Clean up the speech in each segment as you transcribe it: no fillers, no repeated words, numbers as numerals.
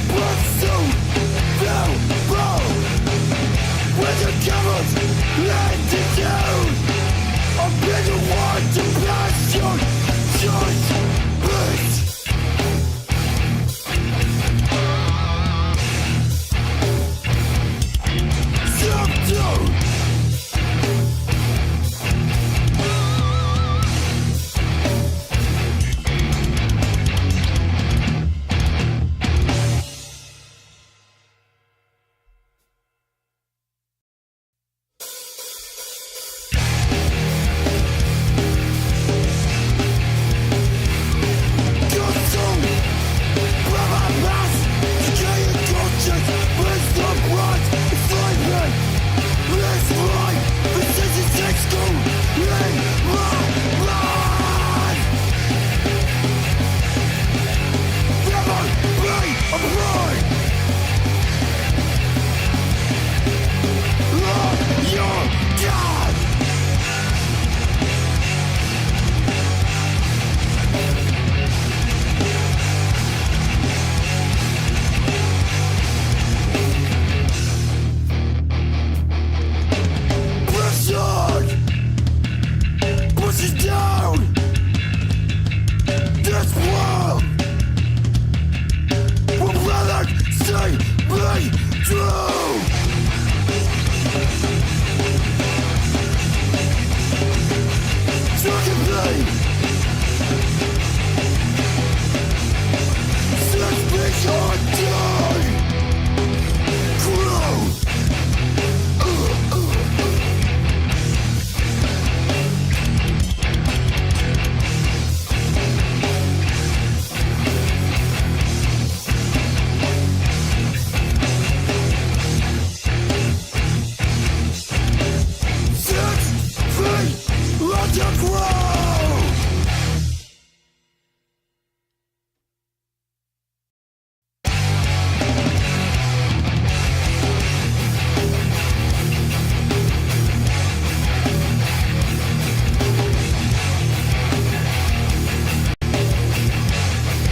But soon they'll fall.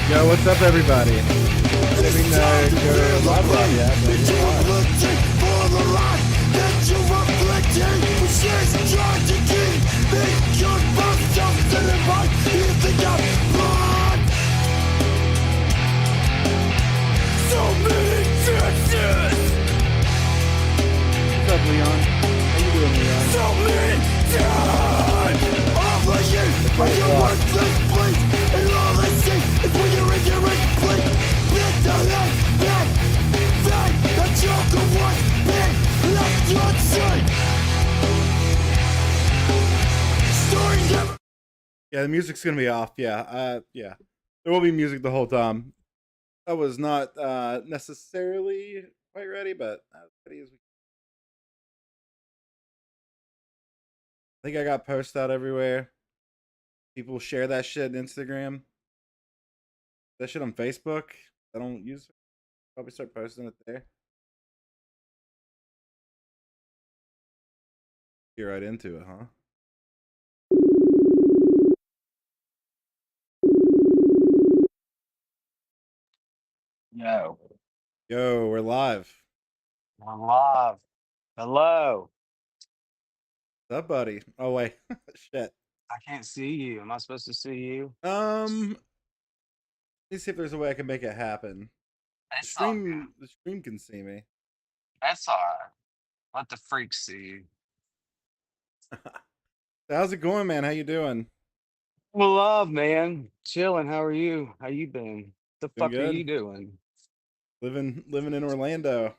Yo, what's up, everybody? I didn't go live right yet, but what's up, Leon? How you doing, Leon? Yeah, the music's gonna be off. Yeah, yeah. There will be music the whole time. I was not necessarily quite ready, but as ready as we. I think I got posts out everywhere. People share that shit on Instagram. That shit on Facebook. I don't use it. Probably start posting it there. Get right into it, huh? Yo, Yo, we're live. I'm live. Hello. What's up, buddy? Oh wait, shit. I can't see you. Am I supposed to see you? Let me see if there's a way I can make it happen. It's all good. The stream can see me. That's all right. Let the freaks see you. How's it going, man? How you doing? Well, love, man. Chilling. How are you? How you been? The Doing fuck are you good. doing? Living in Orlando.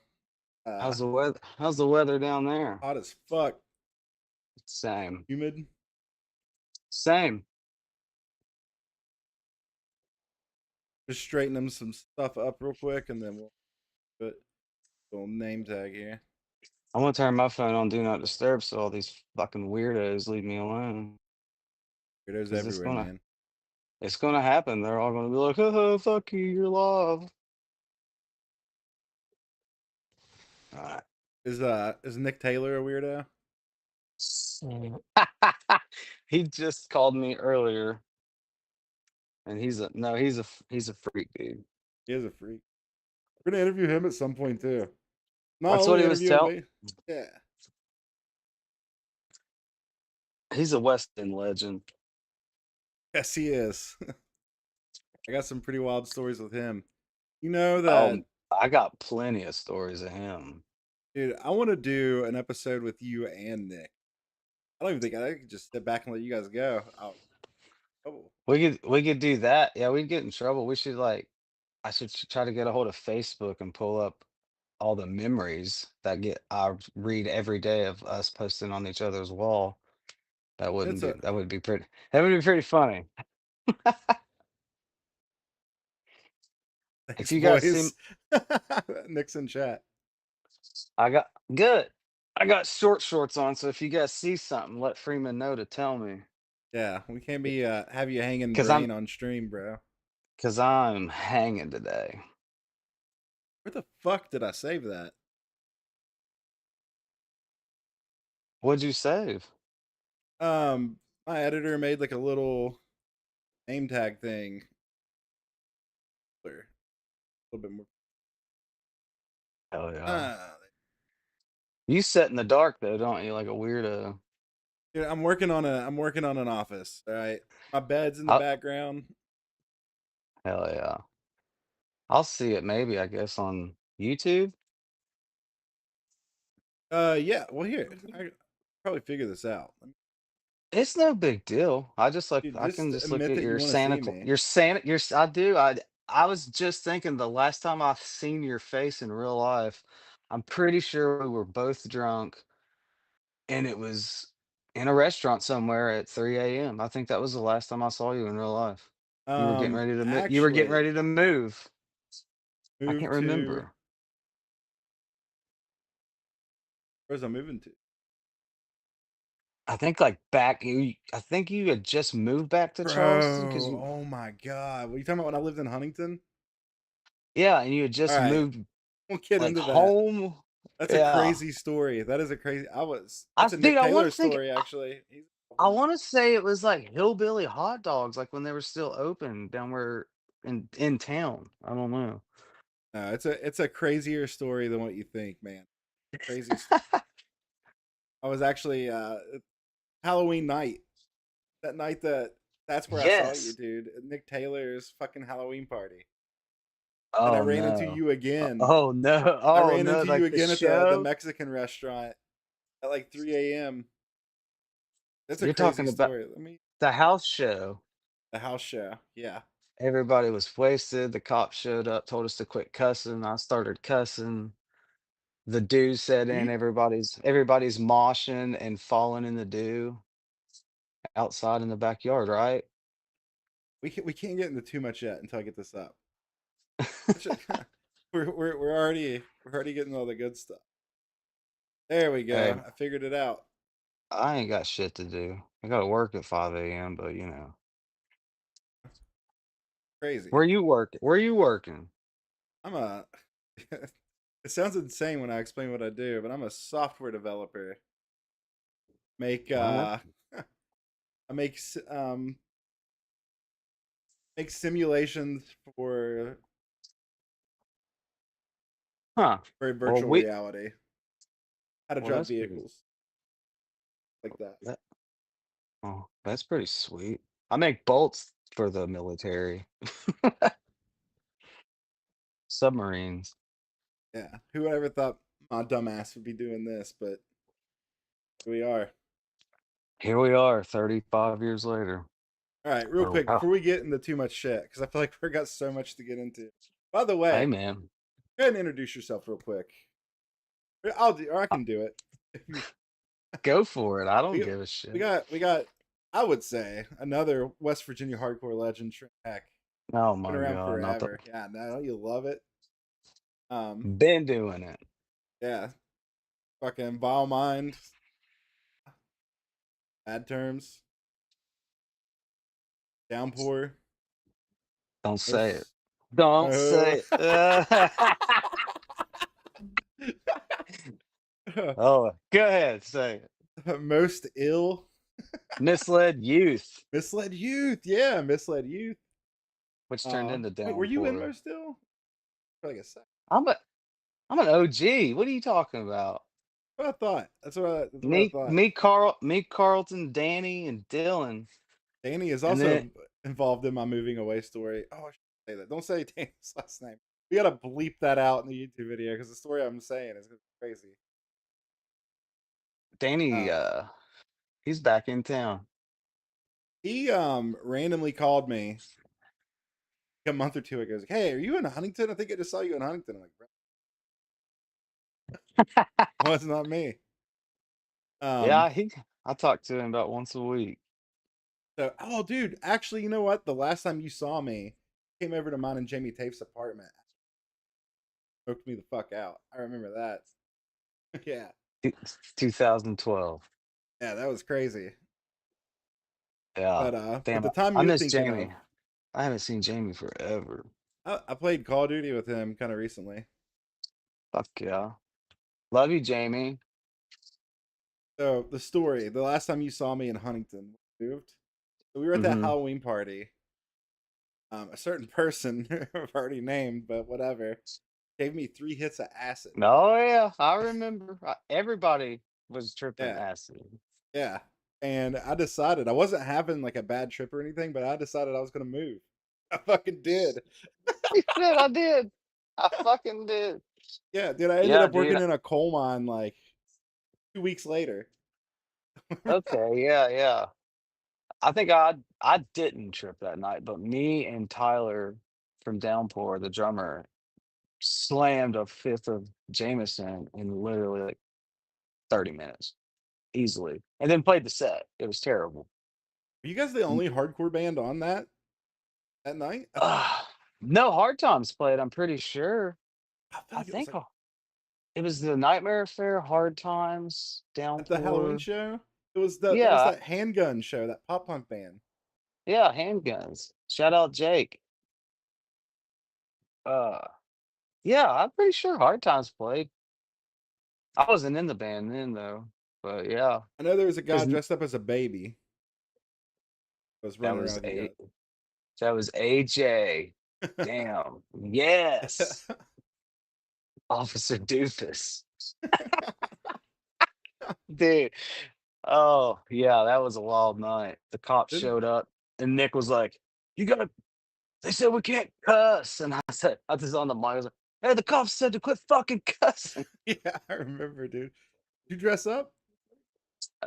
How's the weather? How's the weather down there? Hot as fuck. Same. Humid. Same. Just straighten them some stuff up real quick, and then we'll put a little name tag here. I'm gonna turn my phone on Do Not Disturb so all these fucking weirdos leave me alone. Weirdos 'Cause everywhere, man. it's gonna happen. They're all gonna be like, "Oh, fuck you, you're live." All right. Is Nick Taylor a weirdo? He just called me earlier, and he's a freak, dude. He is a freak. We're gonna interview him at some point too. Not That's what only he was interview him, tell. but yeah. He's a West End legend. Yes, he is. I got some pretty wild stories with him. You know that, I got plenty of stories of him. dude. I want to do an episode with you and Nick. I don't even think I could just sit back and let you guys go. Oh, We could do that. Yeah, we'd get in trouble. We should I should try to get a hold of Facebook and pull up all the memories I read every day of us posting on each other's wall. it's a That would be pretty funny. If thanks, you guys see boys. Nick's in chat. I got good. I got shorts on, so if you guys see something, let Freeman know to tell me. Yeah, we can't be have you hanging Cause I'm brain on stream, bro. cause I'm hanging today. Where the fuck did I save that? What'd you save? My editor made like a little name tag thing. A little bit more. Hell yeah. Ah, You sit in the dark though, don't you? Like a weirdo. dude, I'm working on an office. All right, my bed's in the I, background. hell yeah. I'll see it maybe, I guess, on YouTube. Yeah. Well, here I probably figure this out. It's no big deal. Dude, I just can just look admit at that you your want to see Santa me. your Santa your I do. I was just thinking the last time I've seen your face in real life, I'm pretty sure we were both drunk and it was in a restaurant somewhere at 3 a.m. I think that was the last time I saw you in real life. You were getting Actually, ready to move. I moved can't to remember. where's I moving to? I think like back I think you had just moved back to Charleston because Bro, you oh my god. What are you talking about when I lived in Huntington? yeah, and you had All just right, moved we'll get like into that. home. That's a Yeah. crazy story. That is a crazy. I That's a dude, Nick I want Taylor to think story actually. He's involved I in that. want to say it was like hillbilly hot dogs, like when they were still open down where in town. I don't know. No, it's a crazier story than what you think, man. Crazy story. I was actually Halloween night. That night that's where I saw you, Yes. dude. At Nick Taylor's fucking Halloween party. And I Oh ran into no. you again. Oh no. I Oh ran no. into you Like the again at the show. Mexican restaurant at like 3 a.m. That's a You're crazy talking about story. Let me the house show. the house show. Yeah. Everybody was wasted. The cops showed up, told us to quit cussing. I started cussing. The dew set Were in. you Everybody's moshing and falling in the dew outside in the backyard, right? we can't get into too much yet until I get this up. We're already getting all the good stuff. There we Hey, go. I figured it out. I ain't got shit to do. I gotta work at 5 a.m., but Crazy. where you work? Where you working? I'm a. It sounds insane when I explain what I do, but I'm a software developer. Make All right. I make simulations Huh. for Well, virtual reality. How to well, drive that's pretty. vehicles like that. That, that's pretty sweet. I make bolts for the military, submarines. Yeah. Who ever thought my dumbass would be doing this? But here we are. Here we are, 35 years later. All right, real Or quick wow. before we get into too much shit, because I feel like we got so much to get into. By the Hey, way, man, go ahead and introduce yourself real quick. I'll do, or I uh, can do it. go for it. I don't we give a we shit. got we got. I would say another West Virginia hardcore legend, Trent. Oh Been my around god, not the. forever. Yeah, no, you love it. Um, Been doing it. yeah, fucking vile mind, bad terms, downpour, Don't say it. most, Don't oh, say it. Oh, go ahead, say it. most ill, Misled youth, misled youth. Yeah, misled youth. which turned into Wait, were you in downpour. most ill? For like a sec. I'm a I'm an OG. What are you talking about? What I thought. That's what I thought. Me, Carlton, Danny, and Dylan. Danny is And then also involved in my moving away story. Oh, I should say that. Don't say Danny's last name. We gotta bleep that out in the YouTube video because the story I'm saying is crazy. Danny, Uh, he's back in town. he randomly called me a month or two ago. He's like, "Hey, are you in Huntington? I think I just saw you in Huntington." I'm like, "Bro, well, it's not me." Um, Yeah, I talk to him about once a week. so oh, dude, actually, you know what? The last time you saw me, came over to mine and Jamie Tafe's apartment, smoked me the fuck out. I remember that. Yeah, Two- 2012. yeah, that was crazy. Yeah. But Damn, the time I you're miss thinking Jamie. of, I haven't seen Jamie forever. I played Call of Duty with him kind of recently. Fuck yeah. Love you, Jamie. So the story, the last time you saw me in Huntington, we moved. So we were at that Hmm. Halloween party. A certain person, I've already named, but whatever, gave me 3 hits of acid. Oh yeah, I remember. Everybody was tripping Yeah, acid. yeah. And I decided I wasn't having like a bad trip or anything, but I decided I was gonna move. I fucking did. You did, I did. I fucking did. Yeah, dude. I ended Yeah, up dude. working in a coal mine like 2 weeks later. Okay, yeah, yeah. I think I didn't trip that night, but me and Tyler. from Downpour, the drummer, slammed a fifth of Jameson in literally like 30 minutes, easily, and then played the set. It was terrible. Are you guys the only hardcore band on that night? Ugh. No, Hard Times played, I'm pretty sure. I feel I like it was think like it was the Nightmare Affair, Hard Times, at the Halloween Downpour. show. It was Yeah, that handgun show, that pop punk band. yeah, Handguns. Shout out Jake. Uh, yeah, I'm pretty sure Hard Times played. I wasn't in the band then though, but yeah, I know there was a guy 'cause dressed up as a baby that was that running around was with you a guys. that was AJ. Damn. Yes. Officer Doofus. Dude. Oh, yeah, that was a wild night. The cops Didn't showed up and Nick was like, "You gotta they said we can't cuss." And I was on the mic, I was like, "Hey, the cops said to quit fucking cussing." yeah, I remember, dude. Did you dress up?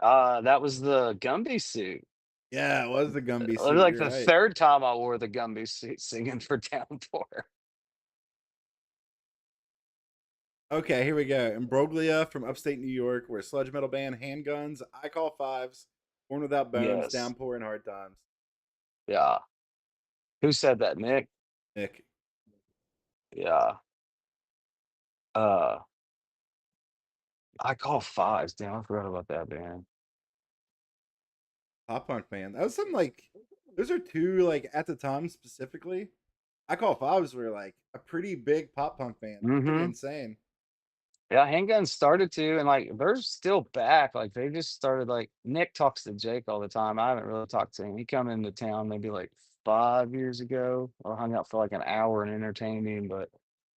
That was the Gumby suit. Yeah, it was the Gumby It was suit. like You're the right. third time I wore the Gumby suit singing for Downpour. Okay, here we go. Imbroglia from upstate New York. We're a sludge metal band. Handguns. I call fives. Born without bones. Yes. Downpour and hard times. Yeah. Who said that, Nick? Nick. Yeah. Uh, I call fives. Damn, I forgot about that band. Pop punk band. That was something like those are two like at the time specifically. I call fives were like a pretty big pop punk band. Pretty Mhm. insane. Yeah, Handguns started to, and, like, they're still back, like, they just started, like Nick talks to Jake all the time, I haven't really talked to him. He come into town maybe, like, 5 years ago, or hung out for, like, an hour and entertained him, but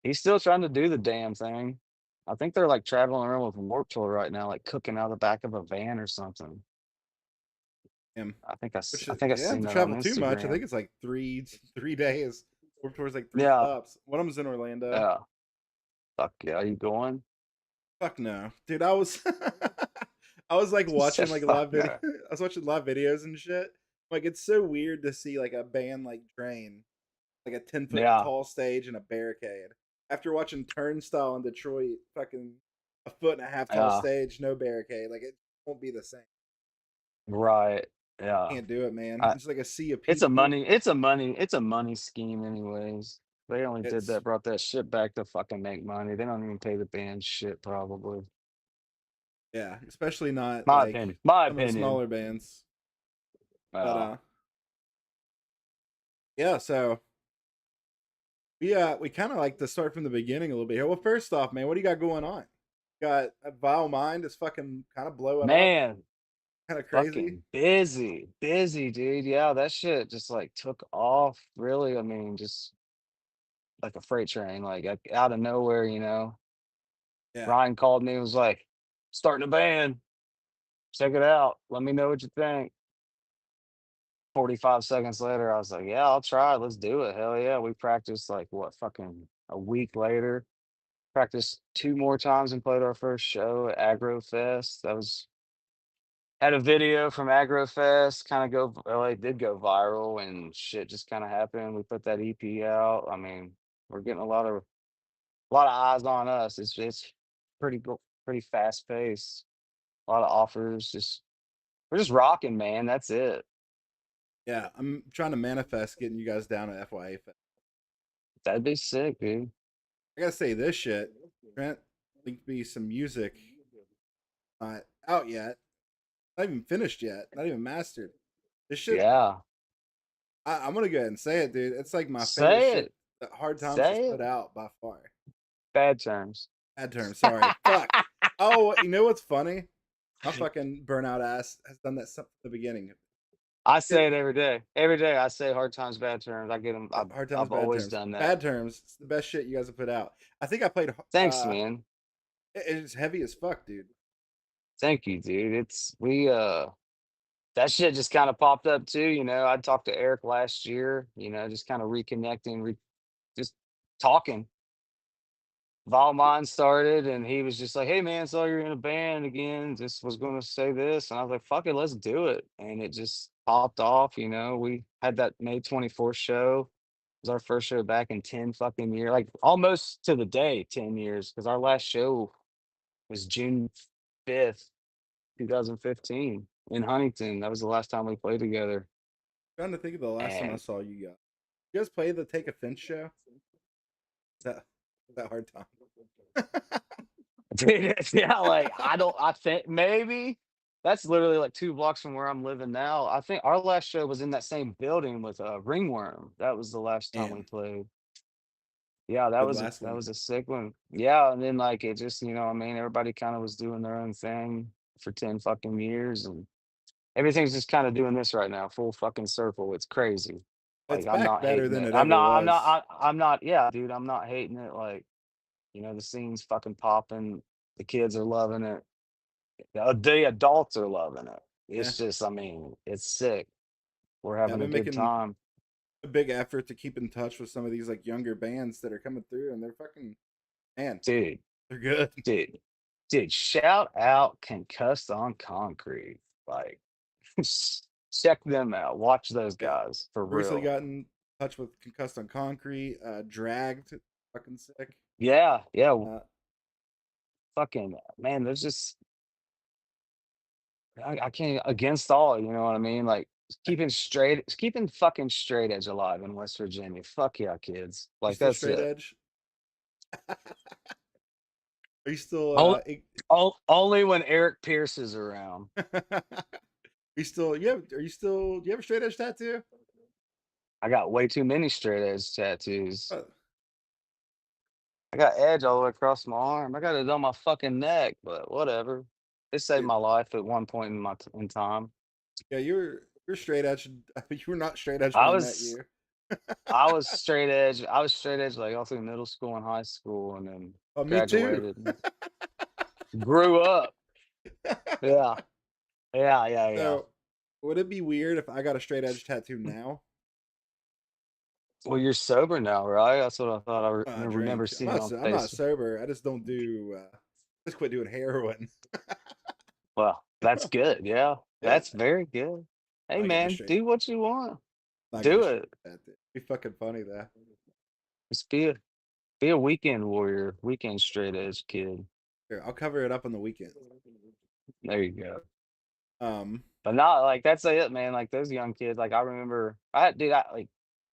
he's still trying to do the damn thing. I think they're, like, traveling around with Warped Tour right now, like, cooking out the back of a van or something. Him. Which I think I they don't have seen to that on travel too much. I think Instagram. it's like three days. Warped Tour's like three Yeah, stops. One of them's in Orlando. yeah. Fuck yeah, you going? Fuck no, dude. I was I was like He said, watching like "Fuck live video. no." I was watching live videos and shit. Like it's so weird to see like a band like Drain, like a 10 foot Yeah, tall stage and a barricade. After watching Turnstile in Detroit, fucking a foot and a half tall yeah, stage, no barricade. Like it won't be the same. right, yeah. Can't do it, man. I It's like a sea of It's a people. money scheme anyways. They only did It's that brought that shit back to fucking make money. They don't even pay the band shit probably. yeah, especially not My like opinion. My some of the opinion. smaller bands. But Yeah. yeah. So we kind of like to start from the beginning a little bit here. Well, first off, man, what do you got going on? Got a vile mind is fucking kind of blowing up, Man, kind of crazy. fucking busy. Busy, dude. Yeah, that shit just like took off really. I mean, just like a freight train, like out of nowhere, you know. Yeah, Ryan called me and was like, starting a band. Check it out. Let me know what you think. 45 seconds later, I was like, "Yeah, I'll try. Let's do it. Hell yeah." We practiced like what, fucking a week later. Practiced 2 more times and played our first show at Agro Fest. That was had a video from Agro Fest kind of well, it did go viral and shit just kind of happened. We put that EP out. I mean, we're getting a lot of eyes on us. It's pretty fast paced. A lot of offers. Just we're just rocking, man. That's it. yeah. I'm trying to manifest getting you guys down at FYA Fest. That'd be sick, dude. I gotta say this shit, Trent. Linked me some music not out yet, not even finished yet, not even mastered. This shit, Yeah. I'm gonna go ahead and say it, dude. It's like my favorite Say shit it. that Hard Times has Say it. put out by far. Bad terms. Bad term, sorry. Fuck. Oh, you know what's funny? My fucking burnout ass has done that stuff from the beginning. I It, say it every day. Every day I say hard times, bad terms. I get them. hard times, I've bad always terms. done that. Bad terms. It's the best shit you guys have put out. I think I played. Thanks, man. It's heavy as fuck, dude. Thank you, dude. That shit just kind of popped up too. I talked to Eric last year, just kind of reconnecting, just talking. Volmine started and he was just like, "Hey man, saw you're in a band again. Just was gonna say this." And I was like, "Fuck it, let's do it." And it just popped off. We had that May 24th show. was our first show back in 10 fucking years, like almost to the day, 10 years, because our last show was June 5th, 2015 in Huntington. That was the last time we played together. Trying to think of the last time I And saw you guys. You guys play the Take Offense show? Is that hard time? dude, yeah, like I think maybe that's literally like 2 blocks from where I'm living now. I think our last show was in that same building with Ringworm. That was the last time we Man, played. Yeah, good last that one. was a sick one. Yeah, and then like it just, I mean, everybody kind of was doing their own thing for 10 fucking years, and everything's just kind of doing this right now, full fucking circle. It's crazy. It's Like I'm back not better hating than it. it ever was. I'm not, yeah, dude, I'm not hating it. Like, the scene's fucking popping. The kids are loving it. The adults are loving it. Yeah, It's just, I mean, it's sick. We're yeah. I've having a been good making time. a big effort to keep in touch with some of these like younger bands that are coming through, and they're fucking man, Dude, they're good. dude, dude, shout out Concussed on Concrete. Like, check them out. Watch those Yeah, guys for recently real. got in touch with Concussed on Concrete, Dragged, fucking sick. Yeah, yeah, Uh, fucking man, there's just I can't against all, you know what I mean? Like keeping fucking straight edge alive in West Virginia. Fuck yeah, kids. you Like still that's straight it. edge? Are you still Only, only when Eric Pierce is around. are you still you have are you still do you have a straight edge tattoo? I got way too many straight edge tattoos. Uh, I got edge all the way across my arm. I got it on my fucking neck, but whatever. It saved dude, my life at one point in time. yeah, you're straight edge. You were not straight edge when I I met was you. I was straight edge. I was straight edge like all through middle school and high school, and then Oh, me too. graduated. And grew up. Yeah, yeah, yeah, yeah. So, would it be weird if I got a straight edge tattoo now? Well, you're sober now, right? That's what I thought. Remember Drink. seeing on I'm not Facebook. sober. I just don't do. Just quit doing heroin. Well, that's good. Yeah, Yeah, that's very good. Hey, I get a man, straight. do what you want. I get a Do straight it. tattoo. Be fucking funny though. Just be a weekend warrior, weekend straight edge kid. Here, I'll cover it up on the weekends. There you go. Um, But not like that's it, man. Like those young kids. Like I remember, dude, like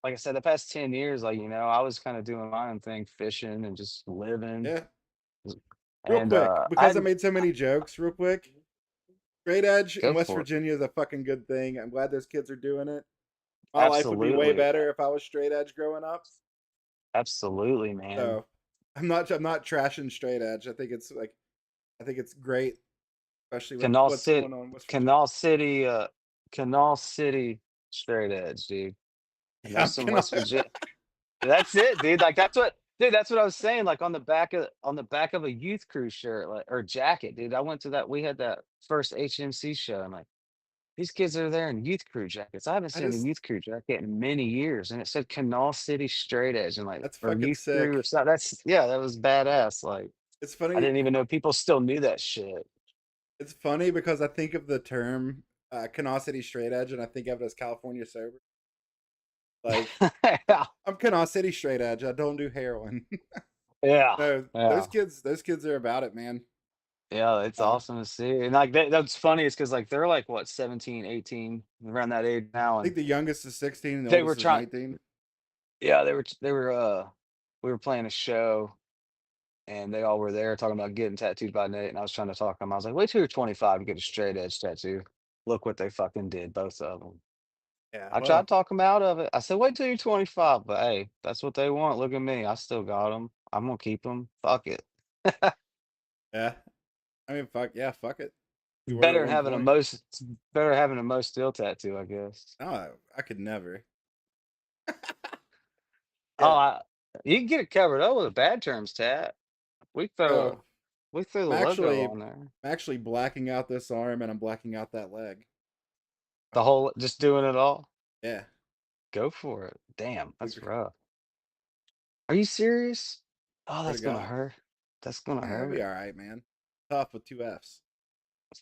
I said, the past 10 years, like I was kind of doing my own thing, fishing and just living. yeah. Real And quick, because I made so many jokes. Real quick, straight edge in go West for it. Virginia is a fucking good thing. I'm glad those kids are doing it. My life would be way Absolutely, better if I was straight edge growing up. absolutely, man. So I'm not trashing straight edge. I think it's great, especially with Canal what's City, going on in West Virginia. Canal City, Canal City, straight edge, dude. And Yeah, there's some West Virginia. That's it, dude. Like that's what I was saying. Like on the back of a youth crew shirt, like or jacket, dude. I went to that. We had that first HMC show. I'm like, these kids are there in youth crew jackets. I haven't I seen a just youth crew jacket in many years, and it said Canal City Straight Edge, and like that's or fucking youth crew or sick. something. That's yeah, that was badass. Like It's I funny. didn't even know people still knew that shit. It's funny because I think of the term Canal straight edge, and I think of it as California sober. Like Yeah, I'm Canal City straight edge. I don't do heroin. yeah, No, yeah. those kids are about it, man. Yeah, it's I awesome to see. And like that's funny is because like they're like what 17, 18, around that age now. And think the youngest is 16 and the they were oldest is trying 19. yeah, they were we were playing a show and they all were there talking about getting tattooed by Nate. And I was trying to talk to them. I was like, wait till you're 25 to get a straight edge tattoo. Look what they fucking did, both of them. Yeah, I tried well, to talk them out of it. I said, wait till you're 25, but hey, that's what they want. Look at me. I still got them. I'm gonna keep them. Fuck it. yeah. I mean, fuck yeah, fuck it. We were at Better one having a point. it's better having a most still tattoo, I guess. No, I could never. Oh, Yeah. you can get it covered up with a bad terms tat. We throw So we throw I'm the logo actually on there. I'm actually blacking out this arm and I'm blacking out that leg. The whole just doing it all. Yeah. Go for it. Damn, We that's rough. Are you serious? Oh, swear to that's gonna God. hurt. That's gonna Nah, I'll be hurt. all right, man. Tough with two F's.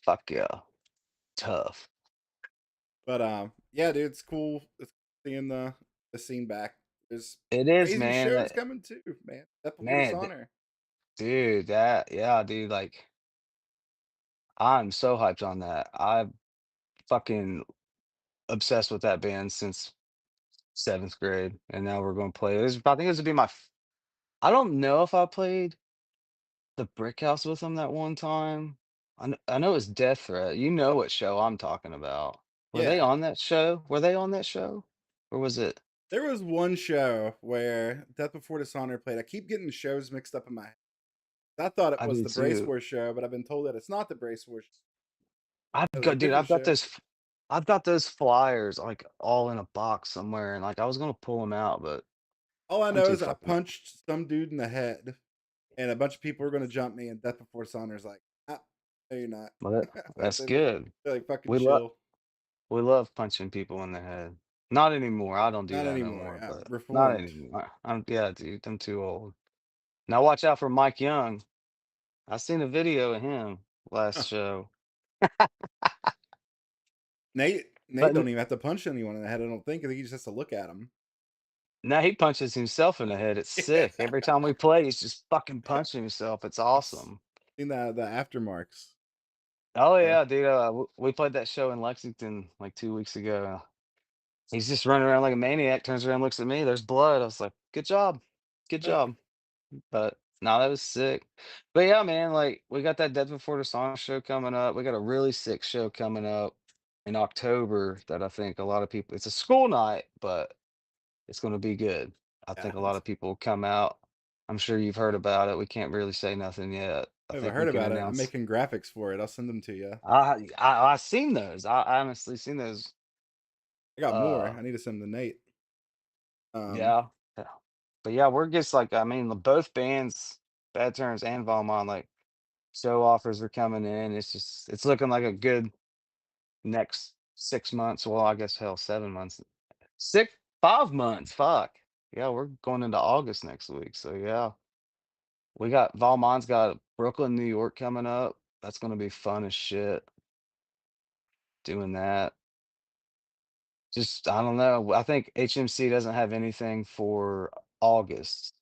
Fuck yeah. Tough. But yeah, dude, it's cool. It's cool seeing the scene back. There's It is, crazy man. shows coming too, man. Death Before Man, Dishonor. dude, that yeah, dude, like I'm so hyped on that. I'm fucking obsessed with that band since 7th grade, and now we're gonna play. I think this would be I don't know if I played the Brick House with them that one time. I know it's Death Threat. You know what show I'm talking about. Were they Yeah. on that show? Were they on that show? Or was it There was one show where Death Before Dishonor played. I keep getting shows mixed up in my head. I thought it I was do the Brace too. Wars show, but I've been told that it's not the Brace Wars. It I've was a got dude, different show. I've got those flyers like all in a box somewhere and like I was gonna pull them out, but All I I'm know too is I fucking punched some dude in the head, and a bunch of people were going to jump me, and Death Before Dishonor's like, ah, no, you're not. well, like, that's good. they're like fucking We love chill. we love punching people in the head. Not anymore. I don't do Not that no anymore. more, but not Reformed. anymore. I'm yeah, dude, I'm too old. Now watch out for Mike Young. I seen a video of him last show. Nate But don't even have to punch anyone in the head. I don't think. I think he just has to look at him. now he punches himself in the head. It's Yeah. sick. Every time we play, he's just fucking punching himself. It's I've awesome. seen the aftermarks. Oh Yeah. yeah, dude. We played that show in Lexington like 2 weeks ago. He's just running around like a maniac. Turns around, looks at me. There's blood. I was like, "Good job, good job." But no, that was sick. But yeah, man, like we got that Dead Before the Song show coming up. We got a really sick show coming up in October that I think a lot of people. It's a school night, but it's going to be good. I Yeah. think a lot of people will come out. I'm sure you've heard about it. We can't really say nothing yet. I I haven't think we heard can about it. I'm announce. making graphics for it. I'll send them to you. I seen those. I honestly seen those. I got more. Uh, I need to send them to Nate. Um, yeah, yeah. But yeah, we're just like I mean, both bands, Bad Turns and Valmont, like show offers are coming in. It's just it's looking like a good next 6 months. Well, I guess hell, 7 months. 5 months. Fuck. Yeah, we're going into August next week. So yeah. We got Valmont's got Brooklyn, New York coming up. That's gonna be fun as shit doing that. Just I don't know. I think HMC doesn't have anything for August,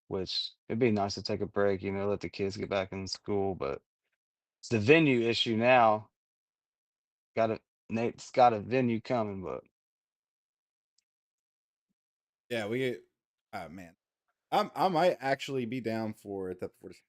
which it'd be nice to take a break, let the kids get back in school, but it's the venue issue now. Nate's got a venue coming, but yeah, we. Oh man, I might actually be down for it. That we're just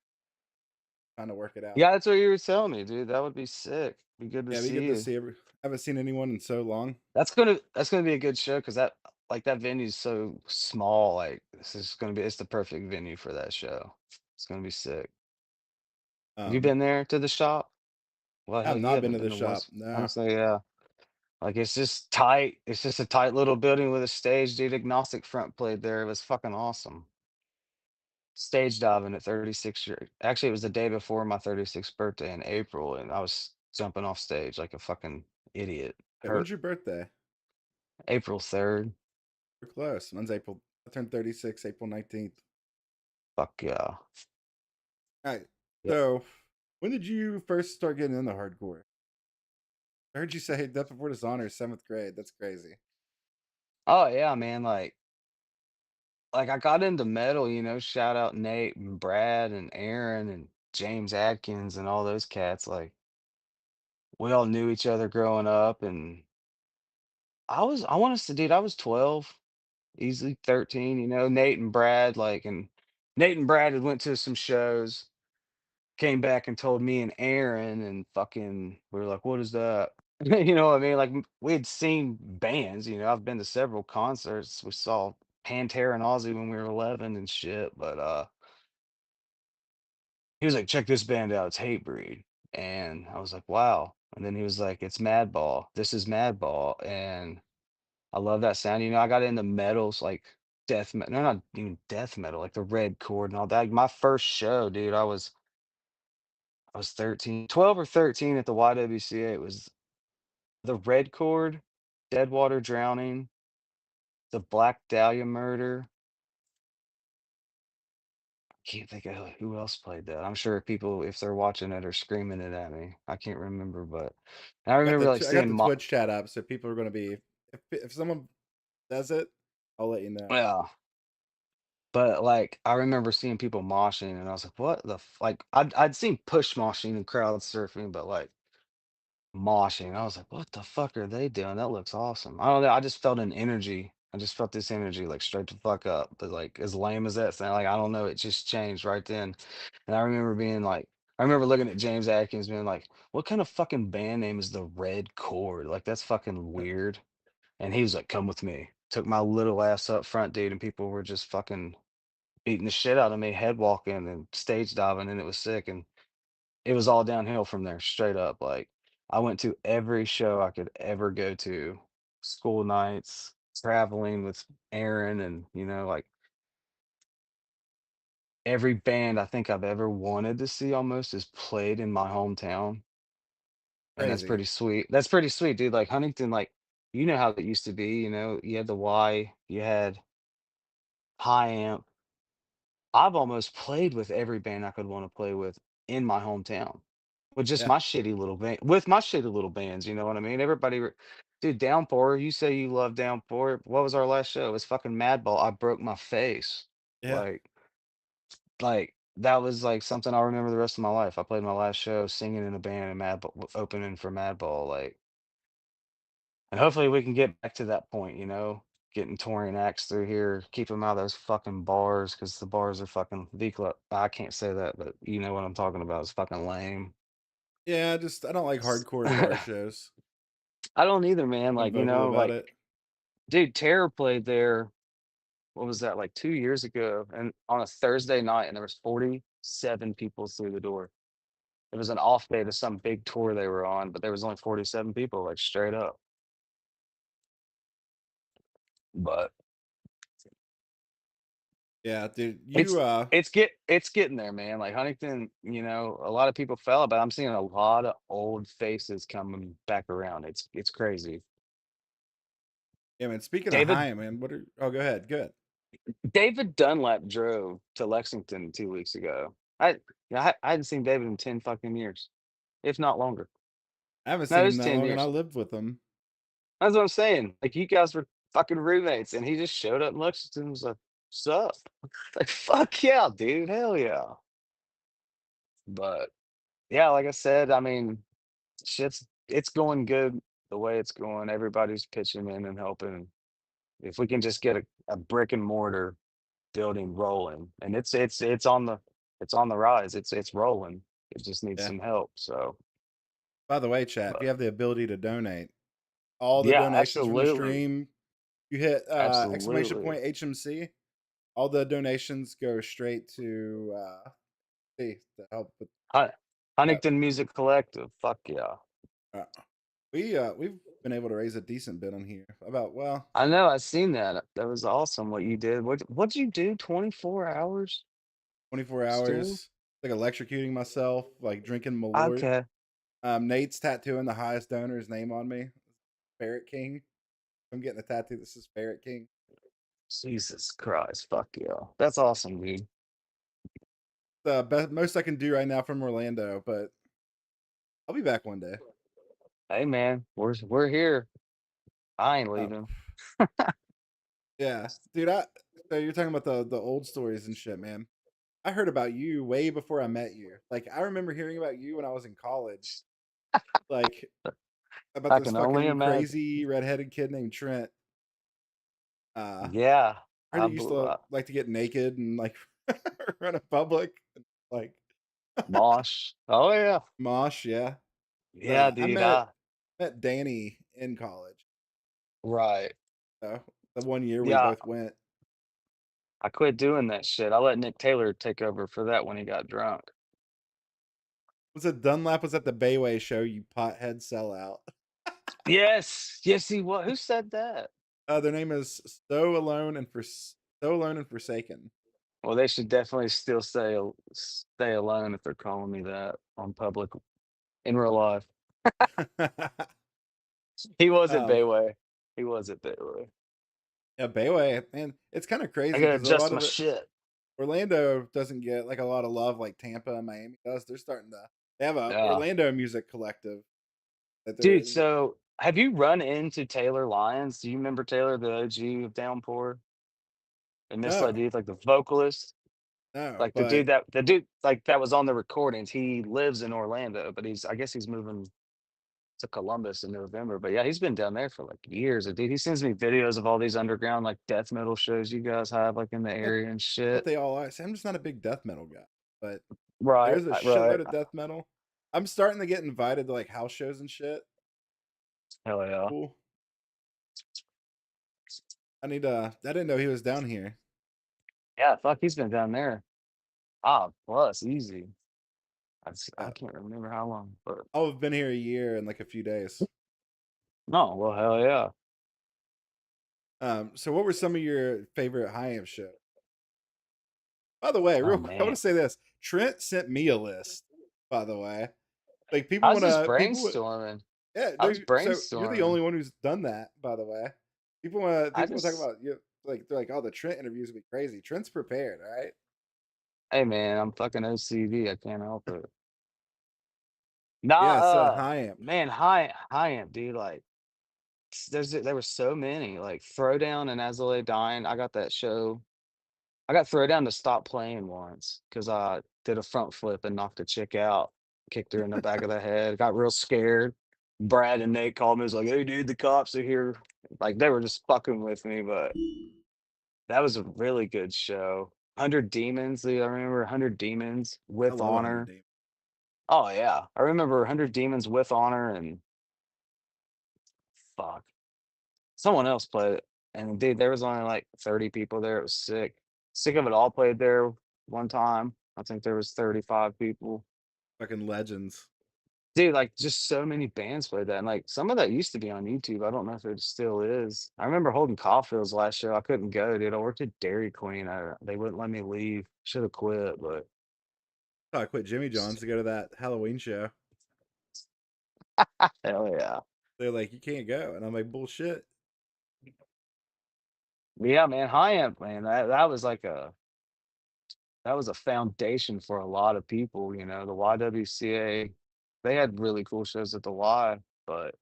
trying to work it out. yeah, that's what you were telling me, dude. That would be sick. Be good to Yeah, we see get to you. see every. I haven't seen anyone in so long. That's gonna be a good show because that venue's so small. Like this is gonna be it's the perfect venue for that show. It's gonna be sick. Have you Um, been there to the shop? Well, I have hell, you not been haven't to been the to shop. once. No, Honestly, yeah. Like it's just tight. It's just a tight little building with a stage. Dude, Agnostic Front played there. It was fucking awesome. Stage diving at 36 years. Actually, it was the day before my 36th birthday in April, and I was jumping off stage like a fucking idiot. yeah, when's Hurt. your birthday? April 3rd. We're close. Mine's April. I turned 36, April 19th. Fuck yeah. All right. Yeah. So, when did you first start getting into hardcore? I heard you say Death Before Dishonor, 7th grade. That's crazy. Oh yeah, man. Like I got into metal, shout out Nate and Brad and Aaron and James Adkins and all those cats. Like we all knew each other growing up and I want us to dude, I was 12, easily 13, Nate and Brad, and Nate and Brad had went to some shows, came back and told me and Aaron and fucking we were like, what is that? You know what I mean? Like we had seen bands, I've been to several concerts. We saw Pantera and Ozzy when we were 11 and shit, but he was like, check this band out, it's Hatebreed. And I was like, wow. And then he was like, it's Madball. This is Madball. And I love that sound. I got into metals like death metal. No, not even death metal, like the Red Chord and all that. My first show, dude, I was 13, 12 or 13 at the YWCA. It was the Red Chord, Deadwater Drowning, the Black Dahlia Murder. Can't think of who else played that. I'm sure people, if they're watching it, are screaming it at me. I can't remember, but I remember like I got seeing the Twitch chat up, so people are going to be if someone does it, I'll let you know. Yeah. But, like, I remember seeing people moshing, and I was like, "What the f" like, I'd seen push moshing and crowd surfing, but, like, moshing, I was like, "What the fuck are they doing? That looks awesome." I don't know, I just felt an energy. I just felt this energy, like, straight the fuck up, but, like, as lame as that sound, like, I don't know, it just changed right then, and I remember being like I remember looking at James Atkins being like, "What kind of fucking band name is The Red Chord? Like, that's fucking weird." And he was like, "Come with me." Took my little ass up front, dude, and people were just fucking beating the shit out of me, head walking and stage diving, and it was sick, and it was all downhill from there, straight up, like, I went to every show I could ever go to, school nights, traveling with Aaron, and, like, every band I think I've ever wanted to see almost is played in my hometown, and that's Crazy. pretty sweet. That's pretty sweet, dude, like, Huntington, like, you know how it used to be, you had the Y, you had High Amp. I've almost played with every band I could wanna play with in my hometown, with just Yeah. my shitty little band with my shitty little bands, you know what I mean? Everybody re dude, Downpour, you say you love Downpour. What was our last show? It was fucking Madball. I broke my face. Yeah. Like that was, like, something I'll remember the rest of my life. I played my last show singing in a band in Madball opening for Madball, like, and hopefully we can get back to that point, getting touring acts through here, keep them out of those fucking bars because the bars are fucking the club. I can't say that, but you know what I'm talking about. It's fucking lame. Yeah, just I don't like S- hardcore bar I shows. don't either, man. I'm Like, vocal about like, it. dude, Terror played there. What was that, like 2 years ago? And on a Thursday night, and there was 47 people through the door. It was an off day to some big tour they were on, but there was only 47 people, like straight up. But Yeah, dude. It's it's getting there, man. Like Huntington, a lot of people fell, but I'm seeing a lot of old faces coming back around. It's crazy. Yeah, man. Speaking of David high, man, oh, go ahead. Good. David Dunlap drove to Lexington 2 weeks ago. I hadn't seen David in 10 fucking years, if not longer. I haven't No, seen it him was that 10 long, and I years. lived with him. That's what I'm saying. Like you guys were fucking roommates, and he just showed up in Lexington and was like, "What's up?" Like, fuck yeah, dude. Hell yeah. But yeah, like I said, I mean, it's going good the way it's going. Everybody's pitching in and helping. If we can just get a brick and mortar building rolling, and it's on the rise. It's rolling. It just needs Yeah. some help. So, By the way, chat, if but you have the ability to donate, all the yeah, donations from the absolutely, stream, you hit exclamation absolutely. point HMC. All the donations go straight to to help with Hun- that. Huntington Music Collective. Fuck yeah. Uh, we've been able to raise a decent bit on here. About I know. I seen that. That was awesome. What you did. What'd you do? 24 hours 24 stream. hours, like electrocuting myself, like drinking Malort. Okay. Nate's tattooing the highest donor's name on me, Ferret King. I'm getting a tattoo that says Ferret King. Jesus Christ. Fuck yeah. That's awesome, dude. The best, most I can do right now from Orlando, but I'll be back one day. Hey man, we're here. I ain't Oh, leaving. yeah, dude. So you're talking about the old stories and shit, man. I heard about you way before I met you. Like I remember hearing about you when I was in college. Like about I this can only fucking imagine. crazy redheaded kid named Trent. Yeah, I heard he used to like to get naked and like run in public, like Mosh. Oh yeah. mosh. Yeah, Yeah, I dude. met Danny in college. Right. So the one year we Yeah, both went. I quit doing that shit. I let Nick Taylor take over for that when he got drunk. Was it Dunlap was at the Bayway show? You pothead sellout. Yes. Yes, he was. Who said that? Their name is So Alone and Forsaken. Well, they should definitely still stay alone if they're calling me that on public in real life. He was at um, Bayway. He was at Bayway. yeah, Bayway, man, it's kind of I crazy gotta because a adjust lot my of the shit. Orlando doesn't get like a lot of love like Tampa and Miami does. They're starting to. They have a Yeah. Orlando music collective that they're Dude, so have you run into Taylor Lyons? Do you remember Taylor, the OG of Downpour? And Misled No, Youth, like the vocalist, no, like but the dude like that was on the recordings. He lives in Orlando, but I guess he's moving to Columbus in November. But yeah, he's been down there for like years. And dude, he sends me videos of all these underground like death metal shows you guys have like in the what area and what shit. they all are. See, I'm just not a big death metal guy, but Right, there's a right. shitload of death metal. I'm starting to get invited to like house shows and shit. Hell yeah. Cool. I didn't know he was down here. Yeah, fuck, he's been down there. Ah, plus easy. I Yeah. can't remember how long, but I've been here a year and like a few days. no, well, hell yeah. So what were some of your favorite high amp shows? By the way, Oh real quick, I want man. to say this. Trent sent me a list, by the way. Like I was just brainstorming. yeah, I was so you're the brainstorming. only one who's done that, by the way. I People wanna talk just about you like they're like, oh, the Trent interviews will be crazy. Trent's prepared, all right? Hey man, I'm fucking OCD. I can't help it. Nah, Yeah, so high amp. man, high end, dude. Like there were so many. Like Throwdown and As I Lay Dying. I got that show. I got Throwdown to stop playing once because I did a front flip and knocked a chick out, kicked her in the back of the head, got real scared. Brad and Nate called me, was like, "Hey dude, the cops are here." Like they were just fucking with me, but that was a really good show. 100 Demons, dude, I remember 100 Demons I with love 100 Honor. Demons. Oh yeah. I remember 100 Demons with Honor and fuck. Someone else played it. And dude, there was only like 30 people there. It was sick. Sick of It All played there one time. I think there was 35 people. Fucking legends. Dude, like just so many bands played that. And like some of that used to be on YouTube. I don't know if it still is. I remember holding Caulfield's last show. I couldn't go, dude. I worked at Dairy Queen. They wouldn't let me leave. Should have quit, but So I quit Jimmy John's to go to that Halloween show. hell yeah. They're like, you can't go. And I'm like, bullshit. But yeah, man, high amp, man. That was a foundation for a lot of people, you know, the YWCA. They had really cool shows at the Y, but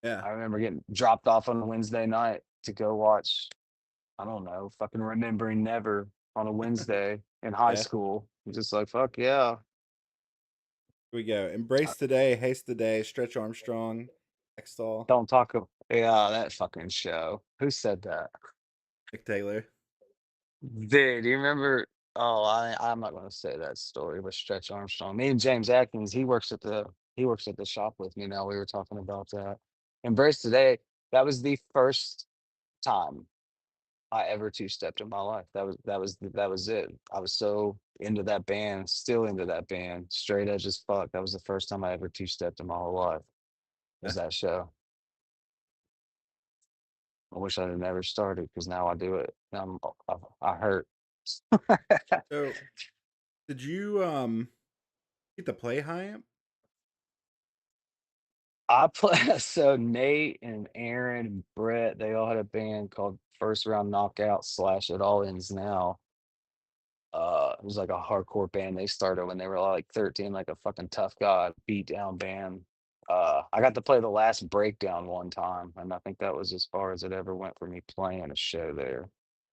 Yeah. I remember getting dropped off on a Wednesday night to go watch, I don't know, fucking Remembering Never on a Wednesday in high Yeah. school. Just like, fuck yeah. Here we go. Uh, Embrace Today, Haste Today, Stretch Armstrong, Extol, Don't talk of yeah, that fucking show. Who said that? Mick Taylor. Dude, do you remember? Oh, I'm not gonna say that story with Stretch Armstrong. Me and James Atkins, he works at the shop with me now. We were talking about that. Embrace Today, that was the first time I ever two-stepped in my life. That was it. I was so into that band, still into that band, straight edge as fuck. That was the first time I ever two-stepped in my whole life. Was Yeah. that show. I wish I had never started because now I do it. Now I hurt. So did you get to play high amp? I play so Nate and Aaron and Brett, they all had a band called First Round Knockout slash It All Ends Now. It was like a hardcore band they started when they were like 13, like a fucking tough guy beat down band. I got to play the last breakdown one time, and I think that was as far as it ever went for me playing a show there.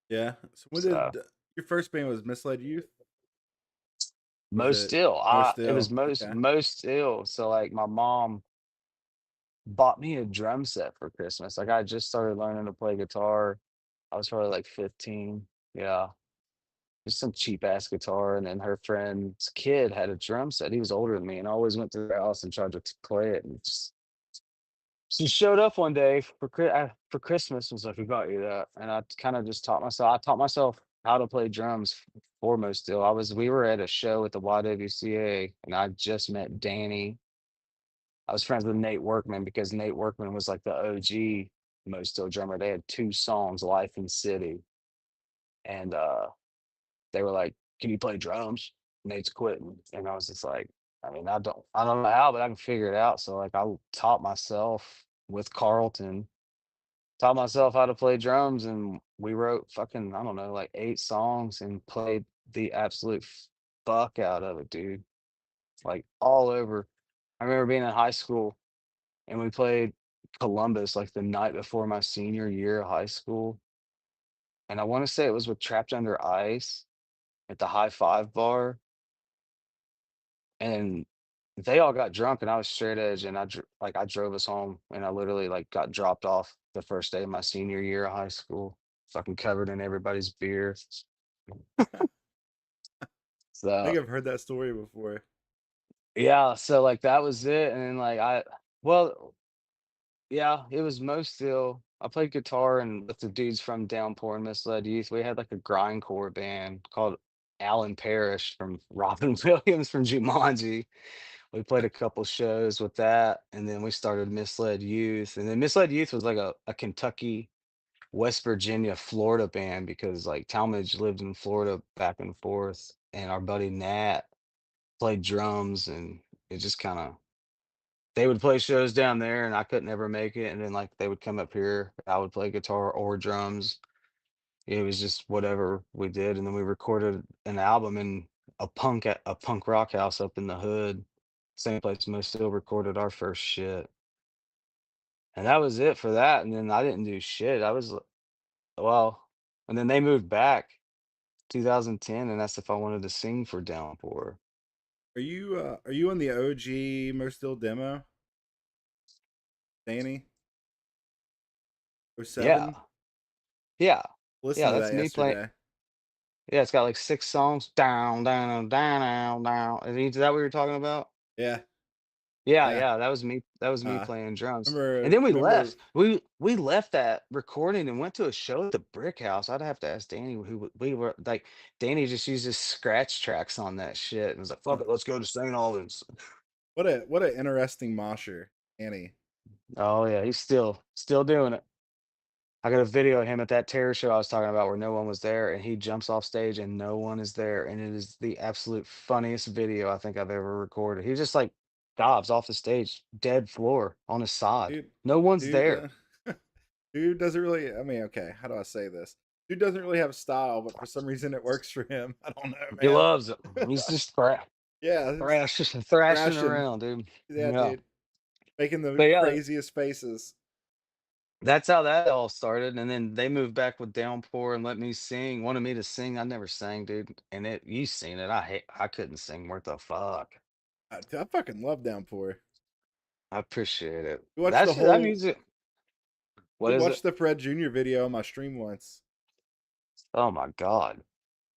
Yeah. So when So did your first band was Misled Youth? Was most it still, Most it was Still? Okay. most still. So like my mom bought me a drum set for Christmas. Like I just started learning to play guitar. I was probably like 15. Yeah. Just some cheap ass guitar. And then her friend's kid had a drum set. He was older than me and I always went to their house and tried to play it. And just she showed up one day for Christmas and was like, "We got you that." And I kind of just I taught myself how to play drums foremost still. We were at a show at the YWCA and I just met Danny. I was friends with Nate Workman because Nate Workman was like the OG Mo Still drummer. They had 2 songs, Life and City, and, they were like, "Can you play drums?" Nate's quitting, and I was just like, I mean, I don't know how, but I can figure it out. So, like, I taught myself with Carlton, taught myself how to play drums, and we wrote fucking, I don't know, like 8 songs and played the absolute fuck out of it, dude, like, all over. I remember being in high school and we played Columbus like the night before my senior year of high school. and I want to say it was with Trapped Under Ice at the High Five bar, and they all got drunk, and I was straight edge, and I drove us home, and I literally like got dropped off the first day of my senior year of high school, fucking covered in everybody's beer. I think So I've heard that story before. yeah, so like that was it, and then like well, yeah, it was most still. I played guitar and with the dudes from Downpour and Misled Youth. We had like a grindcore band called Alan Parrish from Robin Williams from Jumanji. We played a couple shows with that, and then we started Misled Youth. And then Misled Youth was like a Kentucky, West Virginia, Florida band because like Talmadge lived in Florida back and forth, and our buddy Nat played drums, and it just kind of they would play shows down there, and I couldn't ever make it, and then, like, they would come up here, I would play guitar or drums. It was just whatever we did, and then we recorded an album in a punk rock house up in the hood, same place most still recorded our first shit, and that was it for that, and then I didn't do shit. Well, and then they moved back 2010 and asked if I wanted to sing for Downpour. Are you on the OG Mo Still demo, Danny? Yeah, 07? yeah, Listen yeah, to that's that me playing. yesterday. Yeah, it's got like 6 songs. Down, down, down, down, down. Is that what you're talking about? Yeah, Yeah, yeah. yeah, that was me Uh playing drums. And remember then we remember left. We left that recording and went to a show at the Brick House. I'd have to ask Danny we were like Danny just used his scratch tracks on that shit and was like, uh, "Fuck it, let's go to St. Albans." what a interesting mosher, Annie. Oh yeah, he's still doing it. I got a video of him at that terror show I was talking about where no one was there, and he jumps off stage and no one is there, and it is the absolute funniest video I think I've ever recorded. He just like dives off the stage, dead floor on his side. Dude No one's dude there. dude doesn't really, I mean, okay, how do I say this? Dude doesn't really have style, but for some reason it works for him. I don't know, He man. loves it. He's just Yeah, he's thrashing thrashing. around, dude. Yeah, Yeah, dude. Making the but yeah, craziest faces. that's how that all started. And then they moved back with Downpour and let me sing. Wanted me to sing. I never sang, dude. And you seen it. I couldn't sing worth a fuck. I fucking love Downpour. I appreciate it. We watched the That whole music. What we is watched it? the Fred Jr. video on my stream once. Oh my god. Yeah.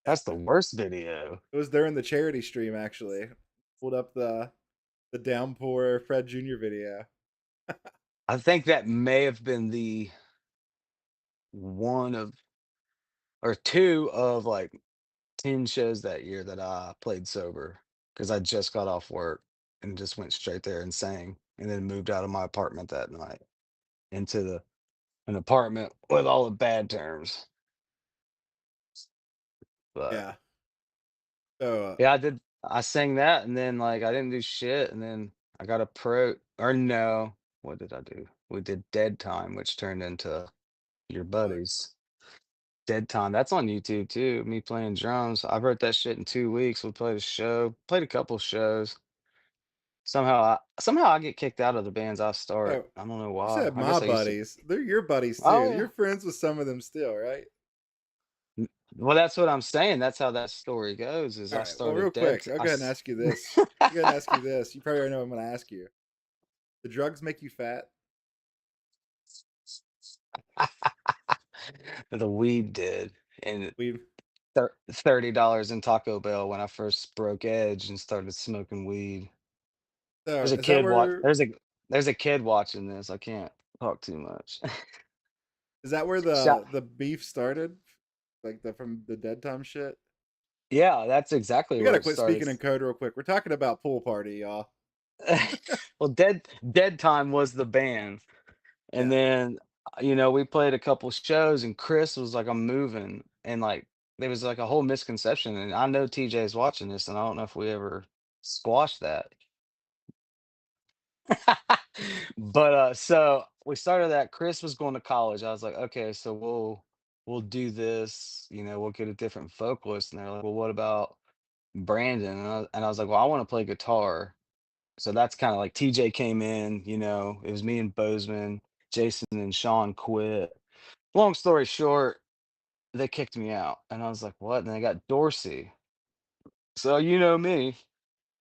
That's the worst video. It was during the charity stream actually. Pulled up the Downpour Fred Jr. video. I think that may have been the one of or two of like 10 shows that year that I played sober because I just got off work and just went straight there and sang and then moved out of my apartment that night into an apartment with all the bad terms. But Yeah. So yeah, I sang that and then like I didn't do shit and then I got a pro or no, what did I do? We did Dead Time, which turned into Your fuck. Buddies. Dead Time, that's on YouTube too, me playing drums. I wrote that shit in 2 weeks. We played a show, played a couple shows. Somehow I get kicked out of the bands I start. Oh, I don't know you why. said I my guess I used to. buddies. They're your buddies too. Oh You're yeah. friends with some of them still, right? Well, that's what I'm saying. That's how that story goes. Is All I right. Well, real started dead. quick, I'll go ahead and ask you this. I'll go ahead and ask you this. You probably already know what I'm going to ask you. The drugs make you fat? The weed did, and We $30 in Taco Bell when I first broke edge and started smoking weed. so There's a is that kid watch. where There's a kid watching this. I can't talk too much. Shout, the beef started? Like the from the dead time shit? yeah, that's exactly We where gotta it quit started. speaking in code real quick. We're talking about pool party, y'all. Well, Dead Time was the band. And Yeah. then, we played a couple shows and Chris was like, "I'm moving." And like there was like a whole misconception. And I know TJ is watching this, and I don't know if we ever squashed that. But so we started that. Chris was going to college. I was like, okay, so we'll do this, we'll get a different vocalist. And they're like, well, what about Brandon? And I was like, well, I want to play guitar. So that's kind of like TJ came in, it was me and Bozeman, Jason and Sean quit. Long story short, they kicked me out, and I was like, "What?" And they got Dorsey. So you know me,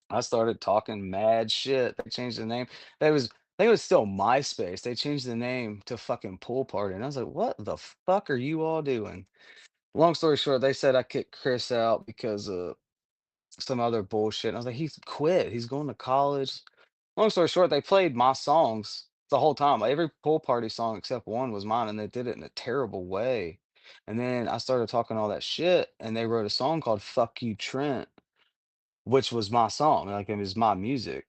I started talking mad shit. They changed the name. They was I think it was still MySpace. They changed the name to fucking Pool Party, and I was like, "What the fuck are you all doing?" Long story short, they said I kicked Chris out because of some other bullshit. And I was like, "He's quit. He's going to college." Long story short, they played my songs the whole time. Like, every Pool Party song except one was mine, and they did it in a terrible way. And then I started talking all that shit, and they wrote a song called "Fuck You, Trent," which was my song. Like, it was my music.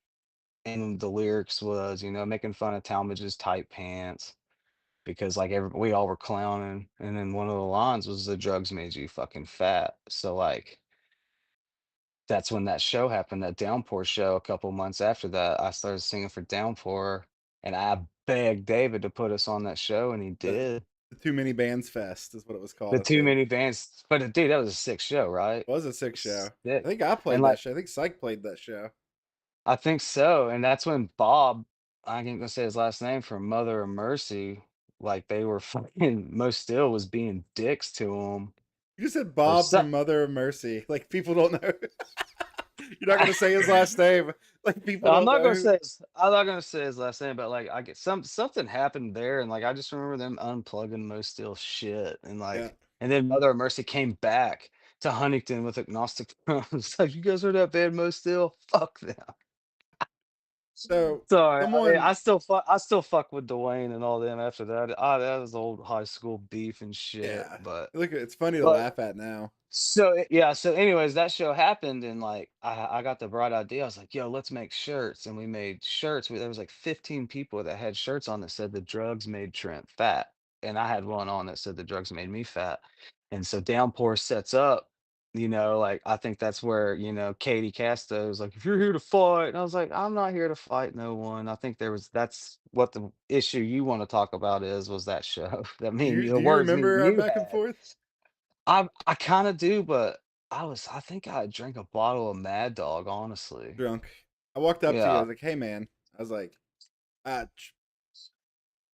And the lyrics was, making fun of Talmadge's tight pants because like we all were clowning. And then one of the lines was the drugs made you fucking fat. So like that's when that show happened, that Downpour show. A couple months after that, I started singing for Downpour, and I begged David to put us on that show, and he The, did. the Too Many Bands Fest is what it was called, The I too think. many bands, but dude, that was a sick show, right? It was a sick show. I Sick. think I And played that like show. I think Psych played that show. I think so, and that's when Bob, I ain't gonna say his last name, from Mother of Mercy, like, they were fucking Most Still was being dicks to him You just said or Bob something. from Mother of Mercy. Like people don't know. You're not gonna say his last name. Like people don't know who. I'm not gonna say his last name, but, like, I get something happened there, and, like, I just remember them unplugging Most Still shit, and, Yeah. like and then Mother of Mercy came back to Huntington with Agnostic Front. It's like, "You guys heard that band Most Still? Fuck them." So Sorry, someone, I still fuck with Dwayne and all them after that. That was old high school beef and shit, yeah. but Look, it's funny to but laugh at now. yeah, so anyways, that show happened and like I got the bright idea. I was like, "Yo, let's make shirts." And we made shirts. There was like 15 people that had shirts on that said the drugs made Trent fat. And I had one on that said the drugs made me fat. And so Downpour sets up, like I think that's where, Katie Casto was like, "If you're here to fight." And I was like, "I'm not here to fight no one." I think that's what the issue you want to talk about was that show. That the Do you words me and remember our you back and had. forth? I kinda do, but I think I drank a bottle of Mad Dog, honestly. Drunk. I walked up to you. I Yeah, was like, "Hey, man." I was like, I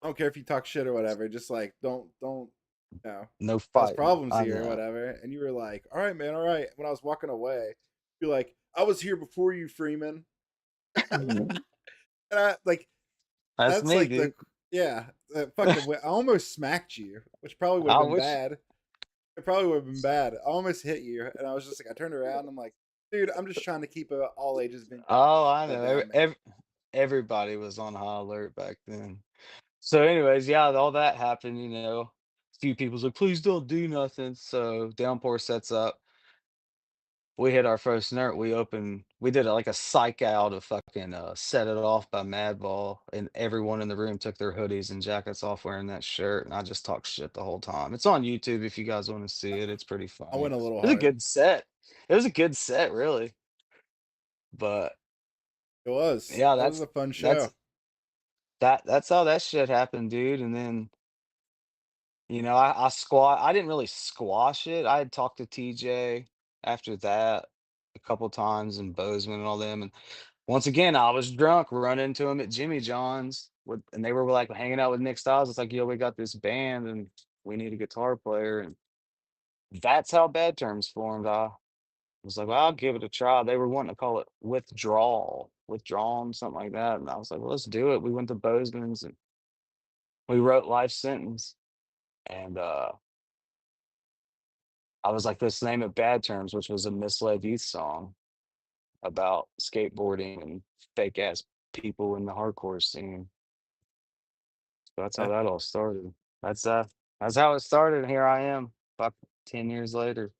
don't care if you talk shit or whatever. Just like don't you know no cause fighting, problems I here or know. whatever." And you were like, "All right, man, all right." When I was walking away, you're like, "I was here before you, Freeman." Mhm. And I like That's that's me, like the dude. yeah, fucking I almost smacked you, which probably would have I been wish bad. It probably would have been bad. I almost hit you, and I was just like, I turned around. I'm like, dude, I'm just trying to keep a all ages venue Oh, I that know. down, man. Everybody was on high alert back then. So anyways, yeah, all that happened, A few people's like, "Please don't do nothing." So Downpour sets up. We hit our first note. We did like a psych out of fucking Set It Off by Madball, and everyone in the room took their hoodies and jackets off wearing that shirt. And I just talked shit the whole time. It's on YouTube if you guys want to see it. It's pretty I funny. went a little It was a hard. good set. It was a good set, really. But It was. yeah, It was a fun that's show. that's how that shit happened, dude. And then I didn't really squash it. I had talked to TJ after that a couple times and Bozeman and all them. And once again, I was drunk, running into him at Jimmy John's and they were like hanging out with Nick Styles. It's like, "Yo, we got this band and we need a guitar player." And that's how Bad Terms formed. I was like, "Well, I'll give it a try." They were wanting to call it Withdrawn, something like that. And I was like, "Well, let's do it." We went to Bozeman's and we wrote Life Sentence. And I was like, "Let's name it Bad Terms," which was a misled youth song about skateboarding and fake ass people in the hardcore scene. So that's how Yeah, that all started. That's uh that's how it started. And here I am, about 10 years later,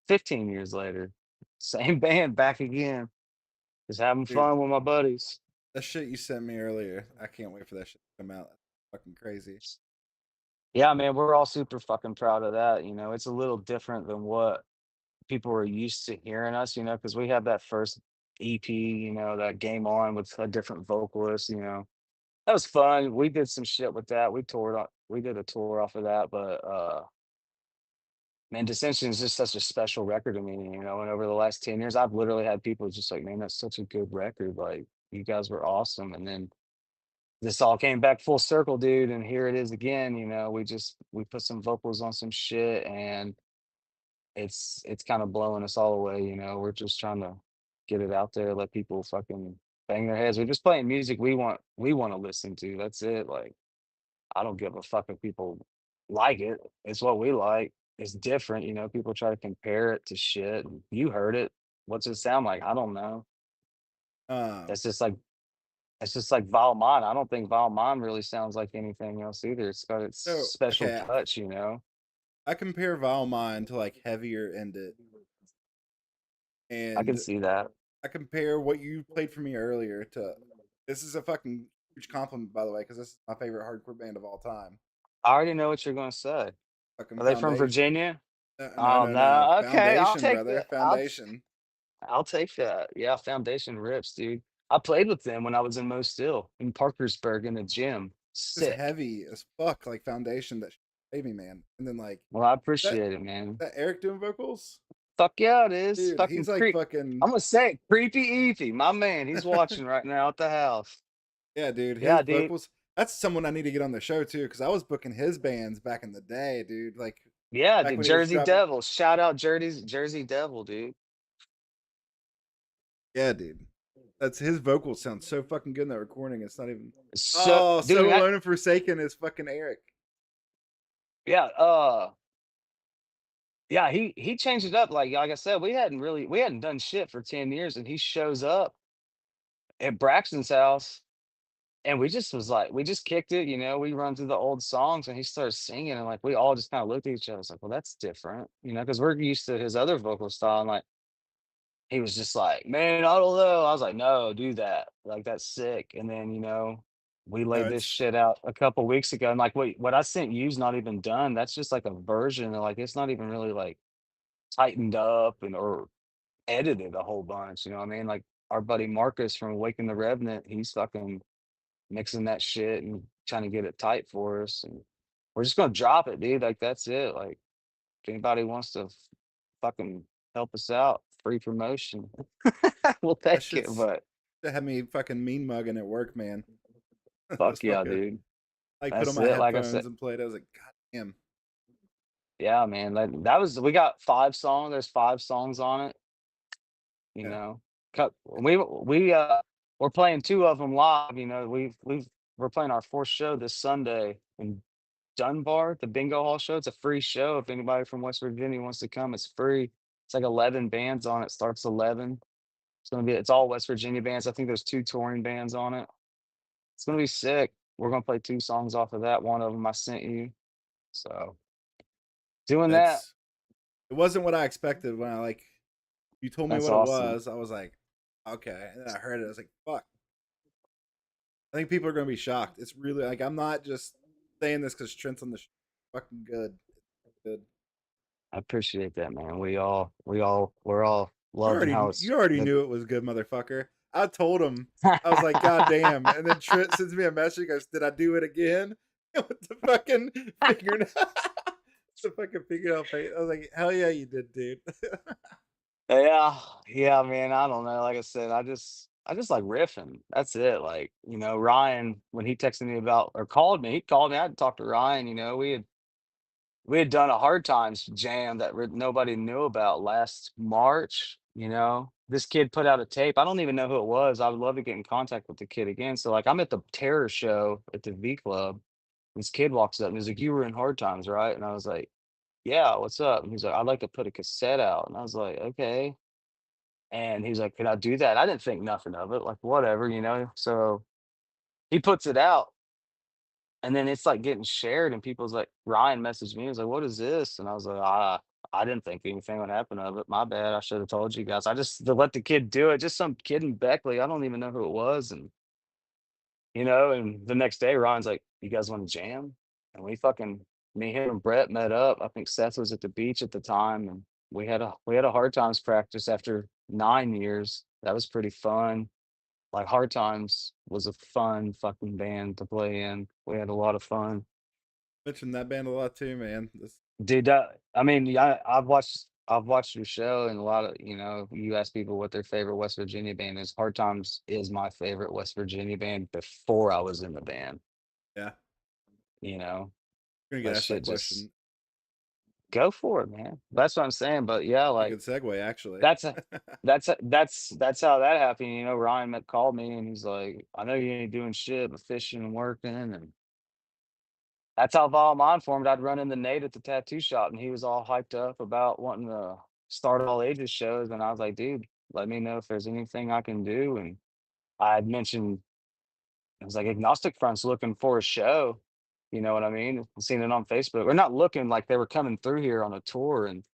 15 years later. Same band back again. Just having dude, fun with my buddies. that shit you sent me earlier. I can't wait for that shit to come out. That's fucking crazy. Yeah, man, we're all super fucking proud of that. It's a little different than what people are used to hearing us, because we had that first EP, that Game On with a different vocalist. That was fun. We did some shit with that. We did a tour off of that, but man, Dissension is just such a special record to me. And over the last 10 years, I've literally had people just like, "Man, that's such a good record. Like, you guys were awesome." And then this all came back full circle, dude. And here it is again. We put some vocals on some shit, and it's kind of blowing us all away, you know. We're just trying to get it out there, let people fucking bang their heads. We're just playing music we want to listen to. That's it. Like I don't give a fuck if people like it. It's what we like. It's different, you know. People try to compare it to shit. You heard it. What's it sound like? I don't know. Um, That's just like it's just like Valmont. I don't think Valmont really sounds like anything else either. It's got its so special okay, touch, you know. I compare Valmine to like heavier ended, I can and see that. I compare what you played for me earlier to. This is a fucking huge compliment, by the way, because this is my favorite hardcore band of all time. I already know what you're gonna say. Fucking Are they from Foundation. Virginia? No, Oh no, no. no. Okay, I'll Foundation, take brother. that. Foundation. I'll take that. Yeah, Foundation rips, dude. I played with them when I was in Mo Still in Parkersburg in the gym. It's Sick. heavy as fuck, like Foundation. That saved me, man. And then like Well, I that appreciate it, man. that Eric doing vocals, Fuck yeah, it is. dude. Fucking He's like creep. fucking I'm gonna say it, creepy Evie, my man. He's watching right now at the house. yeah, dude. His Yeah, dude. vocals. That's someone I need to get on the show too, because I was booking his bands back in the day, dude. Like Yeah, back dude. when he was Jersey dropping. Devil. Shout out Jersey Devil, dude. Yeah, dude. That's his vocals sound so fucking good in that recording. It's not even. So, Oh, dude, so alone and forsaken is fucking Eric. yeah, yeah, he changed it up. Like I said, we hadn't done shit for 10 years, and he shows up at Braxton's house. And we just was like, we just kicked it, you know. We run through the old songs, and he starts singing, and like we all just kind of looked at each other. It's like, well, that's different, you know, because we're used to his other vocal style. And like he was just like, man, I don't know. I was like, no, do that. Like that's sick. And then, you know, we No, laid this it's shit out a couple weeks ago. And like, wait, what I sent you's not even done. That's just like a version. Like it's not even really like tightened up and or edited a whole bunch. You know what I mean? Like our buddy Marcus from Awaken the Revenant, he's fucking mixing that shit and trying to get it tight for us. And we're just gonna drop it, dude. Like that's it. Like if anybody wants to fucking help us out, free promotion, we'll that take it. shit's But that had me fucking mean mugging at work, man. It was fuck yeah, fucking dude. like put on That's my it. Like I said, headphones and played. I was like, God damn. yeah, man. Like that was we got 5 songs. There's 5 songs on it. You Yeah. know, we're playing 2 of them live. You know, we're playing our 4th show this Sunday in Dunbar, the Bingo Hall show. It's a free show. If anybody from West Virginia wants to come, it's free. It's like 11 bands on it. Starts 11. It's all West Virginia bands. I think there's 2 touring bands on it. It's gonna be sick. We're gonna play 2 songs off of that. One of them I sent you. So doing that. That's it wasn't what I expected when I like you told me That's what it awesome. was. I was like, okay. And then I heard it. I was like, fuck. I think people are gonna be shocked. It's really like I'm not just saying this because Trent's on the fucking good. It's good. I appreciate that, man. We're all loving how it's You already the knew it was good, motherfucker. I told him. I was like, God damn. And then Trent sends me a message. He goes, did I do it again? With the fucking fingernail. The fucking fingernail paint. I was like, hell yeah, you did, dude. Yeah, yeah, man. I don't know. Like I said, I just like riffing. That's it. Like, you know, Ryan, when he texted me about or called me, he called me. I had to talk to Ryan. You know, we had done a hard times jam that nobody knew about last March. You know, this kid put out a tape. I don't even know who it was. I would love to get in contact with the kid again. So like I'm at the Terror show at the V Club. This kid walks up and he's like, "You were in hard times, right?" And I was like, "Yeah, what's up?" And he's like, "I'd like to put a cassette out." And I was like, "Okay." And he's like, "Can I do that?" I didn't think nothing of it, like, whatever, you know? So he puts it out, and then it's, like, getting shared, and people's like Ryan messaged me, he was like, "What is this?" And I was like, "Ah, I didn't think anything would happen of it. My bad. I should have told you guys." I just to let the kid do it, just some kid in Beckley. I don't even know who it was, and, you know, and the next day, Ryan's like, "You guys wanna jam?" And we fucking me, him, and Brett met up. I think Seth was at the beach at the time, and we had a hard times practice after 9 years. That was pretty fun. Like, Hard Times was a fun fucking band to play in. We had a lot of fun. Mentioned that band a lot too, man. Dude, I mean, yeah, I've watched your show and a lot of, you know, you ask people what their favorite West Virginia band is. Hard Times is my favorite West Virginia band before I was in the band, Yeah. you know. You're gonna get That asked that shit just question Go for it, man. That's what I'm saying. But yeah, A like good segue, actually. that's a that's how that happened. You know, Ryan called me and he's like, I know you ain't doing shit but fishing and working, and that's how Valmont formed. I'd run into Nate at the tattoo shop and he was all hyped up about wanting to start all ages shows. And I was like, dude, let me know if there's anything I can do. And I had mentioned, it was like Agnostic Front's looking for a show. You know what I mean? Seen it on Facebook. Or not looking, like they were coming through here on a tour. And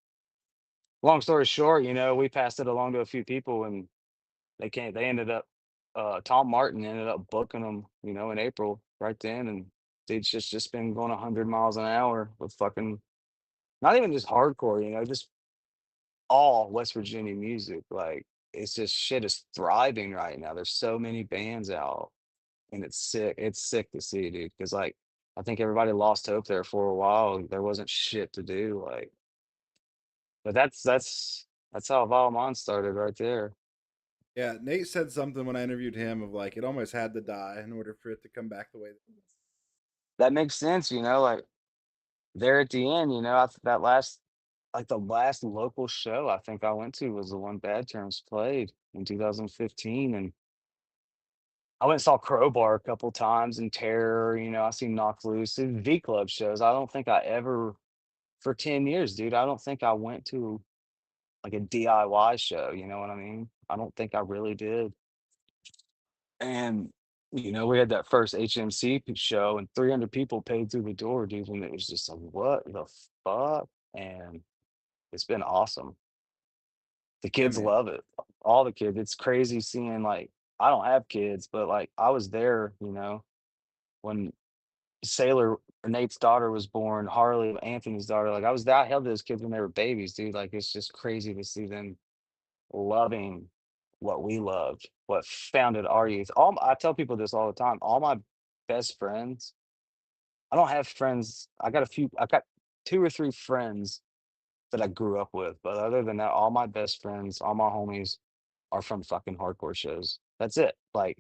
long story short, you know, we passed it along to a few people and they ended up Tom Martin ended up booking them, you know, in April right then. And it's just been going 100 miles an hour with fucking not even just hardcore, you know, just all West Virginia music. Like it's just shit is thriving right now. There's so many bands out and it's sick. It's sick to see, dude. Cause like I think everybody lost hope there for a while. There wasn't shit to do. Like, but that's how Valmont started right there. Yeah, Nate said something when I interviewed him of like it almost had to die in order for it to come back the way. That makes sense, you know, like there at the end, you know, that last like the last local show I think I went to was the one Bad Terms played in 2015. And I went and saw Crowbar a couple times and Terror, you know, I seen Knock Loose and V Club shows. I don't think I ever for 10 years, dude, I don't think I went to like a DIY show, you know what I mean? I don't think I really did. And you know, we had that first HMC show and 300 people paid through the door, dude, and it was just like, what the fuck? And it's been awesome. The Yeah, kids man. love it. All the kids. It's crazy seeing like I don't have kids, but like I was there, you know, when Sailor Nate's daughter was born, Harley Anthony's daughter. Like I was there, I held those kids when they were babies, dude. Like it's just crazy to see them loving what we loved, what founded our youth. I tell people this all the time. All my best friends, I don't have friends. I got two or three friends that I grew up with. But other than that, all my best friends, all my homies are from fucking hardcore shows. That's it. Like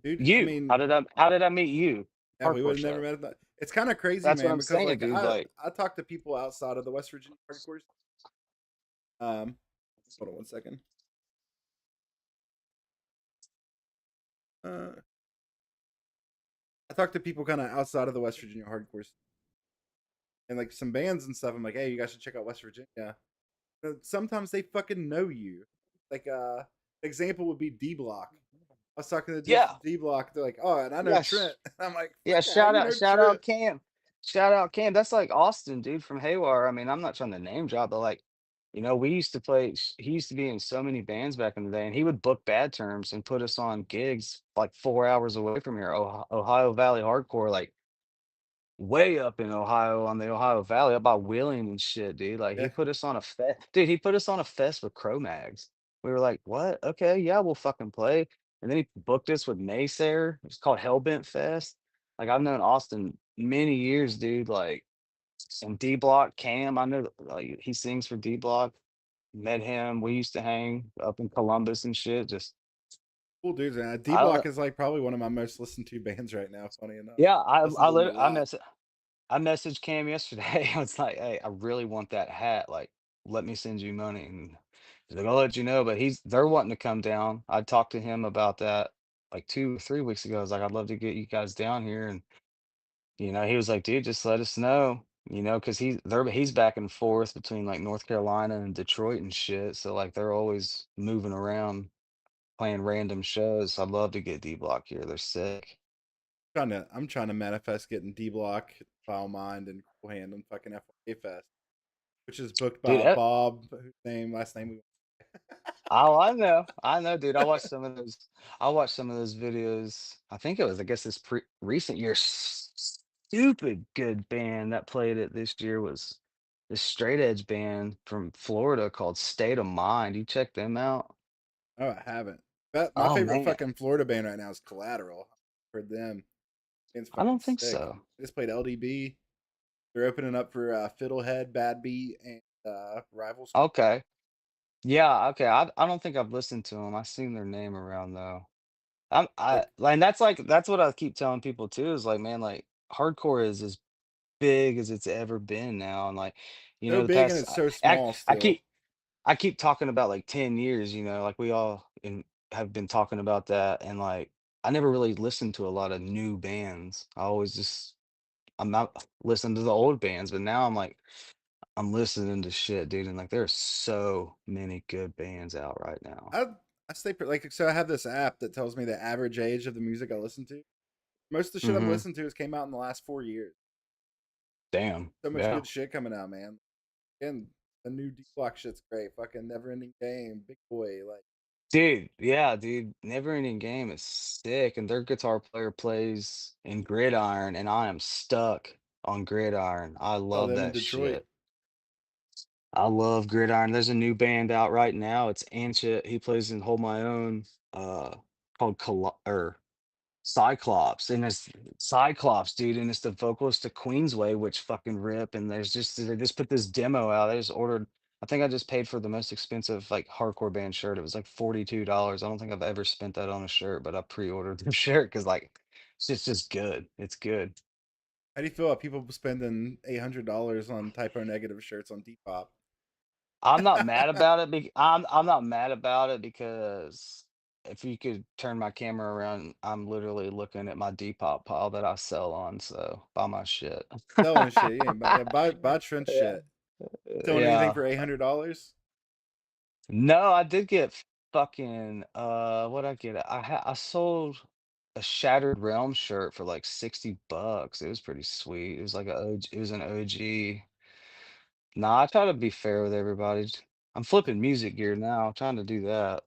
Dude, I you, mean, how did I meet you? yeah, we would Hardcore have never show. met. It's kind of crazy, That's what man, I'm because saying, like dude. Like, I talk to people outside of the West Virginia hardcore. Um, hold on one second. Uh, I talk to people kind of outside of the West Virginia hardcore and like some bands and stuff. I'm like, hey, you guys should check out West Virginia. Sometimes they fucking know you. Like, example would be D Block. I was talking to dudes yeah, from D Block. They're like, oh, and I know yes. Trent. I'm like, Yeah, fucking, how you know shout Trent? out Cam. Shout out Cam. That's like Austin, dude, from Haywire. I mean, I'm not trying to name drop, but like, you know, we used to play he used to be in so many bands back in the day, and he would book Bad Terms and put us on gigs like 4 hours away from here. Ohio Valley Hardcore, like way up in Ohio on the Ohio Valley, up by Wheeling and shit, dude. Like he Yeah, put us on a fest. Dude, he put us on a fest with Cro-Mags. We were like, what? Okay, yeah, we'll fucking play. And then he booked us with Naysayer. It's called Hellbent Fest. Like I've known Austin many years, dude. Like and D Block Cam, I know like he sings for D Block. Met him. We used to hang up in Columbus and shit. Just cool dudes. And D I don't Block know. is like probably one of my most listened to bands right now. Funny enough, Yeah, listen to them a lot. I messaged Cam yesterday. I was like, "Hey, I really want that hat. Like, let me send you money." And he's like, "I'll let you know." But they're wanting to come down. I talked to him about that like 2 or 3 weeks ago. I was like, "I'd love to get you guys down here." And you know, he was like, "Dude, just let us know." You know, because he's back and forth between like North Carolina and Detroit and shit. So like they're always moving around, playing random shows. I'd love to get D Block here. They're sick. I'm trying to manifest getting D Block, Foul Mind, and Cool Hand on fucking FYA Fest, which is booked Dude, by Bob, whose last name we. oh, I know, dude. I watched some of those. I watched some of those videos. I think it was, I guess, this recent year. Stupid good band that played it this year was this straight edge band from Florida called State of Mind. You check them out. Oh, I haven't. But my Oh favorite man, fucking Florida band right now is Collateral. Heard them. It's I fucking don't think sick. so. They just played LDB. They're opening up for Fiddlehead, Bad Beat, and Rivals. Okay, yeah, okay. I don't think I've listened to them. I've seen their name around though. I Like, like that's what I keep telling people too. Is like, man, like hardcore is as big as it's ever been now, and like You So know, the big and past it's so I small I still. keep I keep talking about like 10 years, like we all have been talking about that. And like, I never really listened to a lot of new bands. I'm not listening to the old bands, but now I'm like, I'm listening to shit, dude. And like, there's so many good bands out right now. I I stay like so. I have this app that tells me the average age of the music I listen to. Most of the shit I'm Hmm. listening to has came out in the last 4 years. Damn. So much Yeah. good shit coming out, man. And the new D Block shit's great. Fucking Never Ending Game, Big Boy. Like, Dude, yeah, dude. Never Ending Game is sick. And their guitar player plays in Gridiron, and I am stuck on Gridiron. I oh, love them in that Detroit. shit. I love Gridiron. There's a new band out right now. It's Ancient. He plays in Hold My Own, uh, called Cyclops. And it's Cyclops, dude. And it's the vocalist of Queensway, which fucking rip. And they just put this demo out. I just ordered, I think I just paid for the most expensive like hardcore band shirt. It was like $42. I don't think I've ever spent that on a shirt, but I pre-ordered the shirt because like it's just good. It's good. How do you feel about people spending $800 on typo negative shirts on Depop? I'm not mad about it. I'm not mad about it because if you could turn my camera around, I'm literally looking at my Depop pile that I sell on. So buy my shit. Selling shit. You ain't buy, yeah, buy Trent Yeah. shit. Selling anything Yeah. for $800? No, I did get fucking what I get? I sold a Shattered Realm shirt for like $60. It was pretty sweet. It was like it was an OG. Nah, I try to be fair with everybody. I'm flipping music gear now, trying to do that.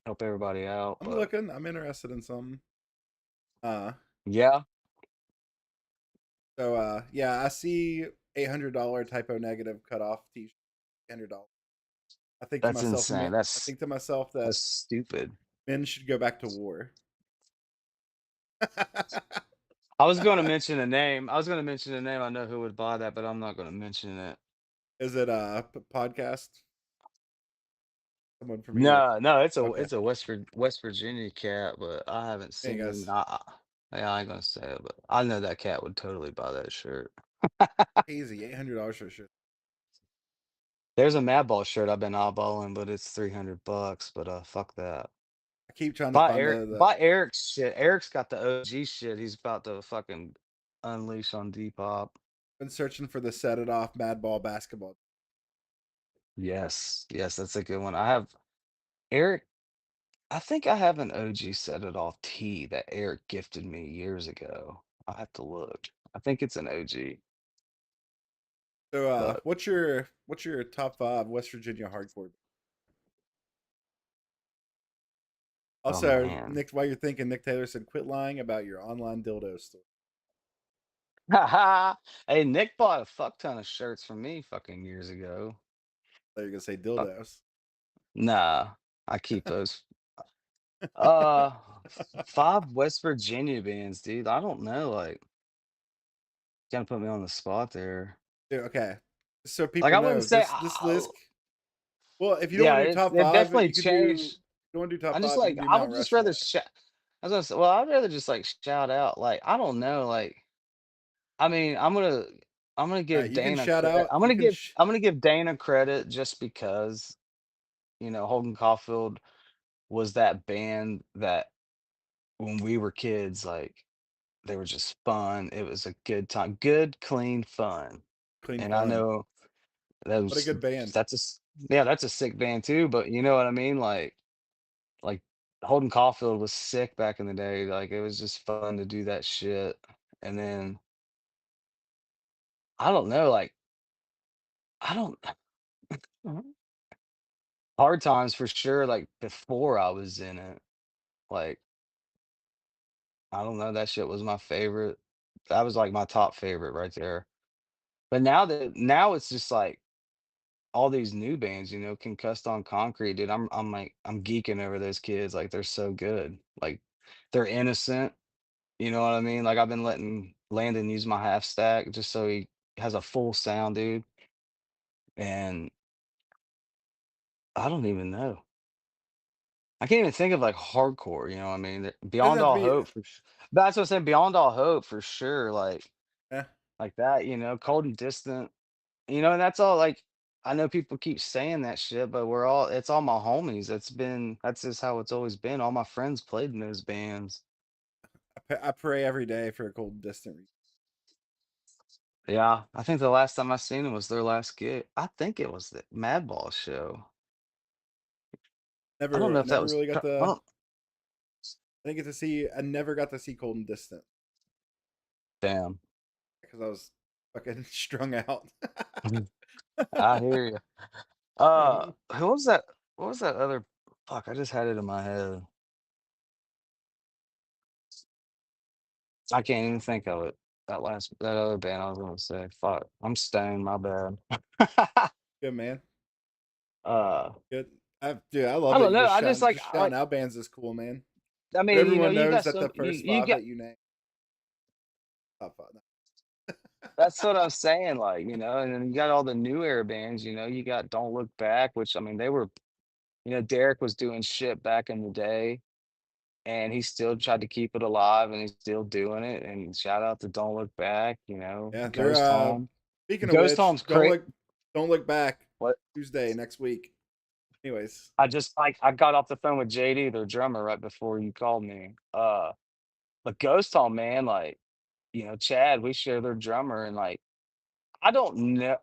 Help everybody out, I'm but looking. I'm interested in something. Uh, yeah, yeah, I see $800 typo negative cut off t-shirt, $800. I think to that's myself, insane. I think to myself that That's stupid. men should go back to war. I was going to mention a name. I was going to mention a name. I know who would buy that, but I'm not going to mention it. Is it a podcast? Someone from here? No, no, Okay. it's a West Virginia cat, but I haven't Hey seen him. guys, Yeah, I ain't gonna say it, but I know that cat would totally buy that shirt. easy $800 for sure. There's a Madball shirt I've been eyeballing, but it's 300 bucks. But fuck that. I keep trying to find the. Buy Eric's shit. Eric's got the OG shit. He's about to fucking unleash on Depop. Been searching for the set it off Madball basketball. Yes, yes, that's a good one. I have Eric. I think I have an OG Set It Off tee that Eric gifted me years ago. I have to look. I think it's an OG, So, but what's your top five West Virginia hardcore? oh Also, man. Nick, while you're thinking, Nick Taylor said, "Quit lying about your online dildo store." Hey, Nick bought a fuck ton of shirts from me fucking years ago. So you're gonna say Fuck, dildos. nah, I keep those. Uh, Five West Virginia bands, dude. I don't know. Like, gonna put me on the spot there. Dude, okay, so Like, people I wouldn't know say. this list. Well, if you don't Yeah, want to do top it five, definitely you could do. changed. If you want to do top I'm just five, you like, can do I would Mount just rather Rushmore. shout. I was gonna say, well, I'd rather just like shout out. Like, I don't know. Like, I mean, I'm gonna All right, give you can Dana shout credit. out. You can. I'm gonna give Dana credit just because Holden Caulfield was that band that when we were kids, like they were just fun. It was a good time, good, clean fun. Clean And I fun. know that What a was good band. yeah, that's a sick band too. But you know what I mean? Like Holden Caulfield was sick back in the day. Like it was just fun to do that shit. And then I don't know, like I don't hard times for sure. Like before I was in it, like I don't know, that shit was my favorite. That was like my top favorite right there. But now it's just like all these new bands, Concussed on Concrete, dude. I'm geeking over those kids. Like they're so good. Like they're innocent. You know what I mean? Like I've been letting Landon use my half stack just so he has a full sound, dude. And I don't even know. I can't even think of like hardcore, you know what I mean? Doesn't Beyond have to all be. hope but that's what I'm saying. Beyond all hope for sure. Eh, Like that, cold and distant. And that's all like I know people keep saying that shit, but it's all my homies. That's just how it's always been. All my friends played in those bands. I pray every day for a cold and distant. Yeah, I think the last time I seen them was their last gig. I think it was the Madball show. I don't know I if that never was. really got I to. don't. I didn't get to see. I never got to see cold and distant Damn. because I was fucking strung out. I hear you. Who was that? What was that other? Fuck, I just had it in my head. I can't even think of it. That other band I was gonna say. Fuck, I'm stoned. My bad. Good man. uh, Good. Dude, I love I that don't you know. just I just like shouting out bands is cool, man. I But mean, everyone you knows got that the some. first You five got. that you name. Top five. No. That's what I'm saying. And then you got all the new era bands. You got Don't Look Back, which I mean, they were. Derek was doing shit back in the day, and he still tried to keep it alive, and he's still doing it. And shout out to Don't Look Back. Yeah, they're Ghost Home. speaking of Ghost which, Home's great. don't look back. What Tuesday next week. Anyways, I got off the phone with JD, their drummer, right before you called me. But Ghost Home, man, Chad, we share their drummer, and I don't know,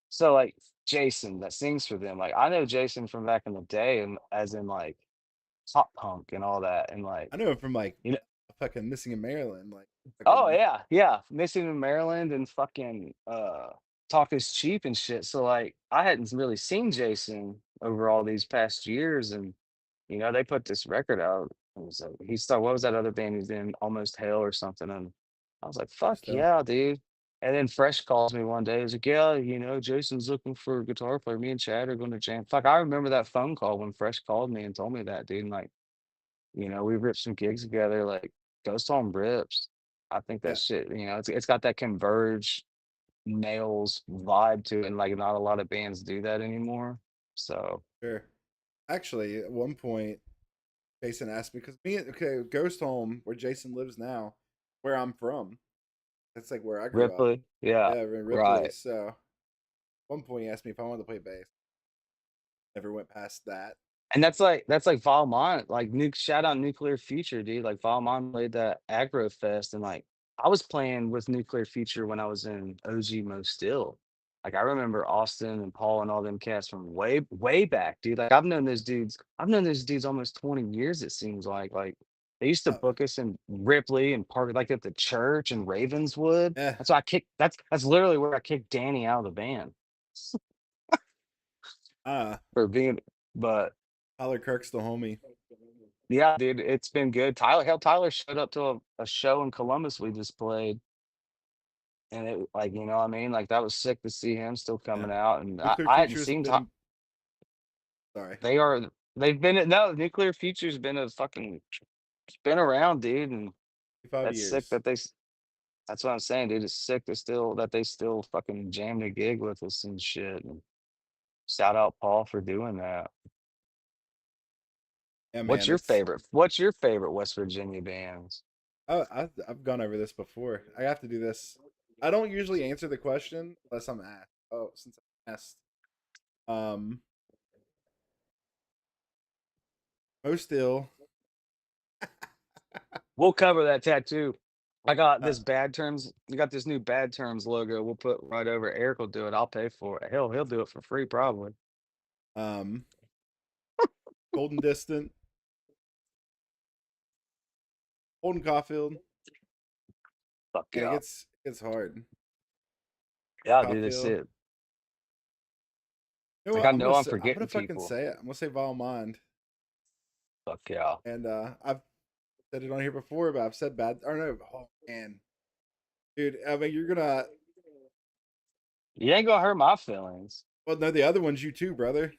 so Jason that sings for them. Like I know Jason from back in the day, and as in pop punk and all that, and I know him from like you know. fucking Missing in Maryland, like Oh fucking yeah, yeah. Missing in Maryland and fucking Talk is Cheap and shit. So I hadn't really seen Jason over all these past years, and they put this record out. And so he started, what was that other band he's in? Almost Hell or something. And I was like, fuck still. yeah, dude. And then Fresh calls me one day. He's like, yeah, Jason's looking for a guitar player. Me and Chad are going to jam. Fuck, I remember that phone call when Fresh called me and told me that, dude. And we ripped some gigs together. Like Ghost Home rips. I think that Yeah, shit, it's got that Converge nails vibe to it. And not a lot of bands do that anymore. So sure. Actually, at one point, Jason asked me because Ghost Home, where Jason lives now, where I'm from. That's like where I grew up. Ripley, yeah, Yeah, in Ripley. right. So at one point, he asked me if I wanted to play bass. Never went past that. And that's like Valmont, shout out Nuclear Future, dude. Like Valmont played that Aggro Fest, and I was playing with Nuclear Future when I was in OG Mo Still. Like I remember Austin and Paul and all them cats from way way back, dude. Like I've known those dudes almost 20 years, it seems like. Like they used to Oh, book us in Ripley and park like at the church in Ravenswood. yeah. That's literally where I kicked Danny out of the band Ah, for being but Tyler Kirk's the homie. yeah, dude, it's been good. Tyler showed up to a show in Columbus we just played, and it what I mean, that was sick to see him still Yeah. coming out. And Nuclear I hadn't Future's seen Ty. been sorry, They are they've been no Nuclear Future's been a fucking it's been around, dude, and 5 years. that's what I'm saying, dude. It's sick that they still fucking jammed a gig with us and shit. And shout out Paul for doing that. Yeah, man. It's What's your favorite West Virginia bands? I've gone over this before. I have to do this. I don't usually answer the question unless I'm asked. Oh, since I'm asked, um, most ill. We'll cover that tattoo. I got Uh, this bad terms. You got this new bad terms logo. We'll put right over. Eric will do it. I'll pay for it. Hell, he'll do it for free probably. um, Golden Distant, Holden Caulfield. Fuck And yeah, it gets hard. yeah, dude. That's Caulfield. it. You know what? I know I'm I'm gonna forgetting fucking people. say it. I'm gonna say Valmond. Fuck yeah. And I've said it on here before, but I've said bad. Or no, oh man, dude. I mean, you're gonna. You ain't gonna hurt my feelings. Well, no, the other one's you too, brother.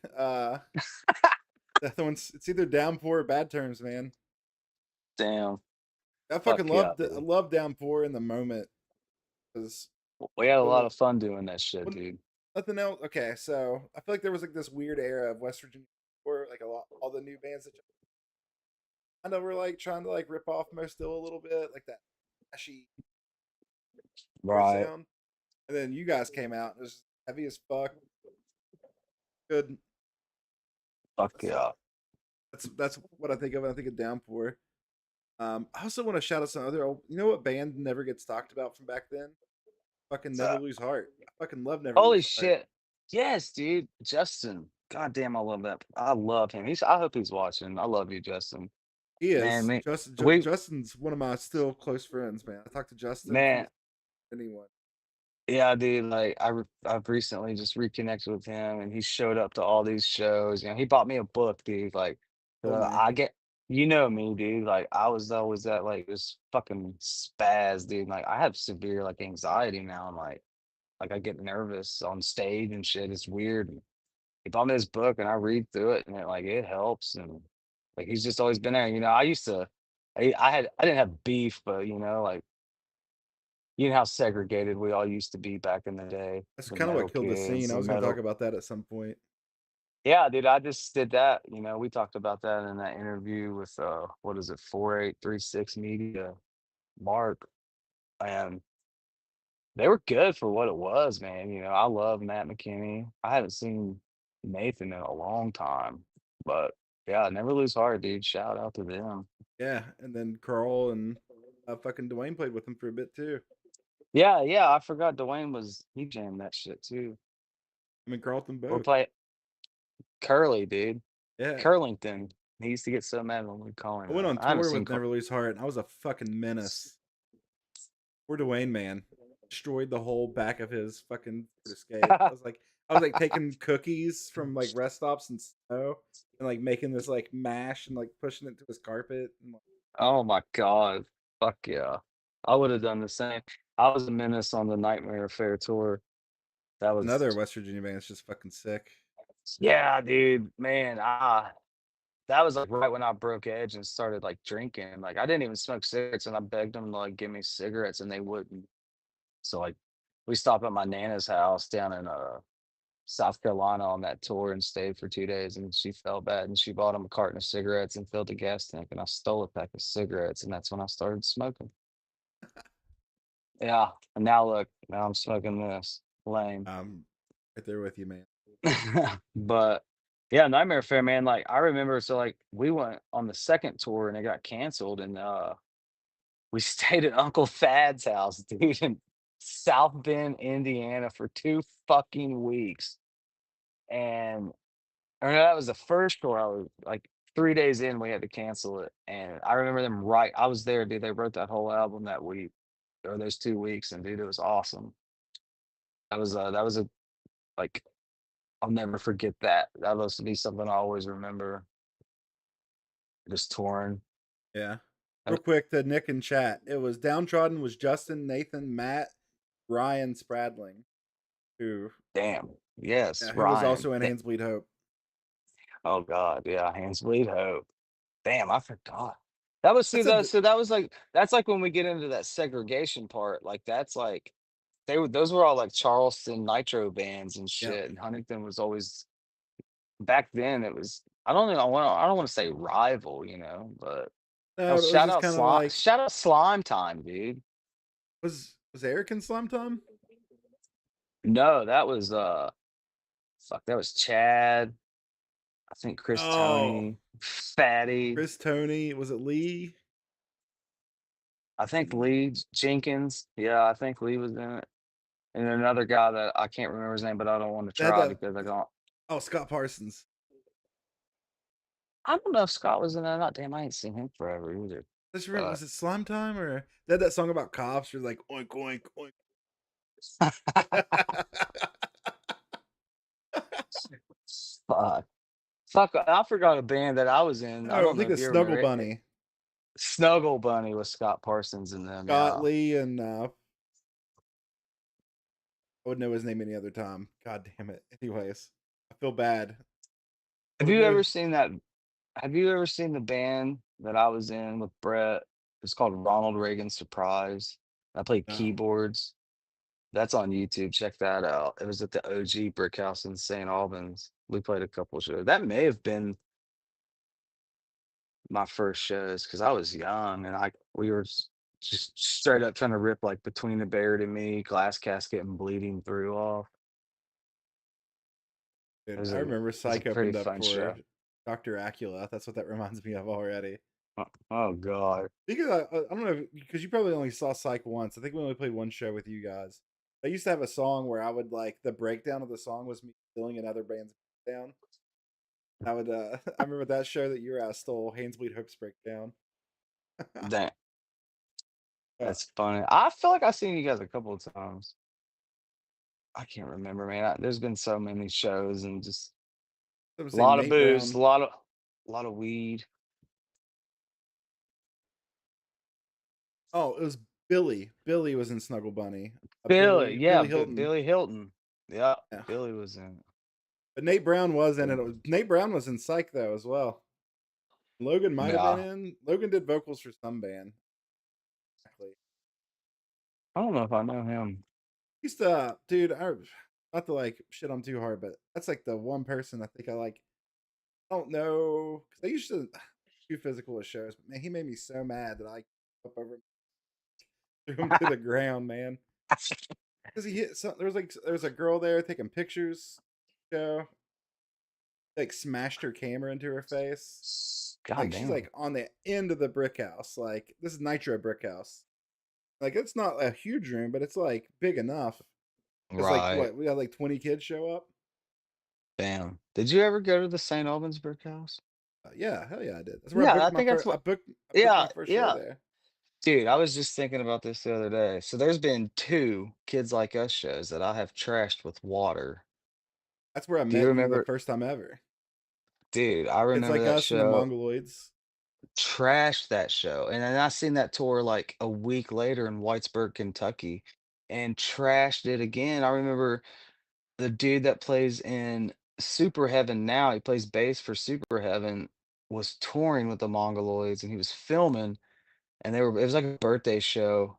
The other one's it's either downpour or bad terms, man. Damn. I Fuck fucking yeah, loved I dude. love downpour in the moment because We had a lot well, of fun doing that shit, when, dude. nothing else. Okay, so I feel like there was like this weird era of West Virginia where like all the new bands that kind of were like trying to like rip off Mo Still a little bit, like that ashy Right. sound. And then you guys came out. And it was heavy as fuck. Good. Fuck That's yeah. that's what I think of when I think of Downpour. I also want to shout out some other old. You know what band never gets talked about from back then? Fucking Never Lose Heart. I fucking love Never Holy Lose Heart. shit. Yes, dude. Justin. God damn, I love that. I love him. I hope he's watching. I love you, Justin. He Man, is me we Justin's one of my still close friends, man. I talk to Justin from man, this anyone. yeah, dude, like I've recently just reconnected with him and he showed up to all these shows. He bought me a book, dude. Like Told me. I get you know me, dude. Like I was always that like this fucking spaz, dude. Like I have severe like anxiety now and like I get nervous on stage and shit. It's weird. He bought me this book and I read through it and it helps and like he's just always been there. I used to I didn't have beef, but like you know how segregated we all used to be back in the day, That's the kind of what metal killed the kids, scene. I the was going to talk metal. about that at some point. Yeah, dude, I just did that. We talked about that in that interview with what is it, 4836 Media, Mark, and they were good for what it was, man. I love Matt McKinney. I haven't seen Nathan in a long time, but yeah, never lose heart, dude. Shout out to them. Yeah, and then Carl and fucking Dwayne played with him for a bit too. Yeah, yeah, I forgot Dwayne was he jammed that shit too. I mean, Carlton Or both. play Curly, dude. Yeah, Curlington. He used to get so mad when we call him I went that. on I haven't tour seen with Never Lose Heart, and I was a fucking menace. Poor Dwayne, man, destroyed the whole back of his fucking Ford Escape. I was like taking cookies from like rest stops and snow, and like making this like mash and like pushing it to his carpet. And like, Oh my god. Fuck yeah. I would have done the same. I was a menace on the Nightmare Affair tour. That another was West Virginia band that's just fucking sick. yeah, dude. Man, that was like right when I broke edge and started like drinking. Like I didn't even smoke cigarettes and I begged them to like give me cigarettes and they wouldn't. So like we stopped at my nana's house down in South Carolina on that tour and stayed for 2 days and she felt bad and she bought him a carton of cigarettes and filled the gas tank and I stole a pack of cigarettes and that's when I started smoking. Yeah, and now look, now I'm smoking this. Lame. Right there with you, man. But yeah, Nightmare Fair, man, like I remember so like we went on the second tour and it got canceled and we stayed at Uncle Thad's house, dude, in South Bend, Indiana for 2 fucking weeks. And I remember that was the first tour. I was like 3 days in, we had to cancel it. And I remember them right. I was there, dude. They wrote that whole album that week or those 2 weeks, and dude, it was awesome. That was a like I'll never forget that. That was to be something I always remember. Just touring. Yeah. Real And quick to Nick in chat. It was Downtrodden was Justin, Nathan, Matt, Ryan Spradling, who damn, yes, yeah, who was Ryan. also in Hands Bleed Hope. Oh God, yeah, Hands Bleed Hope. Damn, I forgot. That was see That's a that so that was like that's like when we get into that segregation part. Like that's like those were all like Charleston Nitro bands and yeah. shit. And Huntington was always back then it was I don't want to say rival, but hell, No, it was just kind of like shout out Slime Time, dude. was Eric in Slime Time? No, that was fuck, that was Chad, I think Chris Oh, Tony, Fatty, Chris Tony. Was it Lee? I think Lee? Lee Jenkins. Yeah, I think Lee was in it. And another guy that I can't remember his name, but I don't want to They had try that. because Oh, Scott Parsons. I don't know if Scott was in it or not. Damn, I ain't seen him forever either. I just remember, But was it Slime Time or they had that song about cops? You're like oink oink oink. fuck. Fuck, I forgot a band that I was in. I Oh, I don't think know it if was you Snuggle remember it. Bunny. Snuggle Bunny with Scott Parsons in them, Scott yeah. Lee and I wouldn't know his name any other time. God damn it. Anyways, I feel bad. I Have would you know. ever seen that? Have you ever seen the band that I was in with Brett? It's called Ronald Reagan Surprise. I played No. keyboards. That's on YouTube. Check that out. It was at the OG Brick House in St. Albans. We played a couple shows. That may have been my first shows because I was young and we were just straight up trying to rip like between the Barrett and me, glass casket and bleeding through off. It Dude, was I a remember it was a Psych pretty opened up fun for show. Dr. Acula. That's what that reminds me of already. Oh god. Because I don't know because you probably only saw Psych once. I think we only played one show with you guys. I used to have a song where I would like the breakdown of the song was me stealing another band's breakdown. I would I remember that show that you were at stole Handsbleed Hooks breakdown. Damn, uh, that's funny. I feel like I've seen you guys a couple of times. I can't remember, man. There's been so many shows and just I'm a saying lot of Nate booze, Brown. a lot of weed. Oh, it was Billy. Billy was in Snuggle Bunny. Billy, yeah, Billy Hilton. Billy Hilton. Yeah, Yeah. Billy was in it. But Nate Brown was in Billy it. was- Nate Brown was in Psych though as well. Logan might have been Yeah, in. Logan did vocals for some band. Exactly. I don't know if I know him. Used to, dude. Not to like shit on too hard, but that's like the one person I think I like. I don't know because I used to do physical at shows, but man, he made me so mad that I up over him, threw him to the ground, man. Because he hit. There was a girl there taking pictures. Show like smashed her camera into her face. God Like she's damn. like on the end of the brick house. Like this is Nitro Brick House. Like it's not a huge room, but it's like big enough. It's like Right. what we had like 20 kids show up. Damn. Did you ever go to the St. Albans Brick House? Yeah, hell yeah, I did. That's where I Yeah, I booked my think that's first. what. I booked my Yeah, first show yeah. there. Dude, I was just thinking about this the other day. So there's been two Kids Like Us shows that I have trashed with water. That's where I Do you met you the remember? first time ever. Dude, I It's remember like that us and the show. Mongoloids. Trashed that show, and then I seen that tour, like, a week later in Whitesburg, Kentucky, and trashed it again. I remember the dude that plays in Super Heaven now, he plays bass for Super Heaven, was touring with the Mongoloids, and he was filming, and it was like a birthday show,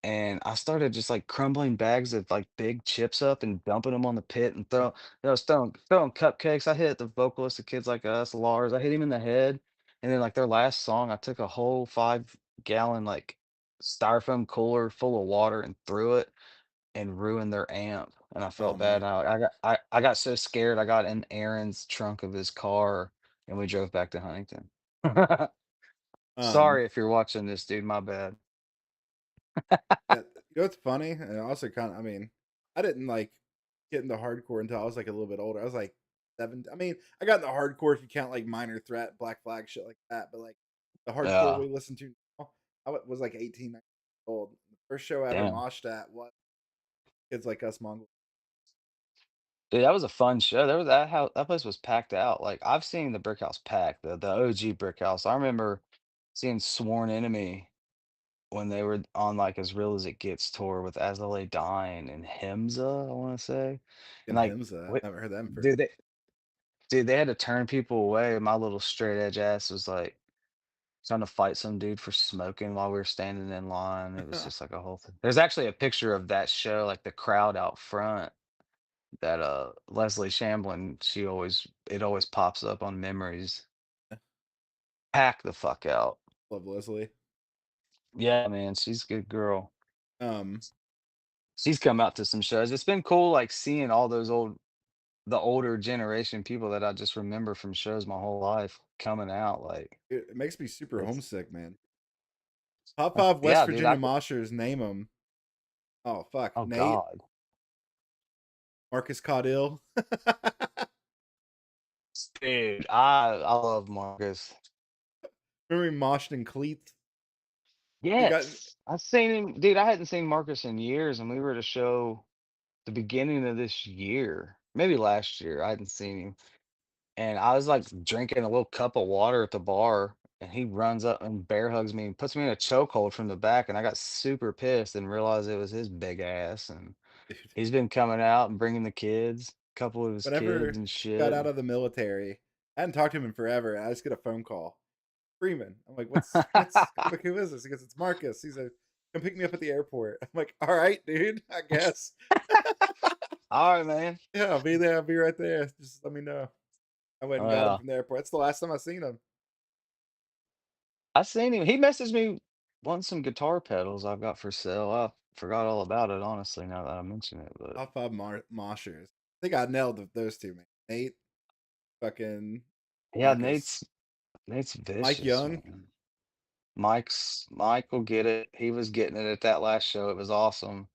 and I started just, like, crumbling bags of, like, big chips up and dumping them on the pit and I was throwing cupcakes. I hit the vocalist of Kids Like Us, Lars. I hit him in the head, and then, like, their last song, I took a whole 5-gallon, like, styrofoam cooler full of water and threw it and ruined their amp, and I Oh felt bad. man. I got so scared, I got in Aaron's trunk of his car, and we drove back to Huntington. Um. Sorry if you're watching this, dude, my bad. Yeah. You know what's funny? And also kind of. I mean, I didn't like get into hardcore until I was like a little bit older. I was like 7. I mean, I got into hardcore if you count like Minor Threat, Black Flag, shit like that. But like the hardcore Yeah, we listen to now, was like 18, 19 years old. The first show I ever damn. moshed at was Kids Like Us Mongol. Dude, that was a fun show. There was that place was packed out. Like I've seen the Brick House packed, the OG Brick House. I remember seeing Sworn Enemy when they were on like As Real as It Gets tour with As I Lay Dying and Himza, I want to say. And And like, Himza. wait, I haven't heard them for. dude, they had to turn people away. My little straight edge ass was like trying to fight some dude for smoking while we were standing in line. It was just like a whole thing. There's actually a picture of that show, like the crowd out front that Leslie Shamblin, it always pops up on memories. Pack the fuck out. Love Leslie. Yeah, man, she's a good girl. Um, She's come out to some shows. It's been cool like seeing all the older generation people that I just remember from shows my whole life coming out. Like it makes me super it's homesick, man. Top 5 West yeah, dude. Virginia moshers, name them. Oh, fuck. Oh Nate, God. Marcus Caudill. Dude, I love Marcus. Remember he moshed in cleats? He got Yes. I've seen him, dude. I hadn't seen Marcus in years, and we were at a show the beginning of this year, maybe last year. I hadn't seen him. And I was like drinking a little cup of water at the bar, and he runs up and bear hugs me and puts me in a chokehold from the back. And I got super pissed and realized it was his big ass. And dude. he's been coming out and bringing the kids, a couple of his kids Whenever and he got shit. out of the military, I hadn't talked to him in forever. And I just get a phone call. Freeman. I'm like, what's I'm like, who is this? He goes, it's Marcus. He's like, come pick me up at the airport. I'm like, all right, dude, I guess. All right, man. Yeah, I'll be there. I'll be right there. Just let me know. I went Oh, and got him yeah. from the airport. That's the last time I seen him. I seen him. He messaged me. want some guitar pedals I've got for sale. I forgot all about it, honestly, now that I mention it. But Top five moshers. I think I nailed those two, man. Nate, fucking yeah, Marcus, Nate's Mike vicious, Young. man. Mike will get it. He was getting it at that last show. It was awesome.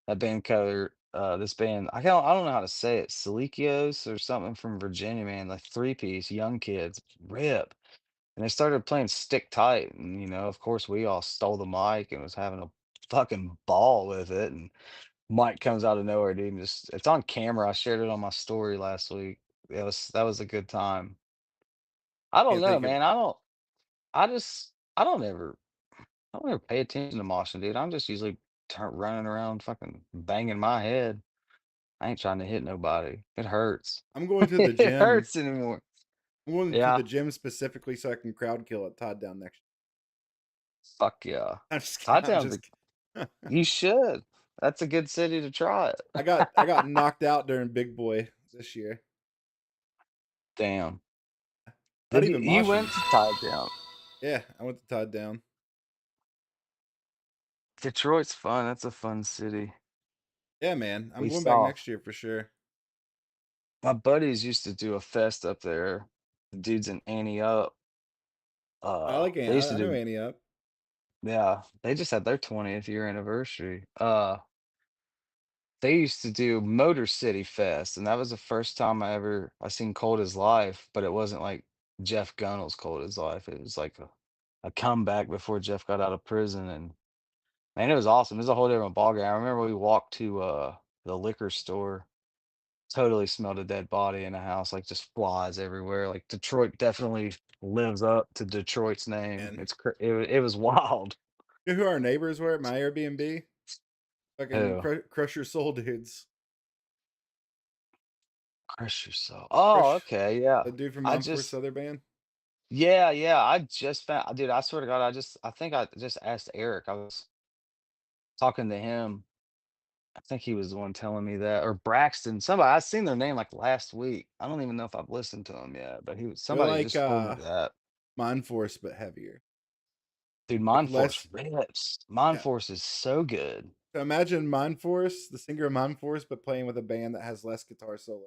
That band cover, this band, I don't know how to say it, Silikios or something from Virginia, man. Like three piece, young kids, rip. And they started playing Stick Tight, and of course, we all stole the mic and was having a fucking ball with it. And Mike comes out of nowhere, dude. And just it's on camera. I shared it on my story last week. That was a good time. I don't Can't know, think of. man. I just I don't ever pay attention to moshing, dude. I'm just usually running around, fucking banging my head. I ain't trying to hit nobody. It hurts. I'm going to the It gym. hurts anymore. I'm going to the Yeah, gym specifically so I can crowd kill at Todd down next. fuck yeah. I'm just kidding. Tie I'm downs. just kidding. You should. That's a good city to try it. I got knocked out during Big Boy this year. Damn. Not Did even you moshing. went to Tie Down? Yeah, I went to Todd down. Detroit's fun. That's a fun city. Yeah, man. I'm We going back saw next year for sure. my buddies used to do a fest up there. The dudes in Annie Up. I like They used to I know do Annie up. yeah, they just had their 20th year anniversary. They used to do Motor City Fest, and that was the first time I seen Cold as Life, but it wasn't like Jeff Gunnell's Cold as Life. It was like a comeback before Jeff got out of prison, and man, it was awesome. It was a whole different ballgame. I remember we walked to the liquor store, totally smelled a dead body in the house, like just flies everywhere. Like Detroit definitely lives up to Detroit's name. And It was wild. you know who our neighbors were at my Airbnb? Fucking Who? Crush Your Soul dudes. Crush yourself. Oh, Crush, okay, yeah. the dude from I Mount Forest just other band. Yeah, yeah. I just found, dude. I swear to God, I think I just asked Eric. I was talking to him. I think he was the one telling me that, or Braxton. Somebody I seen their name like last week. I don't even know if I've listened to him yet, but They're somebody like just told me that. Mind Force but heavier. Dude, Like Mind Force less. rips. Mind Yeah. Force is so good. So imagine Mind Force, the singer of Mind Force, but playing with a band that has less guitar solo.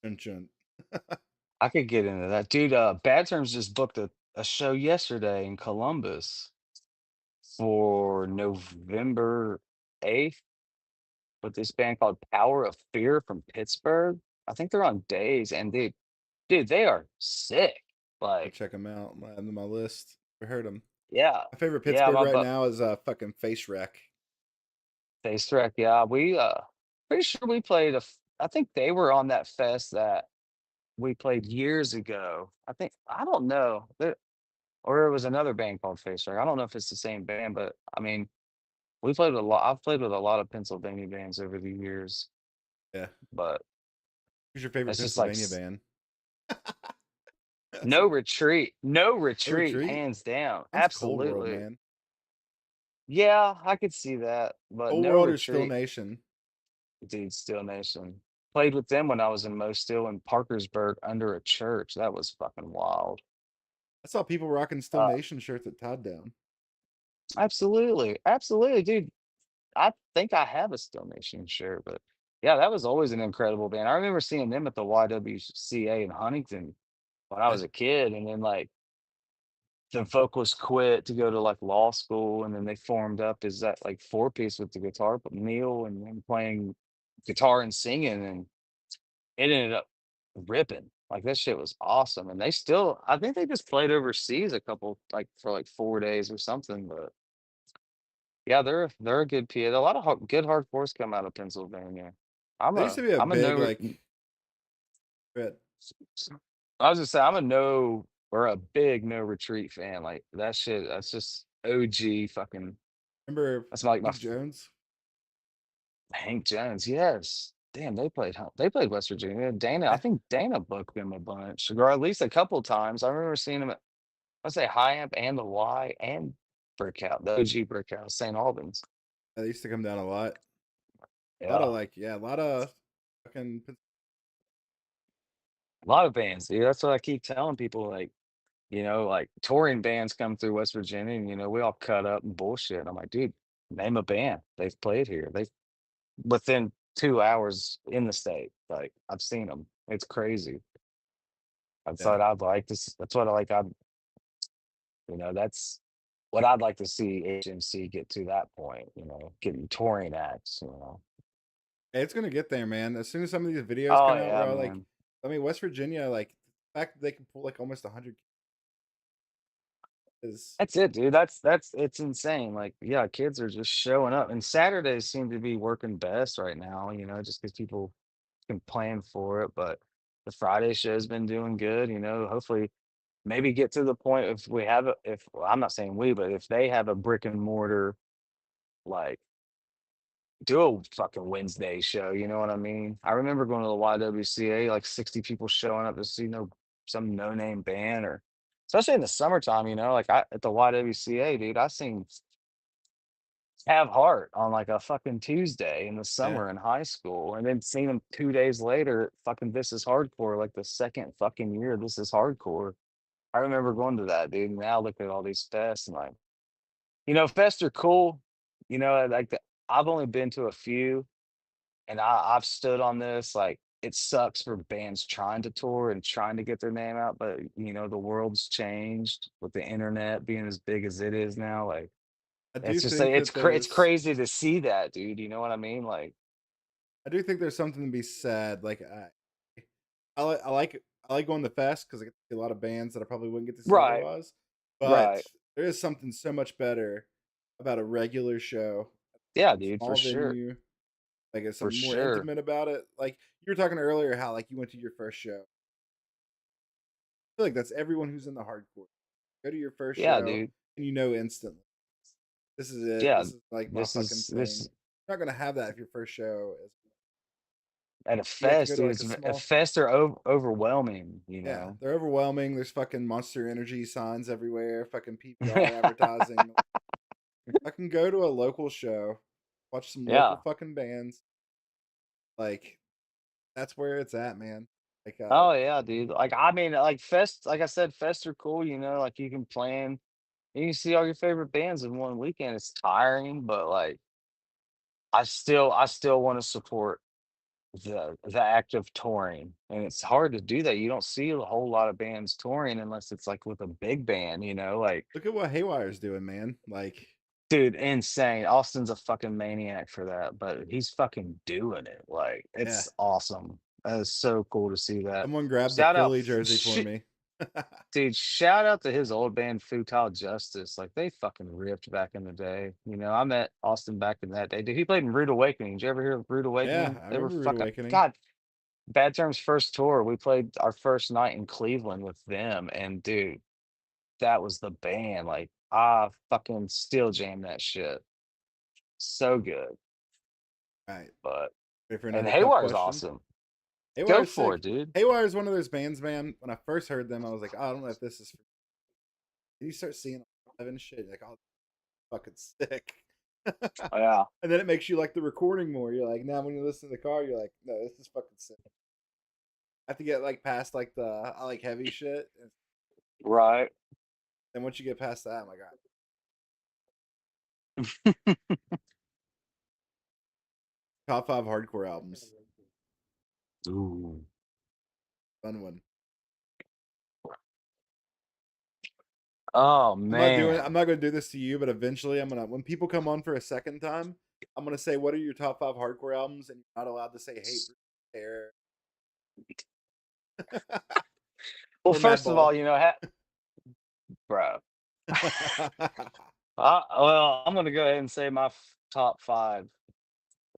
Chun chun. I could get into that, dude. Bad Terms just booked a show yesterday in Columbus for November 8th with this band called Power of Fear from Pittsburgh. I think they're on days, and dude, they are sick. Go Like, check them out. I'm adding to my list. I heard them. yeah, My favorite yeah, Pittsburgh my right butt now is fucking Face Wreck. face wreck. Yeah, we pretty sure we played I think they were on that fest that we played years ago. I don't know. Or it was another band called Face Wreck. I don't know if it's the same band, but I mean, we played with a lot. I've played with a lot of Pennsylvania bands over the years, Yeah. but Who's your favorite it's just like Pennsylvania band? That's No a Retreat. No No Retreat, Retreat. hands down. Sounds Cold World, Absolutely. man. Yeah, I could see that, but Cold No World or Still Retreat, Nation. dude, Still Nation. Played with them when I was in Mosteel in Parkersburg under a church. That was fucking wild. I saw people rocking Still Uh, Nation shirts at Todd Down. absolutely, absolutely, dude. I think I have a Still Nation shirt, but yeah, that was always an incredible band. I remember seeing them at the YWCA in Huntington when I Yeah. was a kid, and then like the vocalist quit to go to like law school, and then they formed up as that like four piece with the guitar, but Neil and then playing guitar and singing, and it ended up ripping. Like that shit was awesome, and they still, I think they just played overseas a couple like for like 4 days or something. But yeah, they're a good PA. A lot of good hardcores come out of Pennsylvania. There used to be a I'm a big no. like but I was just say I'm a no or a big No Retreat fan. Like that shit. That's just OG fucking. remember That's like my Hank Jones? Hank Jones. Yes. Damn, they played West Virginia. I Yeah. think Dana booked them a bunch, or at least a couple times. I remember seeing them at, let's say, High Amp and the Y and Brick House, the OG Brick House, St. Albans. They used to come down a lot. A lot of Yeah, like, yeah, a lot of fucking a lot of bands, dude. That's what I keep telling people. Like, Like touring bands come through West Virginia and, we all cut up and bullshit. I'm like, dude, name a band. They've played here. They within 2 hours in the state. Like I've seen them. It's crazy. That's Yeah. what I'd like to. That's what I like. That's what I'd like to see HMC get to that point. Getting touring acts. It's gonna get there, man. As soon as some of these videos Oh come out, yeah, bro, like, man. I mean, West Virginia, like, the fact that they can pull like almost 100 is That's it, dude. That's it's insane. Like, yeah, kids are just showing up, and Saturdays seem to be working best right now. Just because people can plan for it. But the Friday show's been doing good. Hopefully, maybe get to the point if we have a, if well, I'm not saying we, but if they have a brick and mortar, like do a fucking Wednesday show. You know what I mean? I remember going to the YWCA, like 60 people showing up to see some no name band or. Especially in the summertime, like at the YWCA, dude, I seen Have Heart on like a fucking Tuesday in the yeah. summer in high school, and then seeing them 2 days later, at fucking This Is Hardcore, like the second fucking year This Is Hardcore. I remember going to that, dude. Now look at all these fests and like, fests are cool. I've only been to a few, and I've stood on this. Like, it sucks for bands trying to tour and trying to get their name out, but the world's changed with the internet being as big as it is now. Like, I do it's just like think that it's there's crazy to see that, dude. You know what I mean? Like, I do think there's something to be said. Like, I like I like I like going to fest because I get to see a lot of bands that I probably wouldn't get to see right, otherwise. But right. there is something so much better about a regular show, Yeah, a dude, for small sure, venue. Like, it's for something more sure. intimate about it. Like you were talking earlier, how like you went to your first show. I feel like that's everyone who's in the hardcore. Go to your first Yeah, show dude. and you know instantly, this is it. Yeah, This is like my this fucking is this thing. You're not gonna have that if your first show is. at a You have to go fest, to dude. like a A small. fest are overwhelming. Yeah, they're overwhelming. There's fucking Monster Energy signs everywhere. Fucking PBR Yeah, advertising. I can go to a local show, watch some local yeah. fucking bands. Like that's where it's at, man. Like Oh yeah, dude. Like I mean, like fest. Like I said, fests are cool. Like you can plan. You can see all your favorite bands in one weekend. It's tiring, but like I still want to support the act of touring, and it's hard to do that. You don't see a whole lot of bands touring unless it's like with a big band. Like, look at what Haywire's doing, man. Like dude, insane. Austin's a fucking maniac for that, but he's fucking doing it. Like, yeah, it's awesome. That is so cool to see that. someone grabbed the Shout out, Philly jersey for me. dude. Shout out to his old band, Futile Justice. Like, they fucking ripped back in the day. I met Austin back in that day. Dude, he played in Rude Awakening. Did you ever hear of Rude Yeah, Awakening? I They were remember Rude fucking Awakening. God. Bad Terms first tour. We played our first night in Cleveland with them, and dude, that was the band. Like, I fucking still jam that shit. So good. All right, But ready for and another tough Haywire's question? awesome. Go Haywire's for it, sick. dude. Haywire is one of those bands, man. When I first heard them, I was like, oh, I don't know if this is. For you start seeing live and shit, you're like, oh, fucking sick. Oh, yeah. And then it makes you like the recording more. You're like, now when you listen to the car, you're like, no, this is fucking sick. I have to get like past like the I like heavy shit, and Right. then once you get past that, I'm like, all right, top five hardcore albums, Ooh. fun one. Oh I'm not doing. I'm man. not going to do this to you, but eventually, I'm gonna. When people come on for a second time, I'm gonna say, "What are your top five hardcore albums?" And you're not allowed to say "Hate," "Hair," Well, or first of all, "Madball." bro. Well, I'm gonna go ahead and say my top five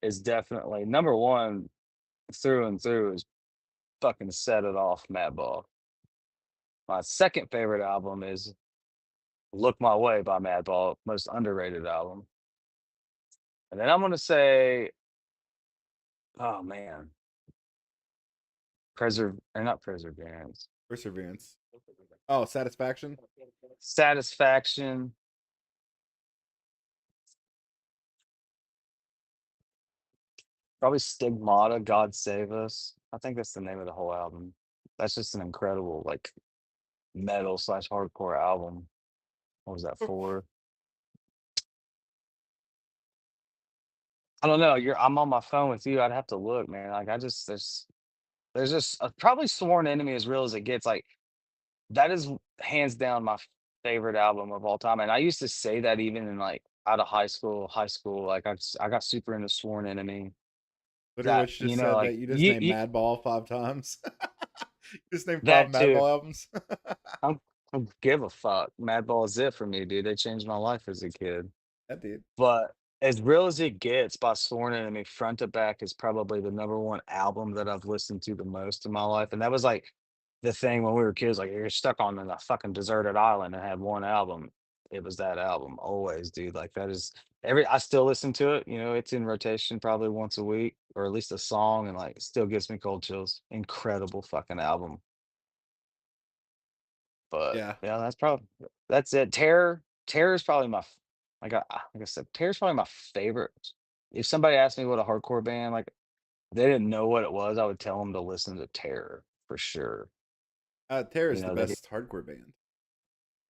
is definitely number one through and through is fucking Set It Off, Madball. My second favorite album is Look My Way by Madball, most underrated album. And then I'm gonna say, oh man, or not Perseverance. Perseverance. Oh, Satisfaction. Satisfaction, probably Stigmata, God Save Us. I think that's the name of the whole album. That's just an incredible, like metal slash hardcore album. What was that for? I don't know. I'm on my phone with you. I'd have to look, man. Like I just there's just probably Sworn Enemy as real as it gets. Like that is hands down my favorite album of all time. And I used to say that even in like out of high school. Like I got super into Sworn Enemy. Twitter That Witch you just know, said like that you just named you Madball 5 times. You just named five that too. Madball albums. I don't give a fuck. Madball is it for me, dude. They changed my life as a kid. That dude. But as real as it gets by Sworn Enemy, front to back is probably the number one album that I've listened to the most in my life. And that was like the thing when we were kids, like you're stuck on a fucking deserted island and had one album. It was that album always, dude. Like that is I still listen to it. You know, it's in rotation probably once a week or at least a song, and like it still gives me cold chills. Incredible fucking album. But Yeah. yeah, that's it. Terror is probably like I said, Terror's probably my favorite. If somebody asked me what a hardcore band, like they didn't know what it was, I would tell them to listen to Terror for sure. Terror You is the know, best hardcore band.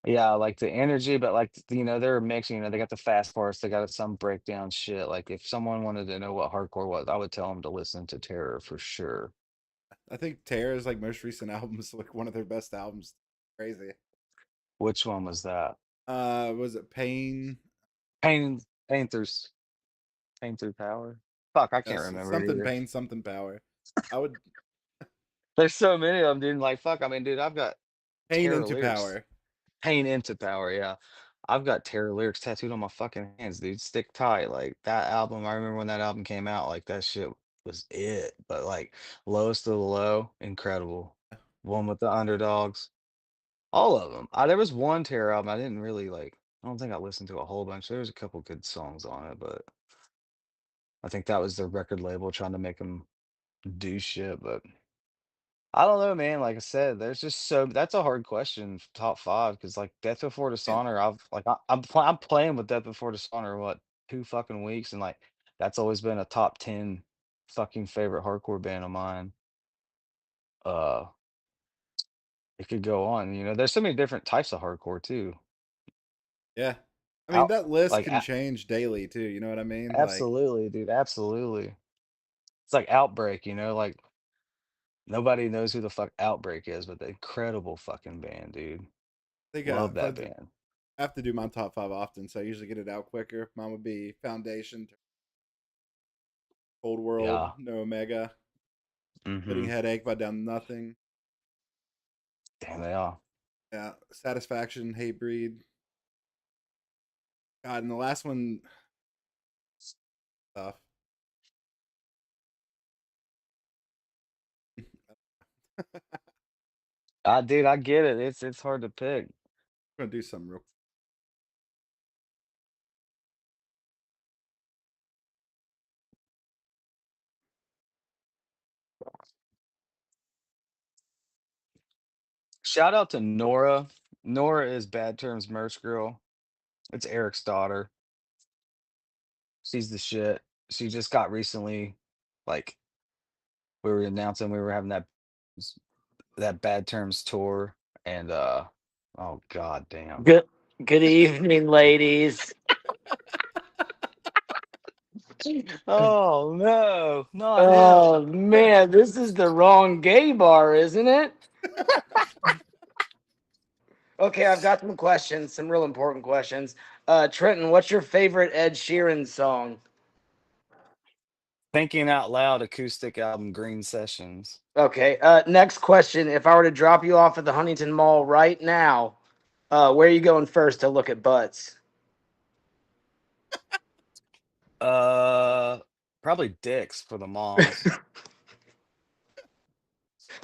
yeah, like the energy, but like they're mixing, they got the fast parts, they got some breakdown shit. Like if someone wanted to know what hardcore was, I would tell them to listen to Terror for sure. I think Terror's like most recent albums, like one of their best albums. Crazy. Which one was that? Was it Pain? Pain, Pain through Pain through Power. Fuck, I can't Yes, remember it something either. Pain, something Power. I would There's so many of them, dude. Like, fuck. I mean, dude, I've got Pain terror into lyrics. Power. Pain into power. Yeah. I've got terror lyrics tattooed on my fucking hands, dude. Stick tight. Like that album. I remember when that album came out, like that shit was it. But like lowest of the low, incredible. One with the underdogs. All of them. There was one terror album I didn't really like. I don't think I listened to a whole bunch. There was a couple good songs on it, but I think that was the record label trying to make them do shit. But I don't know, man. Like I said, there's just so that's a hard question, top five, because like Death Before Man, Dishonor, I'm playing with Death Before Dishonor what 2 fucking weeks, and like that's always been a top 10 fucking favorite hardcore band of mine. Uh, it could go on, you know. There's so many different types of hardcore too. yeah. I mean Out that list like can change daily too. You know what I mean? Like absolutely, dude, absolutely. It's like Outbreak, you know, like nobody knows who the fuck Outbreak is, but the incredible fucking band, dude. I think Love if I that band. have to do my top five often, so I usually get it out quicker. Mine would be Foundation, Cold World, Yeah. No Omega, Splitting Mm-hmm. Headache by Down to Nothing. Damn, they are. Yeah, Satisfaction, Hate Breed. God, and the last one, tough. I'm Dude, I get it. It's hard to pick. gonna do something real. Shout out to Nora. Nora is Bad Terms merch girl. It's Eric's daughter. She's the shit. She just got recently, like we were announcing we were having s- that Bad Terms tour, and oh god damn. Good good evening, ladies. Oh no, not him. Oh man, this is the wrong gay bar, isn't it? Okay, I've got some questions, some real important questions. Trenton, what's your favorite Ed Sheeran song? Thinking Out Loud acoustic album Green Sessions. Okay, next question. If I were to drop you off at the Huntington Mall right now, where are you going first to look at butts? Uh Probably dicks for the moms.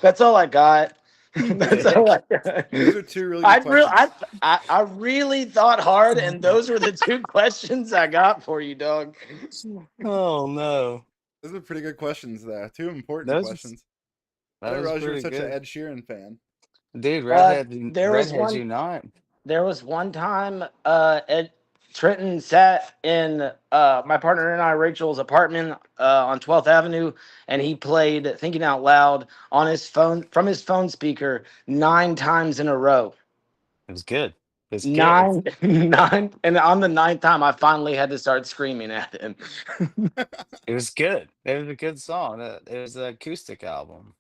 That's all I got. That's all Dick. I got. Those are two really good I, questions. I really thought hard, and those were the two questions I got for you, dog. Oh no. Those are pretty good questions, there. Two important Those is questions. I that didn't was realize you were pretty such an good. Ed Sheeran fan. Dude, There was redhead one unite. there was one time Ed Trenton sat in my partner and I, Rachel's apartment on 12th Avenue, and he played Thinking Out Loud on his phone from his phone speaker 9 times in a row. It was good. It's good. Nine, nine, and on the 9th time, I finally had to start screaming at him. It was good. It was a good song. It was an acoustic album.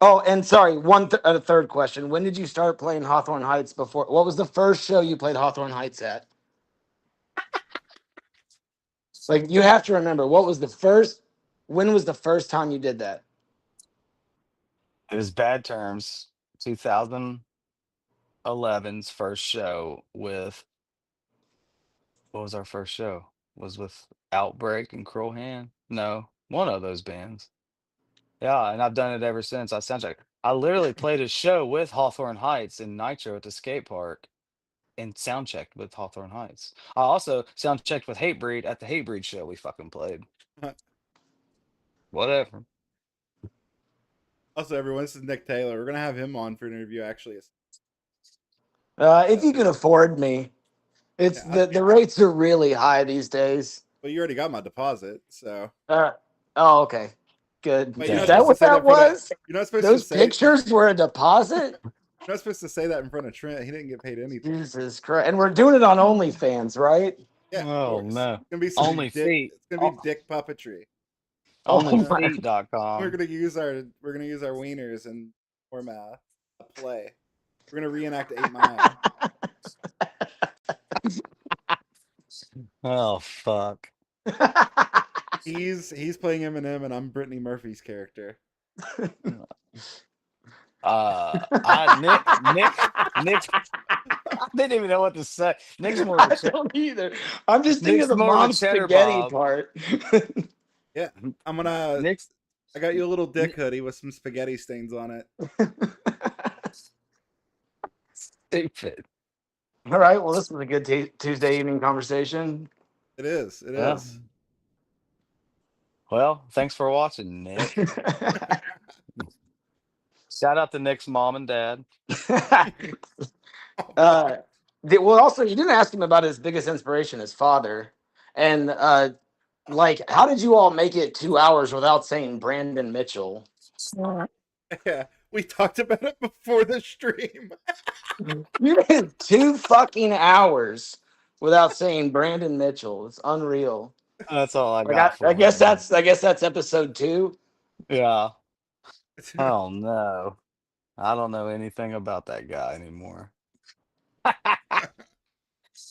Oh, and sorry, a third question. When did you start playing Hawthorne Heights before? What was the first show you played Hawthorne Heights at? Like, you have to remember, when was the first time you did that? It was Bad Terms, 2011's first show with what was our first show? Was with Outbreak and Cruel Hand? No, one of those bands. Yeah, and I've done it ever since. I soundtrack. I literally played a show with Hawthorne Heights in Nitro at the skate park and soundchecked with Hawthorne Heights. I also soundchecked with Hatebreed at the Hatebreed show we fucking played. Whatever. Also, everyone, this is Nick Taylor. We're gonna have him on for an interview. Actually, If you can afford me, it's yeah, the rates are really high these days. but you already got my deposit, so. Oh, okay, good. Wait, you're Yeah, Is not that supposed to what say that that in front of. was? You're not supposed to Those say. pictures were a deposit. You're not supposed to say that in front of Trent. He didn't get paid anything. Jesus Christ! And we're doing it on OnlyFans, right? Yeah, of oh course. no. It's gonna be some Only dick. feet. It's gonna be dick puppetry. Oh my! Onlyfeet.com. We're gonna use our wieners and form a play. We're gonna reenact 8 Mile. Oh fuck. He's playing Eminem and I'm Brittany Murphy's character. Nick I didn't even know what to say. Nick's more of I a don't either. I'm just thinking of Nick's the more of a mom cheddar spaghetti bob. part. Yeah, I'm gonna. Nick's I got you a little dick hoodie with some spaghetti stains on it. stupid. All right. Well, this was a good Tuesday evening conversation. It is. It Yeah. is. Well, thanks for watching, Nick. Shout out to Nick's mom and dad. Well, also, you didn't ask him about his biggest inspiration, his father, and like, how did you all make it 2 hours without saying Brandon Mitchell? Yeah, we talked about it before the stream. You did 2 fucking hours without saying Brandon Mitchell. It's unreal. That's all I Like, got for I guess him. that's episode 2. Yeah. Oh no. I don't know anything about that guy anymore. All right,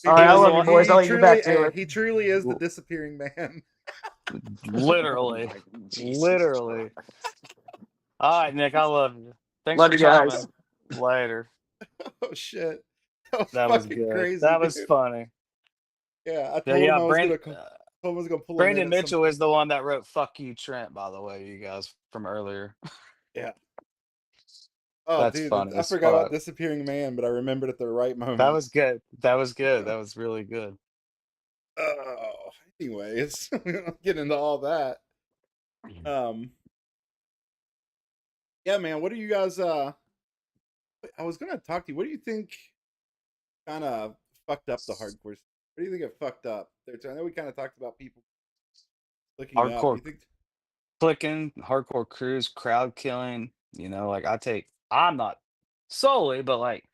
He I was love the you, one- boys. I'll let you get back to it. He truly is the disappearing man. Literally. Jesus Literally. All right, Nick, I love you. Thanks Love for you guys. coming. Later. Oh shit, That was fucking good. crazy. That was dude. funny. Yeah, I Yeah, told him I was Brandon, gonna. Told him I was gonna pull him in Brandon at some Mitchell is the one that wrote "Fuck You, Trent." By the way, you guys from earlier. Yeah. Oh, That's dude, funny I as forgot about fuck. disappearing man, but I remembered at the right moment. That was good. That was good. That was really good. Oh, anyways, we don't get into all that. Yeah, man. What do you guys? I was gonna talk to you. What do you think? Kind of fucked up the hardcore. What do you think it fucked up? I know we kind of talked about people looking up. Hardcore You think? clicking, hardcore crews, crowd killing. You know, like I'm not solely, but like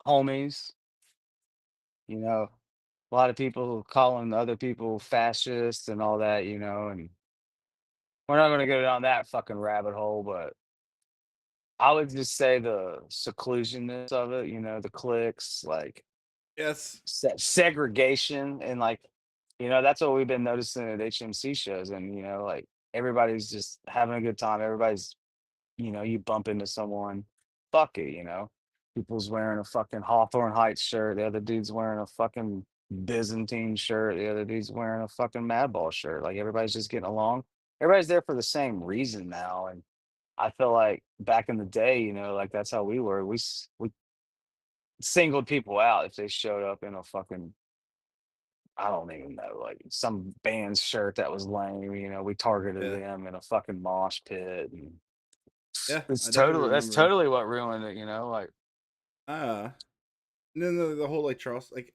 homies. You know, a lot of people calling other people fascists and all that. You know, and we're not going to go down that fucking rabbit hole, but I would just say the seclusionness of it, you know, the cliques, like Yes. segregation, and like, you know, that's what we've been noticing at HMC shows, and you know, like everybody's just having a good time. Everybody's, you know, you bump into someone, fuck it, you know, people's wearing a fucking Hawthorne Heights shirt, the other dude's wearing a fucking Byzantine shirt, the other dude's wearing a fucking Madball shirt. Like everybody's just getting along. Everybody's there for the same reason now, and I feel like back in the day, you know, like that's how we were. We singled people out if they showed up in a fucking, I don't even know, like some band's shirt that was lame. You know, we targeted Yeah. them in a fucking mosh pit. And Yeah. it's I definitely that's remember. totally what ruined it. You know, like And then the whole like Charles, like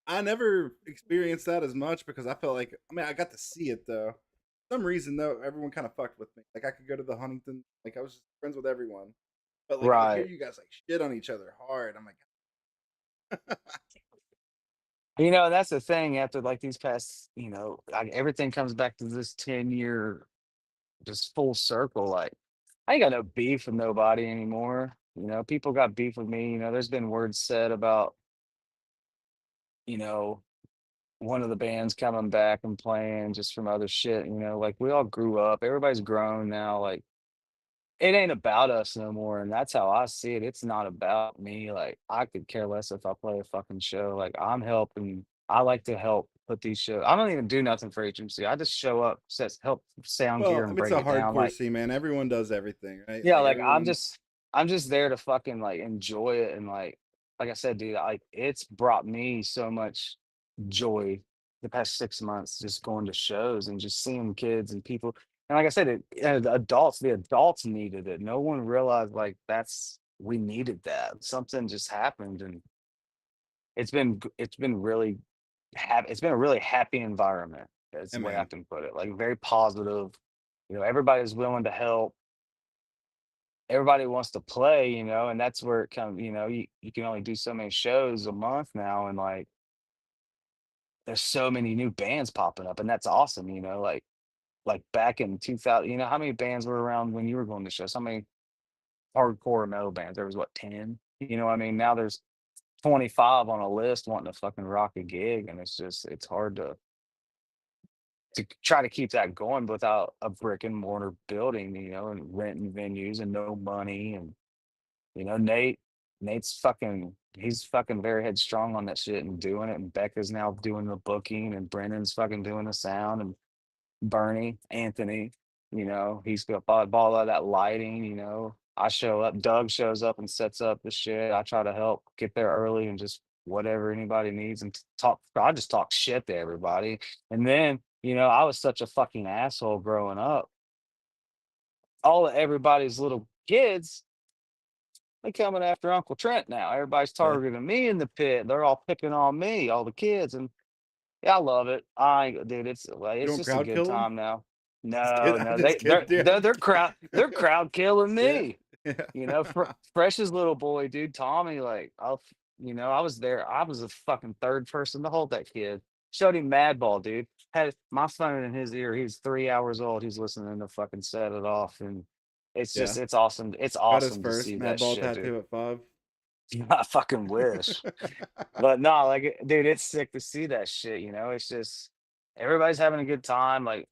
I never experienced that as much because I felt like, I mean, I got to see it though. For some reason though, everyone kind of fucked with me. Like I could go to the Huntington, like I was just friends with everyone, but like I would hear Right. you guys like shit on each other hard. I'm like, You know, that's the thing after like these past, you know, like everything comes back to this 10-year just full circle. Like, I ain't got no beef with nobody anymore. You know, people got beef with me. You know, there's been words said about, you know, one of the bands coming back and playing just from other shit. You know, like we all grew up, everybody's grown now. Like, it ain't about us no more. And that's how I see it. It's not about me. Like, I could care less if I play a fucking show. Like, I'm helping. I like to help put these shows. I don't even do nothing for HMC. I just show up, help sound gear well, I and mean, it's break a it down. hardcore Like, scene, man. Everyone does everything, right? yeah, Like like everyone. I'm just there to fucking like enjoy it and like I said, dude, like it's brought me so much joy the past 6 months just going to shows and just seeing kids and people. And like I said, the adults needed it. No one realized like we needed that. Something just happened and it's been really it's been a really happy environment. That's Yeah, the way I man. can put it. Like very positive. You know, everybody's willing to help, everybody wants to play, you know, and that's where it comes, you know, you can only do so many shows a month now. And like, there's so many new bands popping up and that's awesome, you know, like back in 2000, you know, how many bands were around when you were going to shows? How many hardcore metal bands? There was what, 10, you know what I mean? Now there's 25 on a list wanting to fucking rock a gig. And it's just, it's hard to try to keep that going without a brick and mortar building, you know, and renting venues and no money. And you know, Nate's fucking he's fucking very headstrong on that shit and doing it. And Becca's now doing the booking and Brendan's fucking doing the sound and Bernie, Anthony, you know, he's got all of that lighting, you know. I show up, Doug shows up and sets up the shit. I try to help get there early and just whatever anybody needs and I just talk shit to everybody. And then, you know, I was such a fucking asshole growing up. All of everybody's little kids, they coming after Uncle Trent now. Everybody's Yeah. targeting me in the pit. They're all picking on me, all the kids, and yeah, I love it. Dude, You it's don't just a crowd good kill them? time now. Just No, kidding. I'm no, just kidding, dude. they're crowd killing Yeah. me. Yeah. You know, Fresh's little boy, dude, Tommy. Like, you know, I was there. I was a fucking third person to hold that kid. Showed him Madball, dude. Had my phone in his ear. He's 3 hours old. He's listening to fucking Set It Off, and it's just, Yeah. it's awesome. It's Got his awesome to first see that Madball shit, dude. tattoo at 5. I fucking wish. But no, like, dude, it's sick to see that shit, you know? It's just everybody's having a good time, like,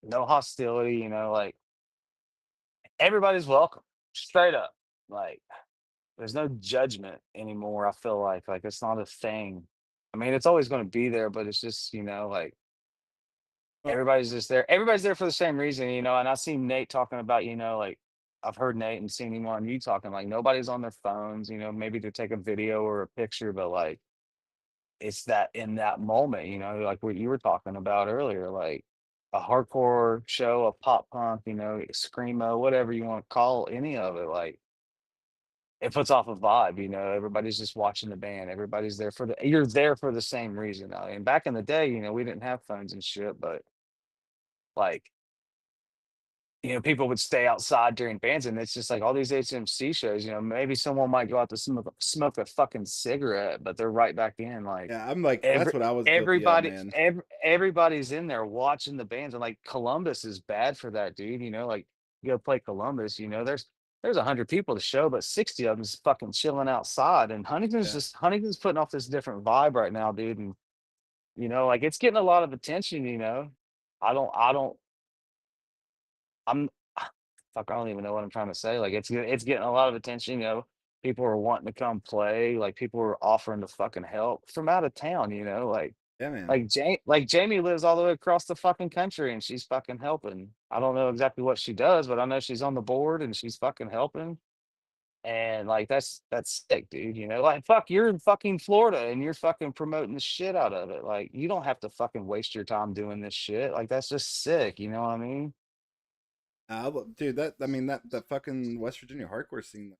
no hostility, you know, like everybody's welcome, straight up. Like, there's no judgment anymore, I feel like it's not a thing. I mean, it's always gonna be there, but it's just, you know, like Well, everybody's just there. Everybody's there for the same reason, you know. And I seen Nate talking about, you know, like I've heard Nate and seen him on you talking like nobody's on their phones, you know, maybe to take a video or a picture, but like it's that in that moment, you know, like what you were talking about earlier, like a hardcore show, a pop punk, you know, screamo, whatever you want to call any of it, like it puts off a vibe, you know. Everybody's just watching the band. Everybody's there for you're there for the same reason. And back in the day, you know, we didn't have phones and shit, but like you know, people would stay outside during bands, and it's just like all these HMC shows. You know, maybe someone might go out to smoke a fucking cigarette, but they're right back in. Like yeah, I'm like, that's every what I was guilty of, man. everybody's in there watching the bands, and like Columbus is bad for that, dude. You know, like you go play Columbus. You know, there's 100 people to show, but 60 of them is fucking chilling outside. And Yeah. Huntington's putting off this different vibe right now, dude. And you know, like it's getting a lot of attention. You know, I don't I'm fuck, I don't even know what I'm trying to say. Like it's getting a lot of attention, you know. People are wanting to come play, like people are offering to fucking help from out of town, you know, Yeah, man. like Jamie lives all the way across the fucking country and she's fucking helping. I don't know exactly what she does, but I know she's on the board and she's fucking helping. And like that's sick, dude. You know, like fuck, you're in fucking Florida and you're fucking promoting the shit out of it. Like you don't have to fucking waste your time doing this shit. Like that's just sick, you know what I mean? Dude, that I mean that fucking West Virginia hardcore scene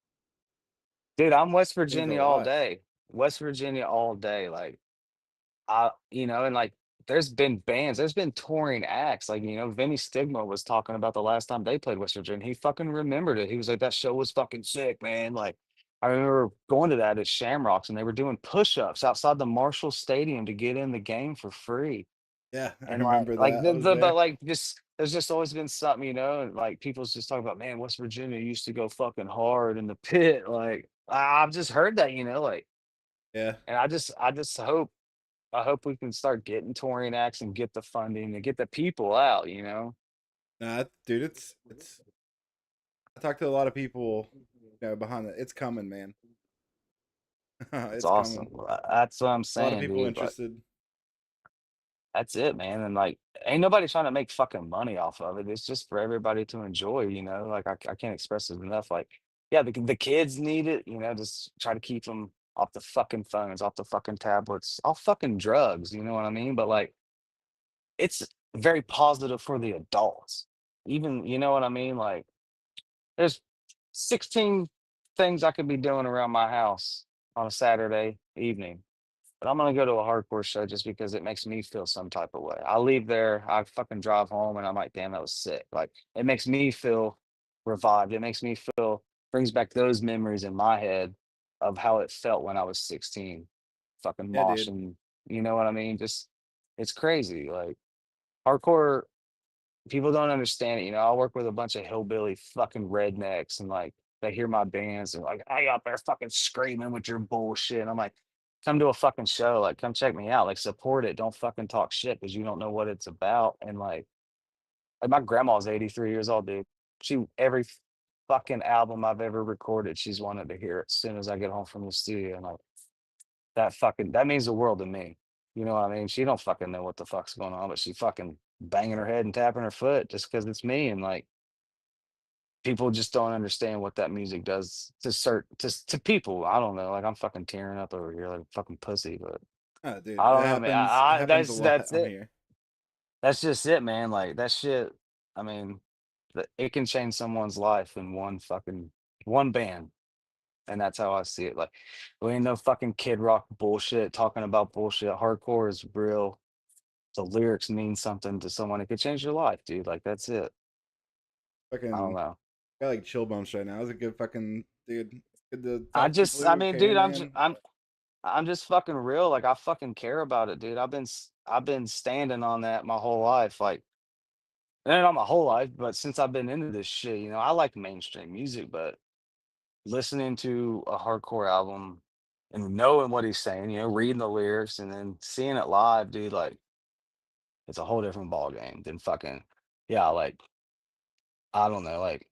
Dude, I'm West means a Virginia all lot. day. West Virginia all day. Like and like there's been bands, there's been touring acts. Like, Vinny Stigma was talking about the last time they played West Virginia. He fucking remembered it. He was like, that show was fucking sick, man. Like, I remember going to that at Shamrocks and they were doing push-ups outside the Marshall Stadium to get in the game for free. Yeah, I And like remember like that. I was but there. like just there's just always been something, and like people's just talking about, man, West Virginia used to go fucking hard in the pit. Like I've just heard that, like, Yeah. and I just hope we can start getting touring acts and get the funding and get the people out. Nah, dude, it's. I talked to a lot of people, behind it. It's coming, man. It's It's awesome. coming. That's what I'm A lot of saying, people dude. Like interested. that's it, man. And like ain't nobody trying to make fucking money off of it. It's just for everybody to enjoy. Like I can't express it enough. Like, yeah, the kids need it, just try to keep them off the fucking phones, off the fucking tablets, off fucking drugs, you know what I mean? But like it's very positive for the adults. Even, you know what I mean? Like there's 16 things I could be doing around my house on a Saturday evening, but I'm gonna go to a hardcore show just because it makes me feel some type of way. I leave there, I fucking drive home, and I'm like, damn, that was sick. Like it makes me feel revived. It makes me feel brings back those memories in my head of how it felt when I was 16, fucking Yeah, dude. moshing. You know what I mean? Just it's crazy. Like hardcore people don't understand it. I work with a bunch of hillbilly fucking rednecks and like they hear my bands and like, I out there fucking screaming with your bullshit. And I'm like, come to a fucking show, like come check me out, like support it. Don't fucking talk shit because you don't know what it's about. And like my grandma's 83 years old, dude. Every fucking album I've ever recorded, she's wanted to hear it as soon as I get home from the studio. And like that means the world to me. You know what I mean? She don't fucking know what the fuck's going on, but she fucking banging her head and tapping her foot just because it's me. And like people just don't understand what that music does to people. I don't know. Like I'm fucking tearing up over here like a fucking pussy, but Oh, dude, I it don't know, man. happens. It happens a lot That's on it. here. That's just it, man. Like that shit. I mean, it can change someone's life in one band. And that's how I see it. Like, we ain't no fucking Kid Rock bullshit talking about bullshit. Hardcore is real. The lyrics mean something to someone. It could change your life, dude. Like, that's it. I don't Fucking know. got like chill bumps right now. It was a good fucking dude. It's good to I talk to people just, who I are mean, care, dude, man. I'm just fucking real. Like, I fucking care about it, dude. I've been standing on that my whole life. Like, and not my whole life, but since I've been into this shit, I like mainstream music, but listening to a hardcore album and knowing what he's saying, reading the lyrics and then seeing it live, dude, like it's a whole different ball game than fucking yeah, like I don't know, like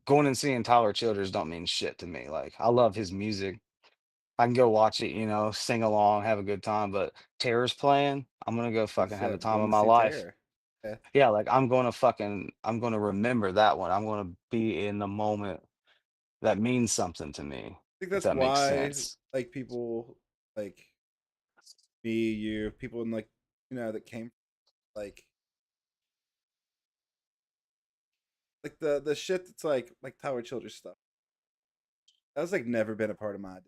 going and seeing Tyler Childers don't mean shit to me. Like I love his music. I can go watch it, sing along, have a good time, but Terror's playing, I'm gonna go I fucking have the said time going of to my see life. Terror. Yeah, I Yeah, like I'm gonna remember that one. I'm gonna be in the moment that means something to me, think if that's that makes why sense. like people like me, you, people in like that came like the shit that's like Tower Children's stuff. That's like never been a part of my.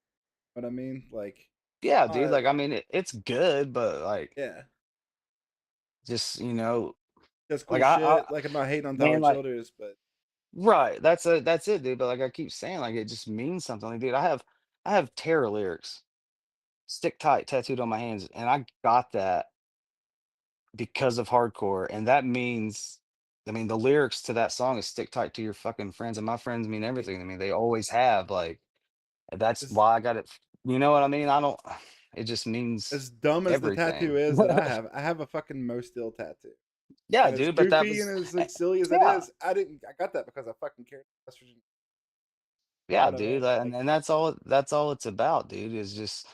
What I mean, like, Yeah, dude. uh, Like, I mean, it's good, but like, yeah, just that's like cool I shit. Like I'm not hating on Tower man, like, Children's, but right. That's it, dude. But like I keep saying, like it just means something. Like, dude, I have terror lyrics, stick tight tattooed on my hands, and I got that because of hardcore, and that means. I mean, the lyrics to that song is "Stick tight to your fucking friends," and my friends mean everything to me. They always have. Like, that's as why I got it. You know what I mean? I don't. It just means as dumb as the tattoo everything. is that I have a fucking Mo Still tattoo, Yeah, and as dude. But that goofy and was. as like silly as it Yeah. is, I got that because I fucking cared. West Virginia. You Yeah, know what I dude, mean? and Like, and that's all it's about, dude, is just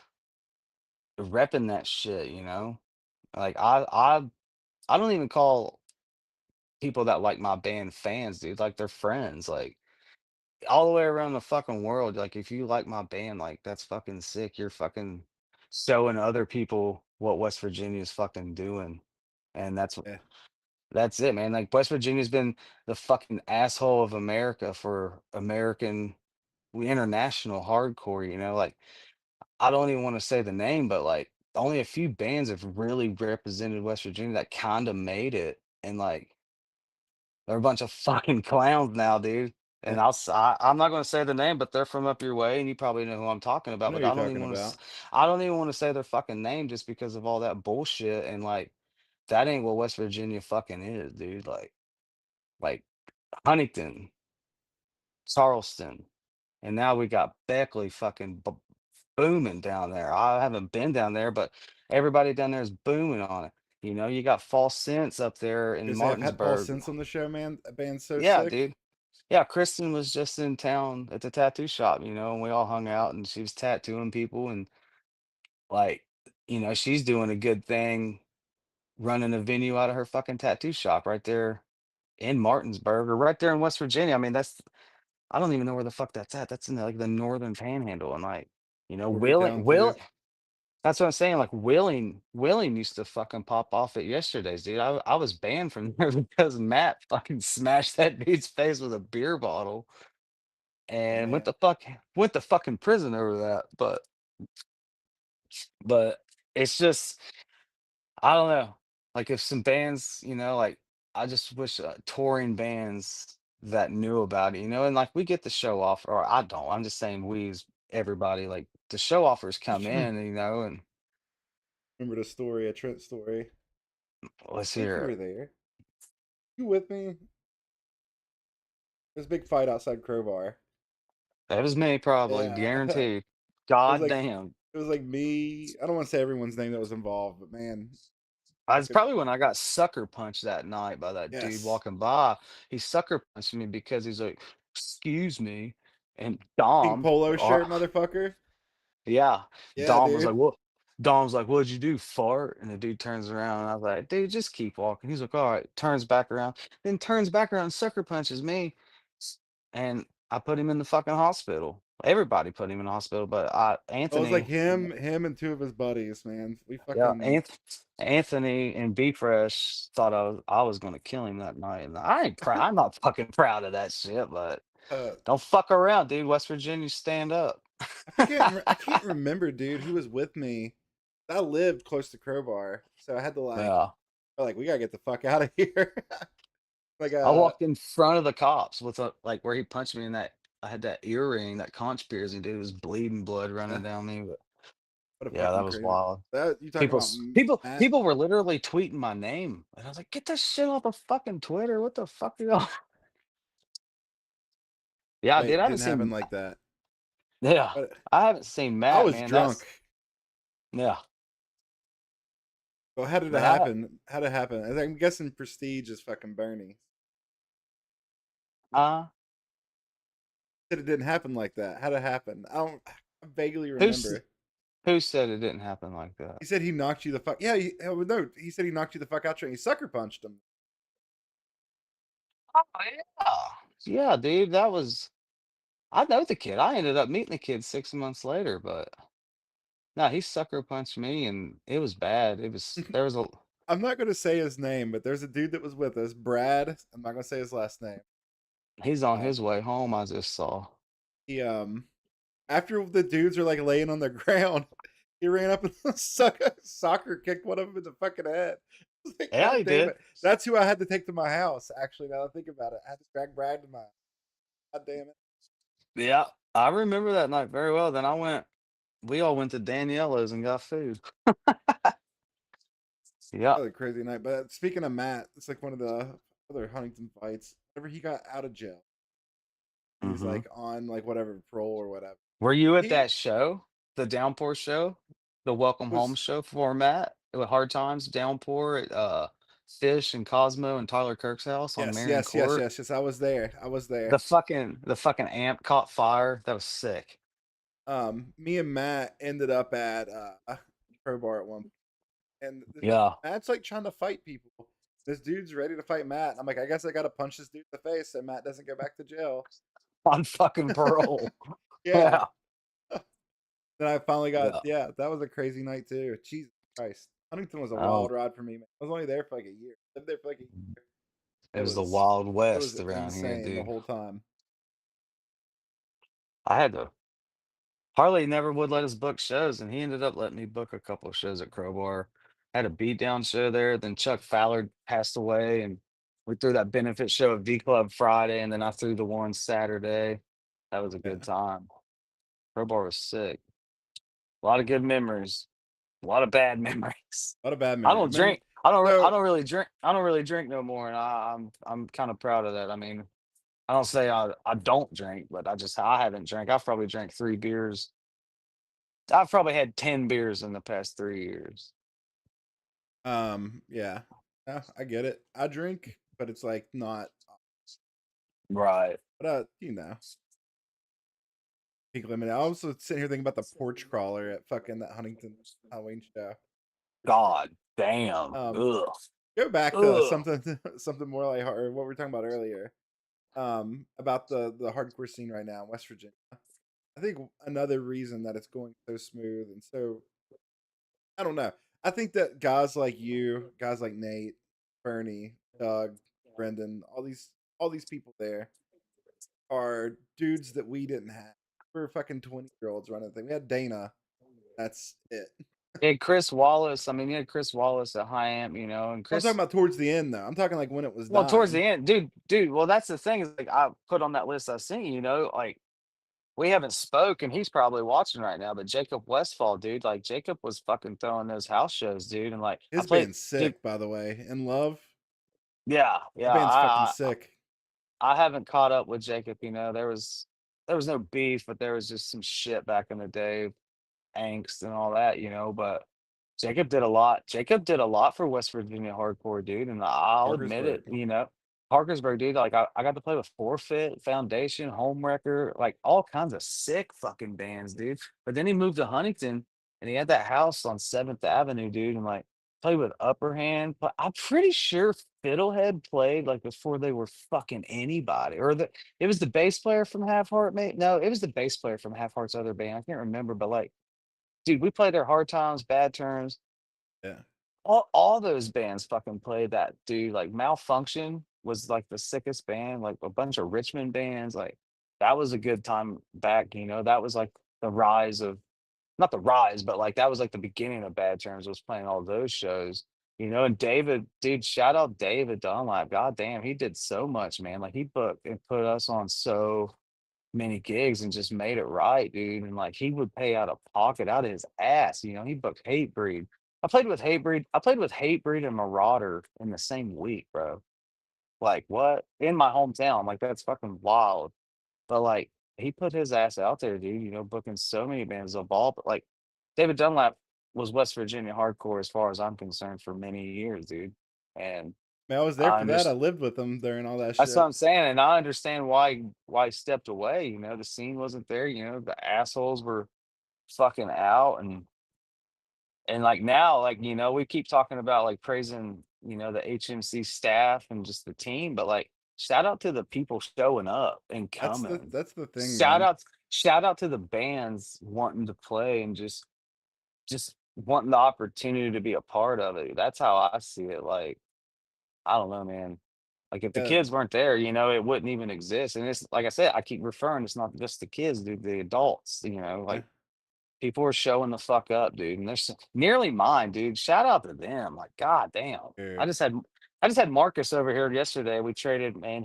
repping that shit. Like I don't even call people that like my band fans, dude. Like they're friends, like all the way around the fucking world. Like if you like my band, like that's fucking sick. You're fucking showing other people what West Virginia's fucking doing, and yeah, that's it, man. Like West Virginia's been the fucking asshole of America for American international hardcore. Like I don't even want to say the name, but like only a few bands have really represented West Virginia that kind of made it, and like they're a bunch of fucking clowns now, dude. And Yeah, I'm not going to say the name, but they're from up your way, and you probably know who I'm talking I about. know But who you're talking about. I don't even want to say their fucking name just because of all that bullshit. And like that ain't what West Virginia fucking is, dude. Like Huntington, Charleston, and now we got Beckley fucking booming down there. I haven't been down there, but everybody down there is booming on it. You know, you got False Sense up there in Because I've had Paul Martinsburg. Sense on the show, man. That band's so Yeah, sick. dude. Yeah, Kristen was just in town at the tattoo shop, and we all hung out and she was tattooing people and like, she's doing a good thing running a venue out of her fucking tattoo shop right there in Martinsburg or right there in West Virginia. I mean, I don't even know where the fuck that's at. That's in like the northern panhandle and like, Corbytown too. that's what I'm saying. Like Willing used to fucking pop off at yesterday's, dude. I was banned from there because Matt fucking smashed that dude's face with a beer bottle Oh and man, went to fucking prison over that. But it's just I don't know. Like if some bands, like I just wish touring bands that knew about it, and like we get the show off, or I don't. I'm just saying we as everybody, like the show offers come in, and remember the story, a Trent story. let's I think hear you it. were there. You with me? There's a big fight outside Crowbar. That was me, probably Yeah, it guaranteed. was God like damn. me. I don't want to say everyone's name that was involved, but man, It's fucking probably when I got sucker punched that night by that dude yes, walking by. He sucker punched me because he's like, "Excuse me," and pink Dom, polo or shirt, motherfucker. yeah, Yeah, Dom was like, dude. "What?" Dom's like, "What'd you do, fart?" And the dude turns around, and I was like, "Dude, just keep walking." He's like, "All right." Turns back around, then turns back around, and sucker punches me, and I put him in the fucking hospital. Everybody put him in the hospital, but It was like Anthony. him and two of his buddies, man. We Yeah, fucking Anthony and B Fresh thought I was gonna kill him that night, and I ain't proud. I'm not fucking proud of that shit, but uh don't fuck around, dude. West Virginia, stand up. I can't remember, dude, who was with me. I lived close to Crowbar, so I had to Yeah, we gotta get the fuck out of here. like I walked in front of the cops with like where he punched me in that. I had that earring, that conch piercing, dude. It was bleeding blood running down me. But what a yeah, that fucking was crazy. wild. That you talk People, about s- people, Matt. people were literally tweeting my name, and I was like, "Get this shit off of fucking Twitter! What the fuck, are y'all?" Yeah, dude, Wait, I haven't didn't happen seen. like that. Yeah, But I haven't seen I Matt, was man. drunk. Yeah. So how did it But happen? How did it happen? I'm guessing Prestige is fucking Bernie. uh, Said it didn't happen like that. How did it happen? I vaguely who's remember. who said it didn't happen like that? He said he knocked you the fuck. Yeah, no. He said he knocked you the fuck out. And he sucker punched him. Oh yeah, yeah, dude. I know the kid. I ended up meeting the kid 6 months later, but no, he sucker punched me, and it was bad. There was a I'm not gonna say his name, but there's a dude that was with us, Brad. I'm not gonna say his last name. he's on Um, his way home. I just saw. he after the dudes are like laying on the ground, he ran up and soccer kicked one of them in the fucking head. I was like, Yeah, God he damn did. it! That's who I had to take to my house. Actually, now that I think about it, I had to drag Brad to my. God damn it! Yeah, I remember that night very well. Then we all went to Daniela's and got food. That Yep. was a crazy night. But speaking of Matt, it's like one of the other Huntington fights. Whenever he got out of jail, he was Hmm. like on like whatever parole or whatever. Were you at He that show, the Downpour show, the Welcome Home was show format with Hard Times Downpour at Fish and Cosmo and Tyler Kirk's house on yes, Marion yes, yes, Court? yes, yes. I was there. I was The there. fucking amp caught fire. That was sick. Me and Matt ended up at Crowbar at one point, and Yeah, Matt's like trying to fight people. This dude's ready to fight Matt. I'm like, I guess I gotta punch this dude in the face so Matt doesn't go back to jail. on fucking parole. Yeah. Yeah, Then I finally got yeah. yeah, that was a crazy night too. Jesus Christ. Huntington was a Oh, wild ride for me, man. I was only there for like a year. Lived there for like a year. it It was the was Wild it was West around here, insane the dude. whole time. I had to Harley never would let us book shows, and he ended up letting me book a couple of shows at Crowbar. Had a beatdown show there. Then Chuck Fallard passed away, and we threw that benefit show at V Club Friday, and then I threw the one Saturday. That was a Yeah, good time. Crowbar was sick. A lot of good memories. A lot of bad memories. a lot of bad I memories. don't Man, drink. I so don't really drink. I don't really drink no more, and I'm kind of proud of that. I mean, I don't say I don't drink, but I haven't drank. I've probably drank 3 beers. I've probably had 10 beers in the past 3 years. yeah. Yeah, I get it. I drink, but it's like not Right. but peak limit. I also sitting here thinking about the porch crawler at fucking that Huntington Halloween show. God damn. Um Ugh. go back to Ugh. something more like what we were talking about earlier. About the hardcore scene right now in West Virginia. I think another reason that it's going so smooth and so I don't know. I think that guys like you, guys like Nate, Bernie, Doug, Brendan, all these people there are dudes that we didn't have. We're fucking 20-year-olds running the thing. We had Dana. That's it. Hey, Chris Wallace. I mean, you had Chris Wallace at High Amp, and I'm talking Chris. about towards the end though. I'm talking like when it was Well, towards dying. the end, dude. Well, that's the thing is like I put on that list I sent you. Like we haven't spoken. He's probably watching right now. But Jacob Westfall, dude, like Jacob was fucking throwing those house shows, dude, and like I His played, band's dude. sick, by the way. In Love, Yeah, that yeah. band's fucking sick. I haven't caught up with Jacob. There was no beef, but there was just some shit back in the day, angst and all that, But Jacob did a lot. Jacob did a lot for West Virginia hardcore, dude, and I'll admit Parkersburg. it. Parkersburg, dude. Like I got to play with Forfeit, Foundation, Homewrecker, like all kinds of sick fucking bands, dude. But then he moved to Huntington, and he had that house on 7th Avenue, dude, and like played with Upper Hand. But I'm pretty sure Fiddlehead played like before they were fucking anybody, or it was the bass player from Half Heart, mate. No, it was the bass player from Half Heart's other band. I can't remember, but like, dude, we played their Hard Times, Bad Terms. Yeah. All those bands fucking played that, dude. Like Malfunction was like the sickest band, like a bunch of Richmond bands. Like that was a good time back. That was like the rise of not the rise, but like that was like the beginning of Bad Terms was playing all those shows. And David, dude, shout out David Dunlap. God damn, he did so much, man. Like he booked and put us on so many gigs and just made it right, dude. And like he would pay out of pocket, out of his ass. He booked Hatebreed. I played with Hatebreed. I played with Hatebreed and Marauder in the same week, bro. Like what? In my hometown. Like that's fucking wild. But like he put his ass out there, dude, booking so many bands of ball. But like David Dunlap was West Virginia hardcore as far as I'm concerned for many years, dude. And Man, I was there I for that. I understand. lived with them during all that That's what shit. I'm saying, and I understand why he stepped away. The scene wasn't there. The assholes were fucking out, and like now, like we keep talking about like praising the HMC staff and just the team, but like shout out to the people showing up and coming. That's the thing, Shout man. out, shout out to the bands wanting to play and just wanting the opportunity to be a part of it. That's how I see it. Like I don't know, man. Like if the Yeah, kids weren't there, it wouldn't even exist. And it's like I said, I keep referring, it's not just the kids, dude, the adults, yeah, like people are showing the fuck up, dude. And there's nearly mine, dude. Shout out to them. Like, god damn. I dude. just had I just had Marcus over here yesterday. We traded, man.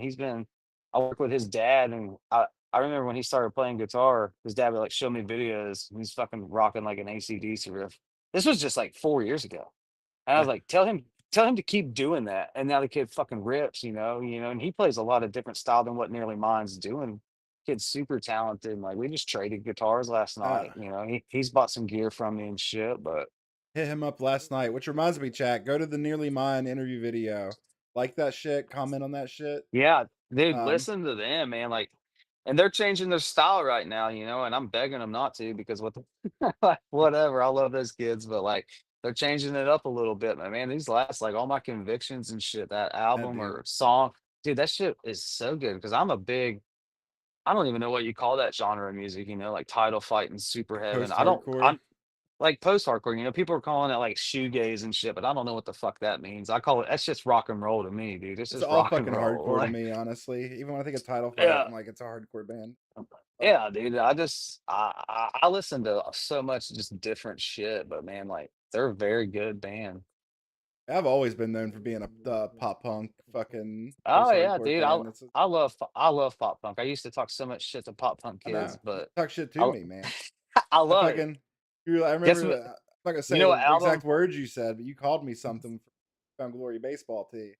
I work with his dad, and I remember when he started playing guitar, his dad would like show me videos, and he's fucking rocking like an AC/DC riff. This was just like 4 years ago. And I Yeah, was like, tell him to keep doing that. And now the kid fucking rips, and he plays a lot of different style than what Nearly Mine's doing. Kid's super talented. And like we just traded guitars last yeah. night. He's bought some gear from me and shit. But Hit him up last night, which reminds me, chat. Go to the Nearly Mine interview video. Like that shit. Comment on that shit. yeah, dude, Um, listen to them, man. Like, and they're changing their style right now, and I'm begging them not to because like, whatever. I love those kids, but like they're changing it up a little bit. But man, these last like all my convictions and shit, that yeah, album dude. or song, dude, that shit is so good because I don't even know what you call that genre of music, like Title Fight and Super Heaven. Post hardcore. like post-hardcore. You know, people are calling it like shoegaze and shit, but I don't know what the fuck that means. I call it that's just rock and roll to me, dude. It's It's just all rock and fucking roll. hardcore to Like, me, honestly. Even when I think of Title Fight, yeah, I'm like, it's a hardcore band. yeah, dude. I listen to so much just different shit, but man, like they're a very good band. I've always been known for being the pop punk fucking Oh yeah, post-hardcore dude. fan. I love pop punk. I used to talk so much shit to pop punk I kids, know. You but talk shit to I me, man. I I love it. fucking, I Guess remember, what? I'm not gonna You say know the what album? exact words you said, but you called me something for Found Glory baseball tee.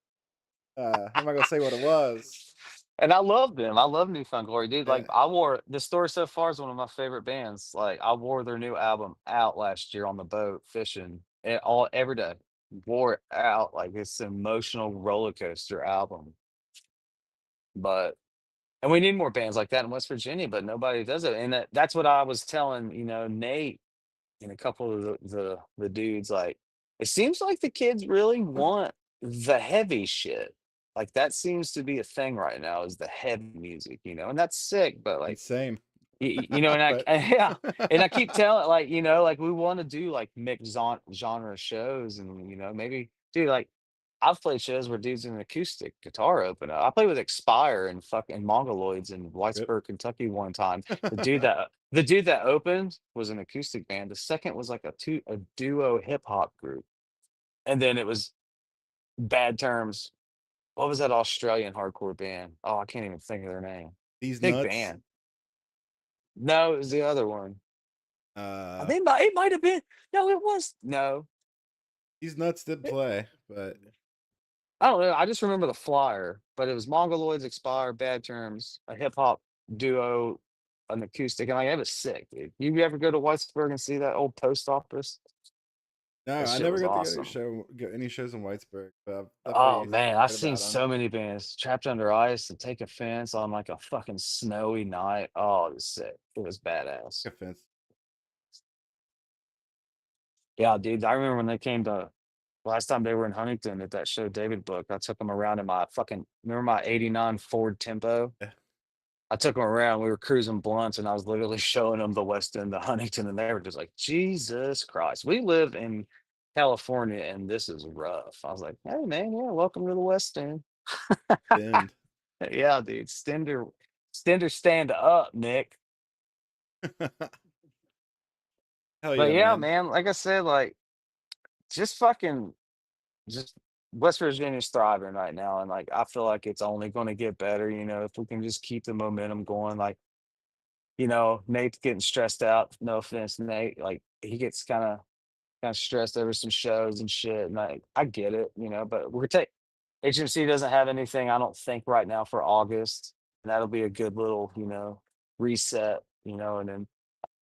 I'm not gonna say what it was. And I love them. I love New Found Glory, dude. Like Yeah, I wore the Story So Far is one of my favorite bands. Like I wore their new album out last year on the boat fishing and all every day. Wore it out like it's an emotional roller coaster album. But and we need more bands like that in West Virginia, but nobody does it. And that's what I was telling, Nate and a couple of the dudes. Like it seems like the kids really want the heavy shit. Like that seems to be a thing right now is the heavy music, and that's sick. But like same. and But yeah, and I keep telling like like we want to do like mixed genre shows, and maybe dude like I've played shows where dudes in an acoustic guitar open up. I played with Expire and fucking Mongoloids in Rip. Whitesburg, Kentucky one time. The dude that opened was an acoustic band. The second was like a duo hip hop group, and then it was Bad Terms. What was that Australian hardcore band? Oh, I can't even think of their name. These Big nuts. band. No, it was the other one. I Uh, think it might have been. No, it was no. these nuts did play, but I don't know. I just remember the flyer, but it was Mongoloids, Expire, Bad Terms, a hip hop duo, an acoustic, and like it was sick, dude. You ever go to Whitesburg and see that old post office? no, That I shit never was got to awesome. go any shows in Whitesburg. But I've Oh definitely man, I've heard seen about them. so many bands trapped under ice and take offense on like a fucking snowy night. Oh, it was sick. It was badass. Offense. Yeah, dude. I remember when they came to last time they were in Huntington at that show David booked. I took them around in my fucking remember my '89 Ford Tempo. Yeah. I took them around. We were cruising blunts, and I was literally showing them the West End, the Huntington, and they were just like, "Jesus Christ, we live in California, and this is rough." I was like, "Hey, man, yeah, welcome to the West End." Bend. Yeah, dude, Stender, stand up, Nick. Hell But yeah, yeah, man. man, like I said, like just fucking, just West Virginia's thriving right now, and like I feel like it's only going to get better. If we can just keep the momentum going, like. Nate's getting stressed out. No offense, Nate. Like he gets kind of stressed over some shows and shit. And I get it, but we're take HMC doesn't have anything, I don't think, right now for August. And that'll be a good little, reset, and then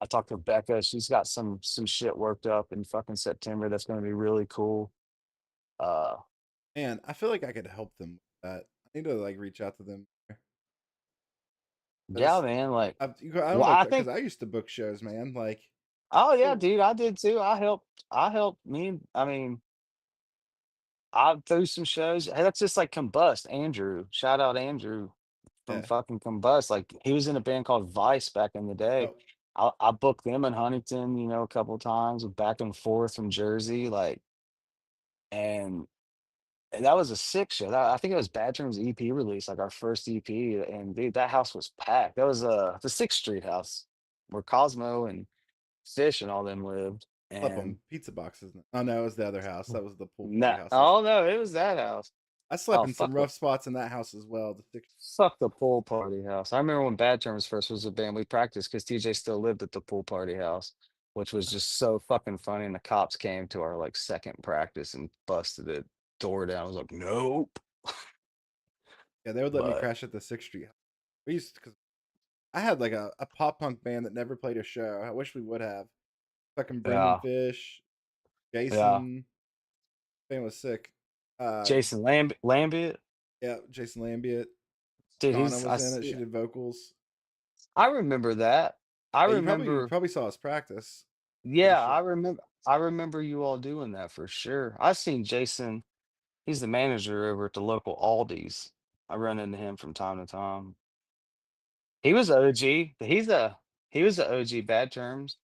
I talked to Becca. She's got some shit worked up in fucking September that's gonna be really cool. Uh Man, I feel like I could help them with that. I need to like reach out to them yeah, because man. Like I don't well, know I because think I used to book shows, man. Like, oh yeah, oh dude, I did too. I helped I mean, I threw some shows. Hey, that's just like Combust. Andrew, shout out Andrew from yeah, fucking Combust. Like he was in a band called Vice back in the day. oh I booked them in Huntington, a couple times, back and forth from Jersey, like, and that was a sick show. I think it was Bad Terms EP release, like our first EP, and dude, that house was packed. That was the Sixth Street house where Cosmo and Fish and all them lived, slept on and pizza boxes. Oh no, it was the other house. That was the pool party no, house. oh no, it was that house. I slept Oh in some fuck. rough spots in that house as well. Fuck the pool party house. I remember when Bad Terms first was a band, we practiced because TJ still lived at the pool party house, which was just so fucking funny. And the cops came to our like second practice and busted the door down. I was like, nope. Yeah, they would let me But crash at the Sixth Street. We used because I had like a pop punk band that never played a show. I wish we would have. Fucking Brendan yeah, Fish, yeah. Jason. Band was sick. Um, Jason Lambiot, yeah, Jason Lambiot. dude, Shauna he's was in it. She did vocals. I remember that. I Yeah, you remember, probably saw us practice. Pretty yeah, sure. I remember you all doing that for sure. I've seen Jason, he's the manager over at the local Aldi's. I run into him from time to time. He was OG. He was a OG Bad Terms.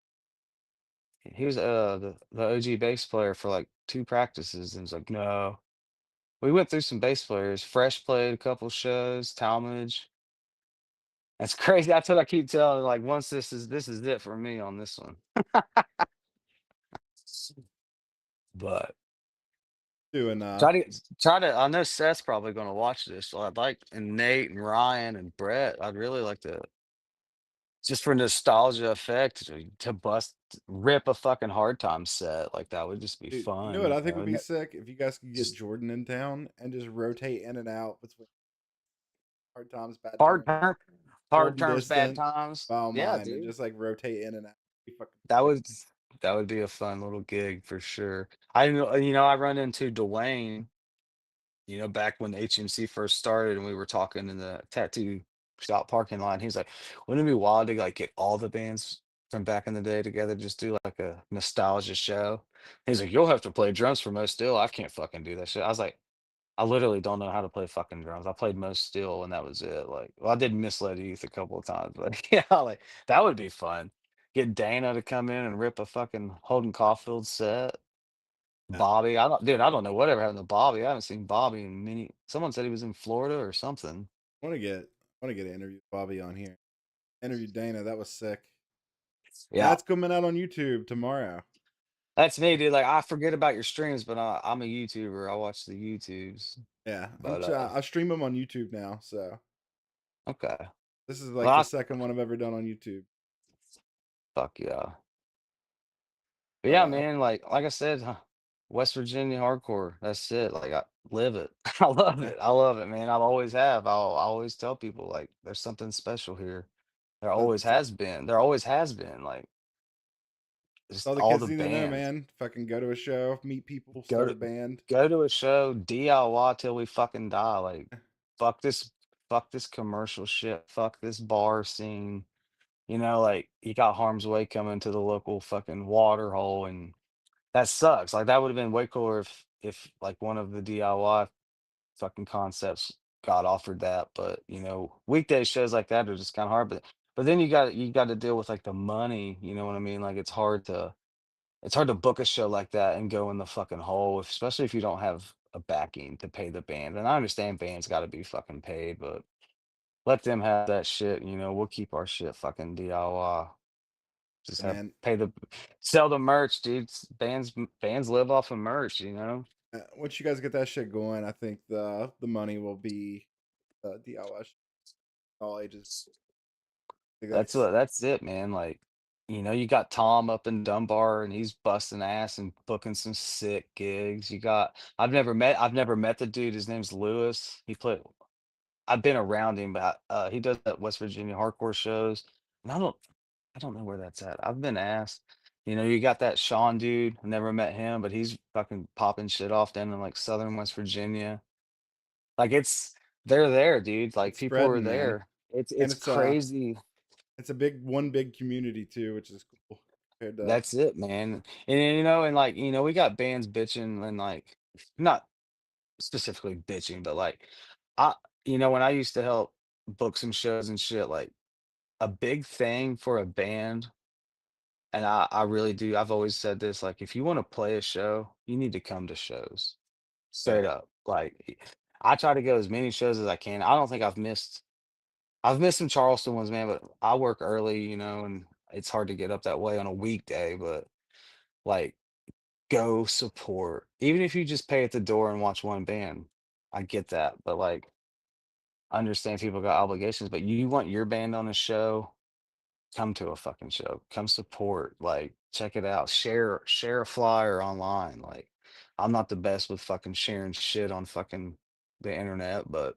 he was the OG bass player for like 2 practices, and was like, "No." We went through some bass players. Fresh played a couple shows, Talmadge. That's crazy. That's what I keep telling, like, once this is it for me on this one. But Doing I know Seth's probably gonna watch this, so I'd like, and Nate and Ryan and Brett, I'd really like to, just for nostalgia effect, to rip a fucking Hard Time set, like, that would just be dude, you know fun, what you I think know, would and be that sick if you guys could get just Jordan in town and just rotate in and out between hard times, bad hard times, term hard golden terms, bad distance, times. foul Yeah, mine, and dude. just like rotate in and out. Be fucking That sick. would that would be a fun little gig for sure. I run into Dwayne, back when HMC first started and we were talking in the tattoo shop parking lot. He's like, wouldn't it be wild to like get all the bands from back in the day together, just do like a nostalgia show? He's like, you'll have to play drums for most still. I can't fucking do that shit. I was like, I literally don't know how to play fucking drums. I played most steel and that was it. Like, well, I did Misled Youth a couple of times, but yeah, like that would be fun. Get Dana to come in and rip a fucking Holden Caulfield set. Yeah, Bobby, I don't know whatever happened to Bobby. I haven't seen Bobby in many. Someone said he was in Florida or something. I want to get an interview with Bobby on here. Interview Dana. That was sick. Yeah, That's coming out on YouTube tomorrow. that's me, dude. Like I forget about your streams, but I'm a YouTuber. I watch the YouTubes. Yeah, But I stream them on YouTube now. So okay. this is Well, like the second one I've ever done on YouTube. fuck yeah. But But yeah, man, like I said, West Virginia hardcore. That's it. Like I live it. I love yeah, it. I love it, man. I always have. I always tell people like there's something special here. There always that's has been. There always has been. Like just all the all kids the need to know, bands. man. Fucking go to a show, meet people, Go start a to band. go to a show, DIY till we fucking die. Like fuck this fuck this commercial shit. Fuck this bar scene. Like you got Harm's Way coming to the local fucking water hole, and that sucks. Like that would have been way cooler if like one of the DIY fucking concepts got offered that. But weekday shows like that are just kind of hard. But then you got to deal with like the money. You know what I mean? Like it's hard to book a show like that and go in the fucking hole, especially if you don't have a backing to pay the band. And I understand bands got to be fucking paid, but let them have that shit. We'll keep our shit fucking DIY. Just have Man, pay the sell the merch, dude. Bands live off of merch. once you guys get that shit going, I think the money will be DIY all ages. I think That's it, man. Like, you got Tom up in Dunbar and he's busting ass and booking some sick gigs. I've never met the dude. His name's Lewis. I've been around him, but he does that West Virginia hardcore shows. And I don't know where that's at. I've been asked. You got that Sean dude. I never met him, but he's fucking popping shit off down in like southern West Virginia. Like they're there, dude. Like it's people are spreading, man, there. It's and it's crazy. it's a big community too, which is cool compared to That's it, man. And like, we got bands bitching and like not specifically bitching, but like I when I used to help book some shows and shit, like a big thing for a band, and I really do. I've always said this, like if you want to play a show, you need to come to shows. yeah. Straight up. Like I try to go as many shows as I can. I don't think I've missed some Charleston ones, man, but I work early, and it's hard to get up that way on a weekday, but like go support. Even if you just pay at the door and watch one band. I get that, but like I understand people got obligations, but you want your band on a show, come to a fucking show. Come support. Like check it out. Share a flyer online. Like I'm not the best with fucking sharing shit on fucking the internet, but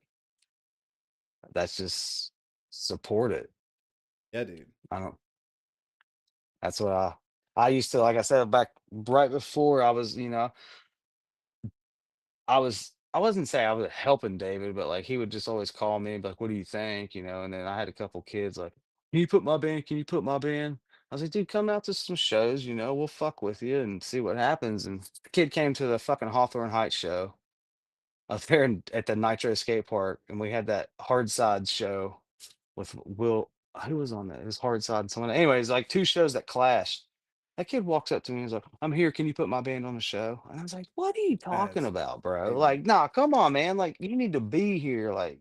that's just support it. Yeah, dude. I don't That's what I used to, like I said, back right before I wasn't say I was helping David, but like he would just always call me and be like, what do you think? And then I had a couple kids like, can you put my band? Can you put my band? I was like, dude, come out to some shows, we'll fuck with you and see what happens. And the kid came to the fucking Hawthorne Heights show up there at the Nitro Skate Park, and we had that hard side show with Will. Who was on that? It was hard side and someone. Anyways, like two shows that clashed. That kid walks up to me and he's like, "I'm here. Can you put my band on the show?" And I was like, "What are you talking That's about, bro? crazy. Like, nah, come on, man. Like, you need to be here. Like,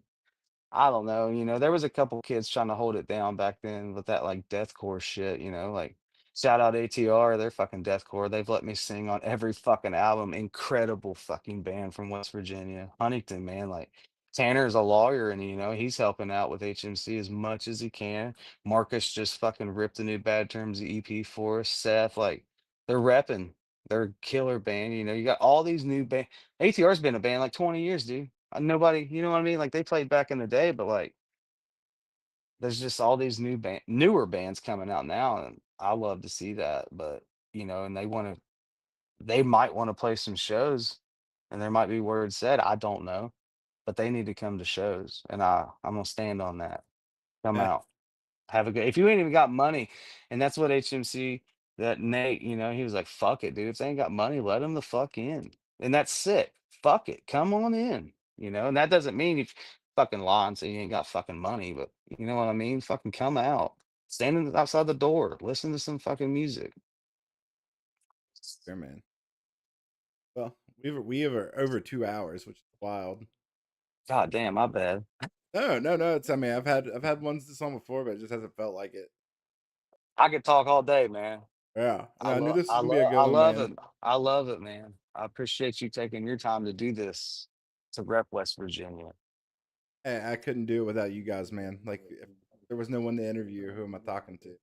I don't know, there was a couple kids trying to hold it down back then with that like deathcore shit, like shout out ATR, they're fucking deathcore. They've let me sing on every fucking album. Incredible fucking band from West Virginia. Huntington, man. Like Tanner's a lawyer and he's helping out with HMC as much as he can. Marcus just fucking ripped a new Bad Terms EP for us. Seth, like they're repping. They're a killer band. You got all these new band. ATR's been a band like 20 years, dude. Nobody, you know what I mean? Like they played back in the day, but like there's just all these newer bands coming out now, and I love to see that. But and they might want to play some shows, and there might be words said. I don't know, but they need to come to shows, and I'm gonna stand on that. Come Yeah, out. Have a good if you ain't even got money, and that's what HMC, that Nate, he was like, fuck it, dude. If they ain't got money, let them the fuck in. And that's sick. Fuck it. Come on in. And that doesn't mean you fucking lie and say you ain't got fucking money, but you know what I mean? Fucking come out. Outside the door. Listen to some fucking music. sure, man. Well, we have over 2 hours, which is wild. God damn, my bad. No. It's I mean, I've had ones this long before, but it just hasn't felt like it. I could talk all day, man. Yeah, I I knew love this was I gonna be a love good I one, love man. it. I love it, man. I appreciate you taking your time to do this to rep West Virginia. I couldn't do it without you guys, man. Like, if there was no one to interview, who am I talking to?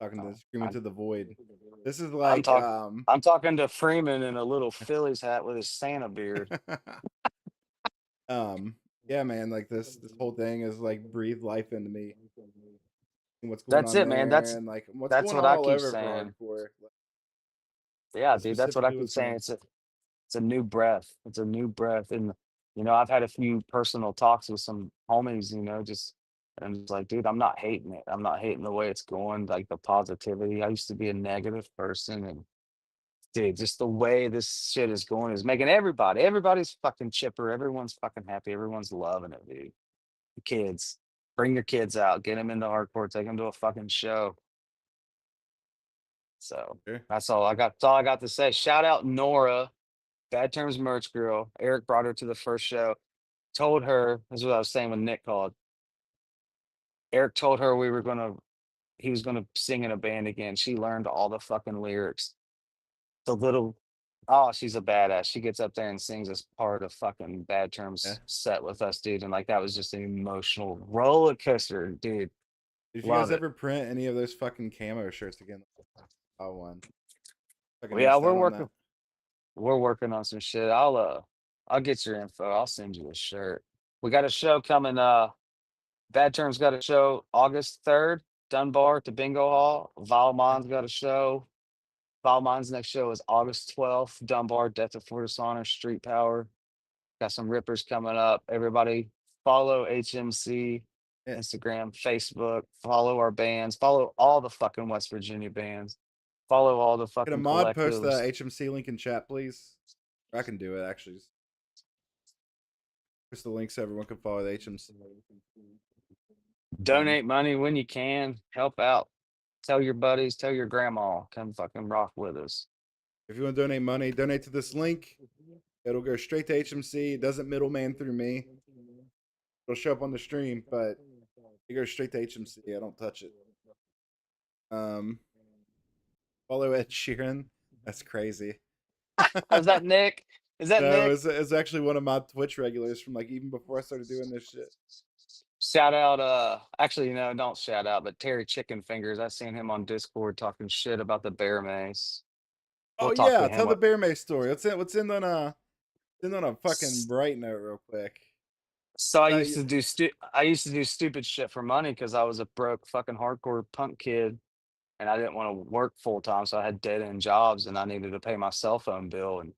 Talking to screaming I'm to the void. This is I'm like, talking I'm talking to Freeman in a little Phillies hat with his Santa beard. um, yeah, man. Like this whole thing is like breathe life into me. And what's going That's on it, man. there, and like what's That's going what on I all keep over for saying. hardcore. Yeah, But dude, that's what I specifically, keep what's going saying. on? It's a new breath. It's a new breath. And I've had a few personal talks with some homies, just and I'm just like, dude, I'm not hating it. I'm not hating the way it's going, like the positivity. I used to be a negative person, and dude, just the way this shit is going is making everybody's fucking chipper. Everyone's fucking happy. Everyone's loving it, dude. The kids, bring your kids out, get them into hardcore, take them to a fucking show. So Sure. That's all I got to say. Shout out Nora, Bad Terms merch girl. Eric brought her to the first show. Told her, this is what I was saying when Nick called. Eric told her he was gonna sing in a band again. She learned all the fucking lyrics. The little Oh, she's a badass. She gets up there and sings as part of fucking Bad Yeah. Terms set with us, dude. And like that was just an emotional roller coaster, dude. Did you guys Love it. ever print any of those fucking camo shirts again? I one. Fucking Well, yeah, missed out on that. we're working on some shit. I'll get your info. I'll send you a shirt. We got a show coming. Bad Terms got a show August 3rd, Dunbar at the Bingo Hall. Valmon's got a show. Valmon's next show is August 12th, Dunbar, Death of Fortis Honor, Street Power. Got some rippers coming up. Everybody follow HMC, Yeah. Instagram, Facebook, follow our bands, follow all the fucking West Virginia bands, follow all the Can a fucking mod post the collectives. HMC link in chat, please? I can do it actually. Just post the link so everyone can follow the HMC. Donate money when you can. Help out. Tell your buddies, tell your grandma, come fucking rock with us. If you want to donate money, donate to this link. It'll go straight to HMC. It doesn't middleman through me. It'll show up on the stream, but it goes straight to HMC. I don't touch it. Follow Ed Sheeran. That's crazy. Oh, is that Nick? Is that No, Nick? it's actually one of my Twitch regulars from like even before I started doing this shit. Shout out, actually, no, don't shout out, but Terry Chicken Fingers. I seen him on Discord talking shit about the bear mace. We'll Oh talk to yeah, tell him. the Bear Mace story. What's in on a fucking bright note real quick. So Uh, I used to do stupid shit for money because I was a broke fucking hardcore punk kid and I didn't want to work full time. So I had dead end jobs and I needed to pay my cell phone bill. And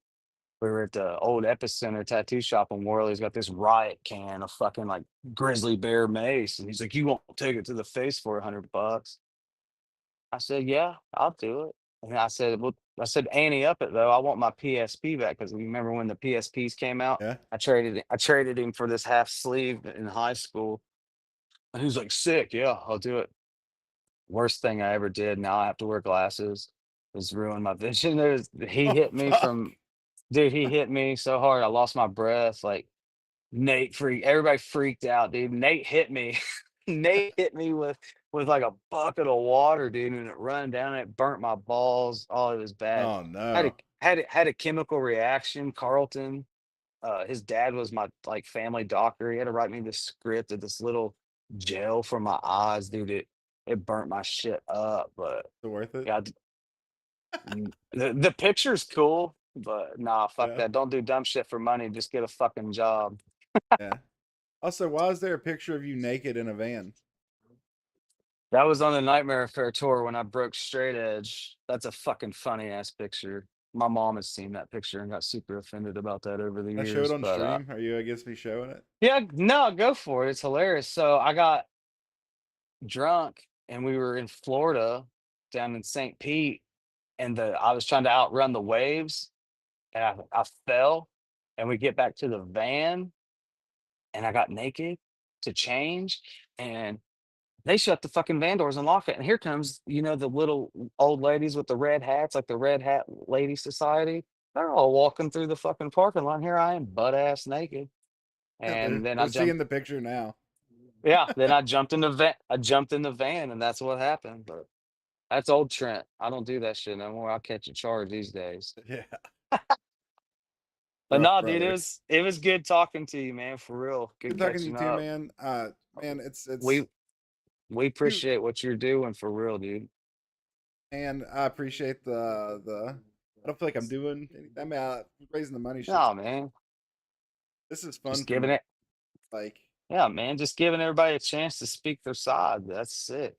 we were at the old Epicenter tattoo shop in Worley. He's got this riot can of fucking like grizzly bear mace. And he's like, "You won't take it to the face for $100?" I said, "Yeah, I'll do it." And I said, "Ante up it though. I want my PSP back." Because you remember when the PSPs came out, yeah. I traded him for this half sleeve in high school. And he was like, "Sick, yeah, I'll do it." Worst thing I ever did. Now I have to wear glasses. It's ruined my vision. He Oh hit me fuck! from, dude. He hit me so hard, I lost my breath. Like everybody freaked out, dude. Nate hit me. Nate hit me with like a bucket of water, dude, and it run down. It burnt my balls. Oh, it was bad. Oh Had a no! had a chemical reaction. Carlton, his dad was my like family doctor. He had to write me this script of this little gel for my eyes, dude. It burnt my shit up. But Is it worth it? yeah, the picture's cool, but nah, fuck Yeah, that. Don't do dumb shit for money. Just get a fucking job. yeah. Also, why is there a picture of you naked in a van? That was on the Nightmare Affair tour when I broke straight edge. That's a fucking funny ass picture. My mom has seen that picture and got super offended about that over the I show it years. on But stream. Are you against me showing it? yeah, no, go for it. It's hilarious. So I got drunk and we were in Florida down in St. Pete, and I was trying to outrun the waves, and I fell, and we get back to the van, and I got naked to change, and they shut the fucking van doors and lock it. And here comes, the little old ladies with the red hats, like the Red Hat Lady Society. They're all walking through the fucking parking lot. Here I am, butt ass naked. they're And then I they're seeing jumped. the picture now. Yeah, then I jumped in the van. I jumped in the van, and that's what happened. But that's old Trent. I don't do that shit no more. I'll catch a charge these days. Yeah, But rough no, dude, it brother. was it was good talking to you, man. For real, Good good talking to you catching too, up. man. Man, it's We we you, appreciate what you're doing for real, dude. and I appreciate the. I don't feel like I'm doing anything. I mean, raising the money shit. No, man, This is fun just for me. giving it. Like, Yeah, man, just giving everybody a chance to speak their side. That's it.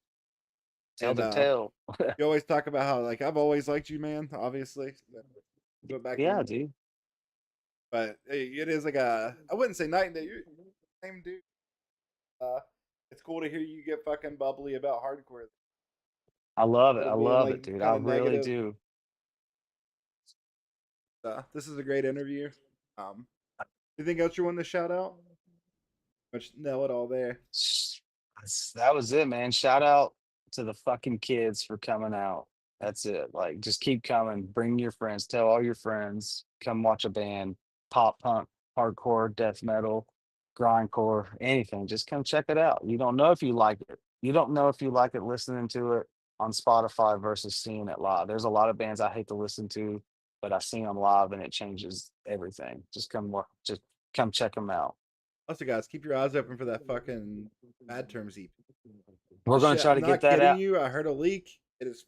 Tell and their tale. you always talk about how like I've always liked you, man. Obviously, go back Yeah, then, dude. but it is like I wouldn't say night and day. You're the same dude. Uh, it's cool to hear you get fucking bubbly about hardcore. I love it. Instead I of being love it, like dude. I kind of really negative. do. This is a great interview. Anything else you want to shout out? Much nail it all there. That was it, man. Shout out to the fucking kids for coming out. That's it. Like, just keep coming. Bring your friends. Tell all your friends. Come watch a band. Pop punk, hardcore, death metal, grindcore, anything. Just come check it out. You don't know if you like it. You don't know if you like it listening to it on Spotify versus seeing it live. There's a lot of bands I hate to listen to, but I see them live and it changes everything. Just come check them out. Also, guys, keep your eyes open for that fucking bad terms EP. We're The gonna shit, try I'm to get not that kidding out. you. I heard a leak. It is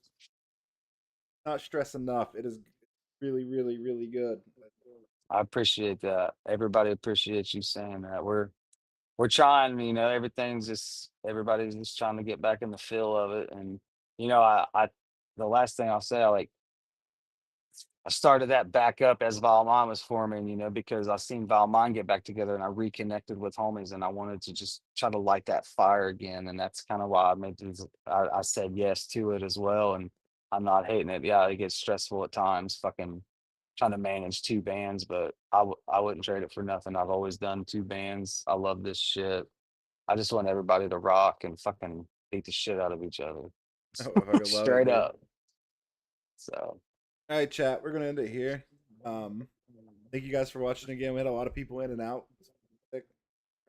not stress enough. It is really, really, really good. I appreciate that. Everybody appreciates you saying that. We're trying, everybody's just trying to get back in the feel of it. And I the last thing I'll say, I started that back up as Valmont was forming, because I seen Valmont get back together and I reconnected with homies and I wanted to just try to light that fire again. And that's kind of why I said yes to it as well. And I'm not hating it. Yeah, it gets stressful at times, fucking trying to manage two bands, but I wouldn't trade it for nothing. I've always done two bands. I love this shit. I just want everybody to rock and fucking beat the shit out of each other. Oh, I fucking love it, Straight dude. up. So All right, chat. We're gonna end it here. Thank you guys for watching again. We had a lot of people in and out.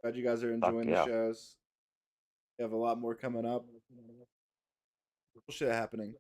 Glad you guys are fuck enjoying the yeah. shows. We have a lot more coming up. Cool shit happening.